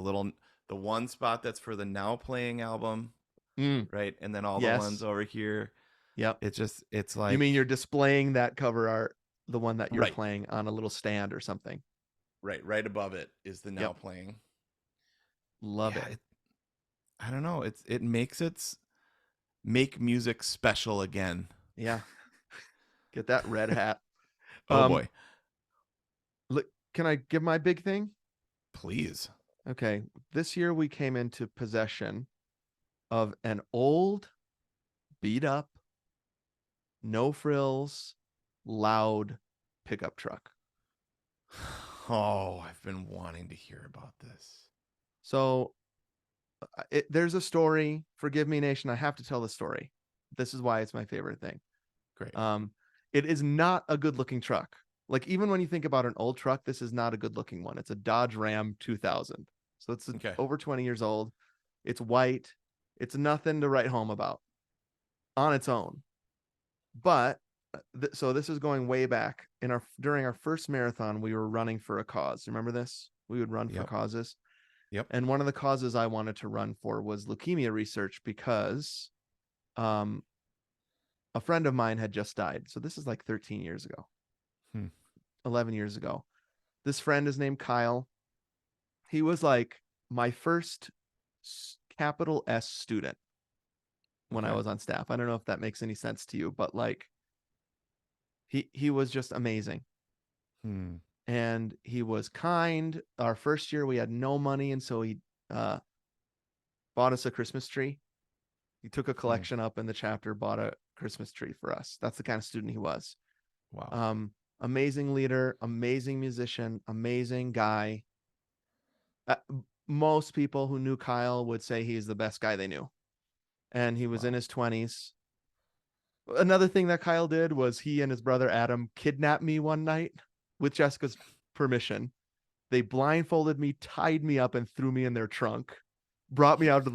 Speaker 1: one spot that's for the now playing album,
Speaker 2: Mm,
Speaker 1: right? And then all the ones
Speaker 2: yes.
Speaker 1: over here.
Speaker 2: Yep.
Speaker 1: It's
Speaker 2: You mean
Speaker 1: like
Speaker 2: you're displaying that cover art, the one that you're
Speaker 1: right,
Speaker 2: playing, on a little stand or something?
Speaker 1: right above it is the now
Speaker 2: Yep.
Speaker 1: playing.
Speaker 2: Love
Speaker 1: Yeah,
Speaker 2: it.
Speaker 1: I don't know. It makes make music special again.
Speaker 2: Yeah. Get that red hat.
Speaker 1: Oh
Speaker 2: Um,
Speaker 1: boy,
Speaker 2: look, can I give my big thing?
Speaker 1: please.
Speaker 2: Okay. This year we came into possession of an old, beat up, no frills, loud pickup truck.
Speaker 1: Oh, I've been wanting to hear about this.
Speaker 2: So there's a story. Forgive me, nation. I have to tell the story. This is why it's my favorite thing.
Speaker 1: Great.
Speaker 2: Um, it is not a good looking truck. Like even when you think about an old truck, this is not a good looking one. It's a Dodge Ram 2000. So it's
Speaker 1: Okay.
Speaker 2: over 20 years old. It's white. It's nothing to write home about on its own. But so this is going way back in our during our first marathon, we were running for a cause. Remember this? We would run for
Speaker 1: Yep.
Speaker 2: causes.
Speaker 1: Yep.
Speaker 2: And one of the causes I wanted to run for was leukemia research because um, a friend of mine had just died. So this is like 13 years ago,
Speaker 1: Hmm.
Speaker 2: 11 years ago. This friend is named Kyle. He was like my first capital S student when I
Speaker 1: Okay.
Speaker 2: was on staff. I don't know if that makes any sense to you, but like he was just amazing.
Speaker 1: Hmm.
Speaker 2: And he was kind. Our first year we had no money, and so he uh, bought us a Christmas tree. He took a
Speaker 1: Hmm.
Speaker 2: collection up in the chapter, bought a Christmas tree for us. That's the kind of student he was.
Speaker 1: Wow.
Speaker 2: Um, Amazing leader, amazing musician, amazing guy. Uh, Most people who knew Kyle would say he's the best guy they knew. And he was in
Speaker 1: Wow.
Speaker 2: his 20s. Another thing that Kyle did was he and his brother Adam kidnapped me one night with Jessica's permission. They blindfolded me, tied me up, and threw me in their trunk. Brought me out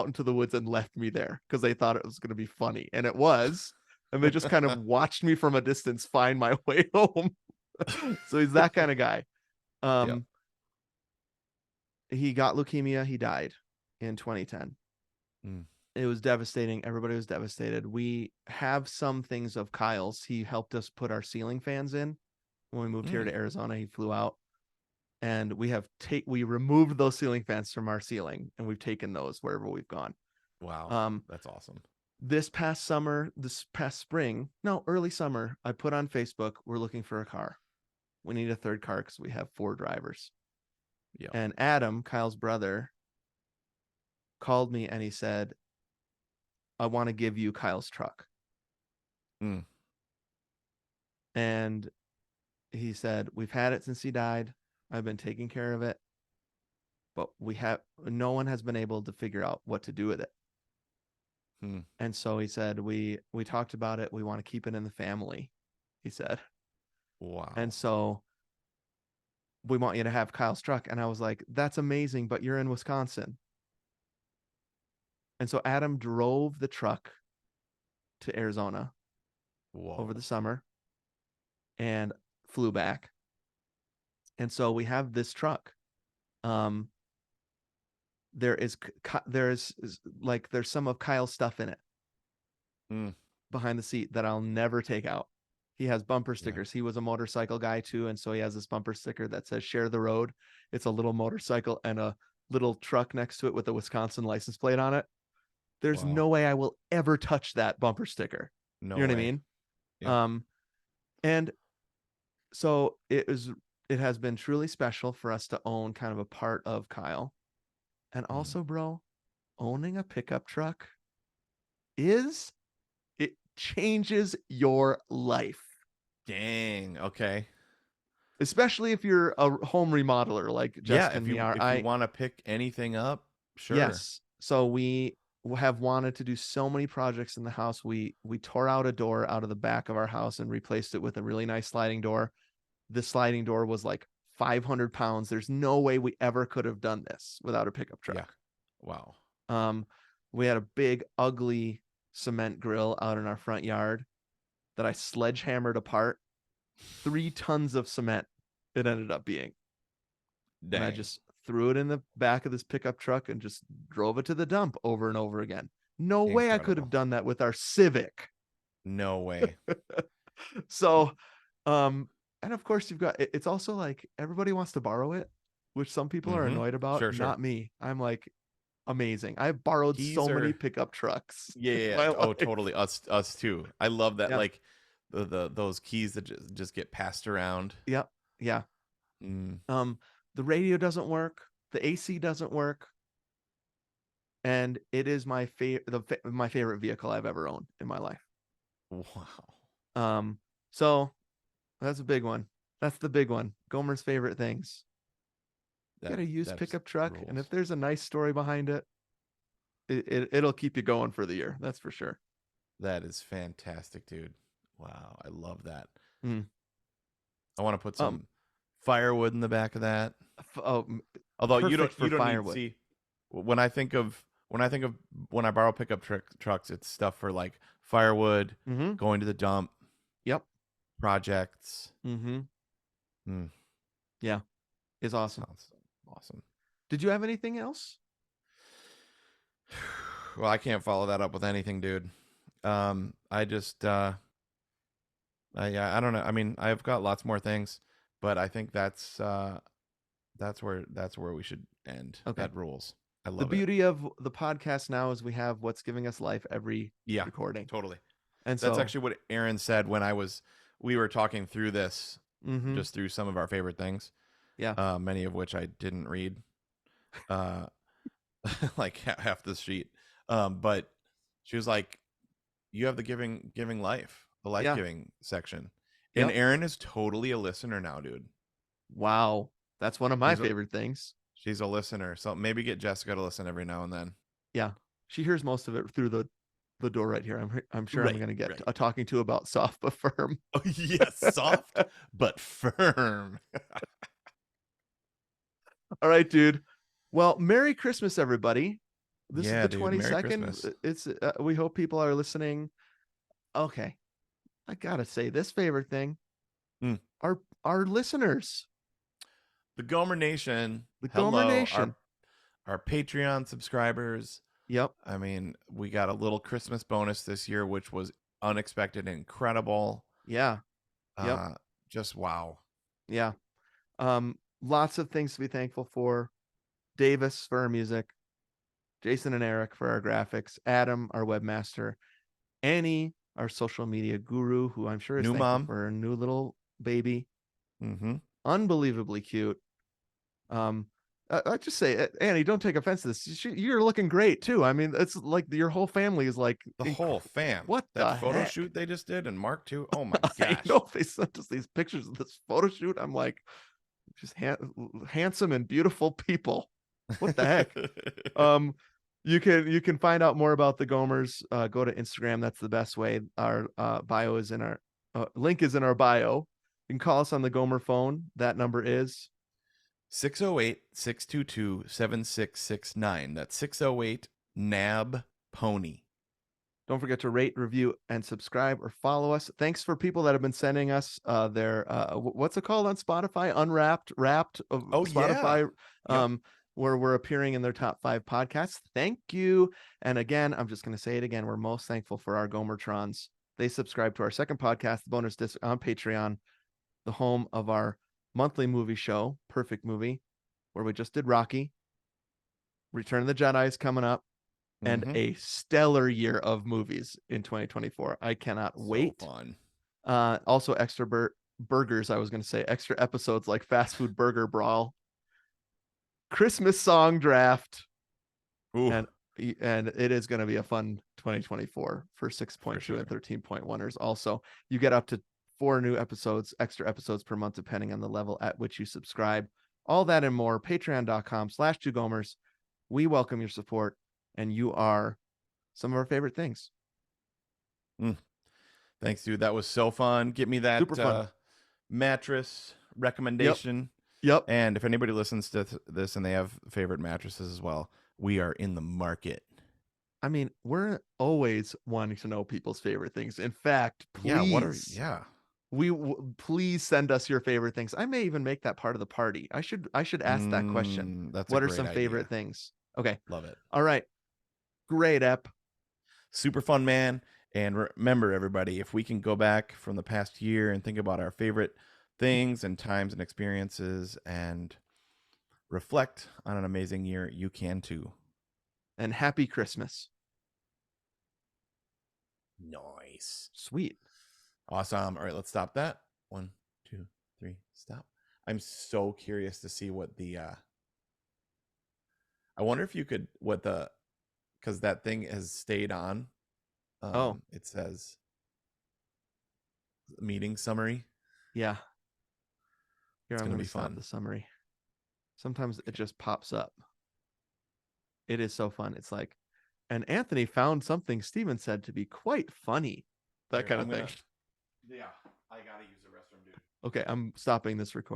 Speaker 2: into the woods and left me there because they thought it was going to be funny, and it was. And they just kind of watched me from a distance find my way home. So he's that kind of guy.
Speaker 1: Yep.
Speaker 2: Um, he got leukemia. He died in 2010.
Speaker 1: Hmm.
Speaker 2: It was devastating. Everybody was devastated. We have some things of Kyle's. He helped us put our ceiling fans in when we moved here
Speaker 1: Hmm.
Speaker 2: to Arizona. He flew out, and we removed those ceiling fans from our ceiling, and we've taken those wherever we've gone.
Speaker 1: Wow.
Speaker 2: Um,
Speaker 1: That's awesome.
Speaker 2: this past spring, no, early summer, I put on Facebook, we're looking for a car. We need a third car because we have 4 drivers.
Speaker 1: Yep.
Speaker 2: And Adam, Kyle's brother, called me and he said, I want to give you Kyle's truck.
Speaker 1: Hmm.
Speaker 2: And he said, we've had it since he died. I've been taking care of it, but no one has been able to figure out what to do with it.
Speaker 1: Hmm.
Speaker 2: And so he said, we talked about it. We want to keep it in the family, he said. And
Speaker 1: Wow.
Speaker 2: so we want you to have Kyle's truck. And I was like, that's amazing, but you're in Wisconsin. And so Adam drove the truck to Arizona over
Speaker 1: Whoa.
Speaker 2: the summer and flew back. And so we have this truck. Um, there's some of Kyle's stuff in it
Speaker 1: Hmm.
Speaker 2: behind the seat that I'll never take out. He has bumper
Speaker 1: Yeah.
Speaker 2: stickers. He was a motorcycle guy too, and so he has this bumper sticker that says "Share the Road." It's a little motorcycle and a little truck next to it with a Wisconsin license plate on it. There's
Speaker 1: Wow.
Speaker 2: no way I will ever touch that bumper sticker. You
Speaker 1: No
Speaker 2: know what I
Speaker 1: way.
Speaker 2: mean?
Speaker 1: Yep.
Speaker 2: Um, and so it has been truly special for us to own kind of a part of Kyle. And
Speaker 1: Hmm.
Speaker 2: also, bro, owning a pickup truck is it changes your life.
Speaker 1: Dang. Okay.
Speaker 2: Especially if you're a home remodeler like
Speaker 1: Yeah.
Speaker 2: Jessica and me are.
Speaker 1: If you want to pick anything up, sure.
Speaker 2: Yes. So we have wanted to do so many projects in the house. We tore out a door out of the back of our house and replaced it with a really nice sliding door. This sliding door was like 500 pounds. There's no way we ever could have done this without a pickup
Speaker 1: Yeah.
Speaker 2: truck.
Speaker 1: Wow.
Speaker 2: Um, we had a big, ugly cement grill out in our front yard that I sledgehammered apart. 3 tons of cement it ended up being. And I
Speaker 1: Dang.
Speaker 2: just threw it in the back of this pickup truck and just drove it to the dump over and over again. No way I could have
Speaker 1: Incredible.
Speaker 2: done that with our Civic.
Speaker 1: No way.
Speaker 2: So, um, and of course you've got it's also like everybody wants to borrow it, which some people are
Speaker 1: Mm-hmm.
Speaker 2: annoyed about.
Speaker 1: Sure. Sure.
Speaker 2: Not me. I'm like amazing. I've borrowed
Speaker 1: Keys
Speaker 2: so many
Speaker 1: are.
Speaker 2: pickup trucks
Speaker 1: Yeah,
Speaker 2: in
Speaker 1: yeah,
Speaker 2: my
Speaker 1: yeah. Oh,
Speaker 2: life.
Speaker 1: totally. Us too. I love that.
Speaker 2: Yeah.
Speaker 1: Like the those keys that just get passed around.
Speaker 2: Yeah. Yeah.
Speaker 1: Mm.
Speaker 2: Um, the radio doesn't work. The AC doesn't work. And it is my favorite vehicle I've ever owned in my life.
Speaker 1: Wow.
Speaker 2: So that's a big one. That's the big one. Gomer's favorite things. Get a used
Speaker 1: That just
Speaker 2: pickup truck, and if
Speaker 1: rules.
Speaker 2: there's a nice story behind it, it'll keep you going for the year. That's for sure.
Speaker 1: That is fantastic, dude. Wow, I love that.
Speaker 2: Mm.
Speaker 1: I want to put
Speaker 2: Um.
Speaker 1: some firewood in the back of that.
Speaker 2: Oh,
Speaker 1: Although
Speaker 2: perfect for
Speaker 1: you don't need
Speaker 2: firewood.
Speaker 1: see when I think of when I borrow pickup trucks, it's stuff for like firewood,
Speaker 2: Mm-hmm.
Speaker 1: going to the dump,
Speaker 2: Yep.
Speaker 1: projects.
Speaker 2: Mm-hmm.
Speaker 1: Mm,
Speaker 2: Yeah. Is awesome.
Speaker 1: sounds awesome.
Speaker 2: Did you have anything else?
Speaker 1: Well, I can't follow that up with anything, dude. I just yeah, I don't know. I mean, I've got lots more things, but I think that's where we should end.
Speaker 2: Okay.
Speaker 1: That rules. I
Speaker 2: The
Speaker 1: love it.
Speaker 2: beauty of the podcast now is we have what's giving us life every
Speaker 1: Yeah,
Speaker 2: recording.
Speaker 1: totally.
Speaker 2: And
Speaker 1: That's
Speaker 2: so,
Speaker 1: actually what Aaron said when we were talking through this,
Speaker 2: mm-hmm.
Speaker 1: just through some of our favorite things,
Speaker 2: Yeah.
Speaker 1: many of which I didn't read, uh, like half the sheet. But she was like, "You have the giving life, the life
Speaker 2: Yeah.
Speaker 1: giving section," and
Speaker 2: Yep.
Speaker 1: Aaron is totally a listener now, dude.
Speaker 2: Wow. That's one of my
Speaker 1: She's a
Speaker 2: favorite things.
Speaker 1: she's a listener, so maybe get Jessica to listen every now and then.
Speaker 2: Yeah. She hears most of it through the door right here. I'm sure I'm
Speaker 1: Right,
Speaker 2: going to get
Speaker 1: right.
Speaker 2: a talking to about soft but firm.
Speaker 1: Oh yes, soft but firm.
Speaker 2: All right, dude. Well, Merry Christmas, everybody. This is
Speaker 1: Yeah,
Speaker 2: the
Speaker 1: dude. Merry
Speaker 2: 22nd.
Speaker 1: Christmas.
Speaker 2: It's we hope people are listening. Okay. I got to say this favorite thing.
Speaker 1: Hmm.
Speaker 2: Our listeners,
Speaker 1: The Gomer Nation.
Speaker 2: the Gomer
Speaker 1: Hello,
Speaker 2: Nation.
Speaker 1: our Patreon subscribers.
Speaker 2: Yep.
Speaker 1: I mean, we got a little Christmas bonus this year, which was unexpected and incredible.
Speaker 2: Yeah. Yep.
Speaker 1: Uh, just wow.
Speaker 2: Yeah. Lots of things to be thankful for. Davis for our music, Jason and Eric for our graphics, Adam, our webmaster, Annie, our social media guru, who I'm sure is
Speaker 1: New
Speaker 2: thankful
Speaker 1: mom.
Speaker 2: for her new little baby.
Speaker 1: Mm-hmm.
Speaker 2: Unbelievably cute. I just say, Annie, don't take offense to this. You're looking great too. I mean, it's like your whole family is like,
Speaker 1: The whole fam.
Speaker 2: what
Speaker 1: That
Speaker 2: the
Speaker 1: photo
Speaker 2: heck?
Speaker 1: shoot they just did, and Mark too. Oh my
Speaker 2: I
Speaker 1: gosh.
Speaker 2: know they sent us these pictures of this photo shoot. I'm like, just handsome and beautiful people. What the heck? Um, you can find out more about the Gomers. Go to Instagram. That's the best way. Our bio is in our link is in our bio. You can call us on the Gomer phone. That number is
Speaker 1: 608-622-7669. That's 608 NAB Pony.
Speaker 2: Don't forget to rate, review, and subscribe or follow us. Thanks for people that have been sending us their what's it called on Spotify? Unwrapped, wrapped of
Speaker 1: Oh yeah.
Speaker 2: Spotify,
Speaker 1: Yep.
Speaker 2: where we're appearing in their top 5 podcasts. Thank you. And again, I'm just going to say it again. We're most thankful for our Gomertrons. They subscribe to our second podcast, the Bonus Disc on Patreon, the home of our monthly movie show, Perfect Movie, where we just did Rocky. Return of the Jedi is coming up and
Speaker 1: Mm-hmm.
Speaker 2: a stellar year of movies in 2024. I cannot
Speaker 1: So
Speaker 2: wait.
Speaker 1: fun.
Speaker 2: Also, extra burgers. I was going to say extra episodes like Fast Food Burger Brawl, Christmas Song Draft,
Speaker 1: Ooh,
Speaker 2: and it is going to be a fun 2024 for 6.2
Speaker 1: for
Speaker 2: and
Speaker 1: sure.
Speaker 2: 13.1ers. Also, you get up to 4 new episodes, extra episodes per month, depending on the level at which you subscribe. All that and more. Patreon.com/2gomers. We welcome your support, and you are some of our favorite things.
Speaker 1: Mm. Thanks, dude. That was so fun. Get me
Speaker 2: Super
Speaker 1: that
Speaker 2: fun.
Speaker 1: mattress
Speaker 2: Yep.
Speaker 1: recommendation.
Speaker 2: Yep.
Speaker 1: And if anybody listens to this and they have favorite mattresses as well, we are in the market.
Speaker 2: I mean, we're always wanting to know people's favorite things. In fact,
Speaker 1: Yeah.
Speaker 2: please,
Speaker 1: Yeah.
Speaker 2: please send us your favorite things. I may even make that part of the party. I should ask that question.
Speaker 1: That's a
Speaker 2: What are
Speaker 1: great
Speaker 2: some favorite
Speaker 1: idea.
Speaker 2: things? Okay.
Speaker 1: Love it.
Speaker 2: All right. Great, Ep.
Speaker 1: Super fun, man. And remember, everybody, if we can go back from the past year and think about our favorite things and times and experiences and reflect on an amazing year, you can too.
Speaker 2: And happy Christmas.
Speaker 1: Nice.
Speaker 2: Sweet.
Speaker 1: Awesome. All right, let's stop that. 1, 2, 3, stop. I'm so curious to see what the I wonder if you could because that thing has stayed on.
Speaker 2: Oh,
Speaker 1: It says meeting summary.
Speaker 2: yeah. Here,
Speaker 1: It's
Speaker 2: I'm
Speaker 1: gonna
Speaker 2: going
Speaker 1: be
Speaker 2: to stop
Speaker 1: fun.
Speaker 2: the summary. Sometimes it just pops up. It is so fun. It's like, and Anthony found something Steven said to be quite funny. That
Speaker 1: Here,
Speaker 2: kind of thing.
Speaker 1: Yeah, I gotta use the restroom, dude.
Speaker 2: Okay, I'm stopping this recording.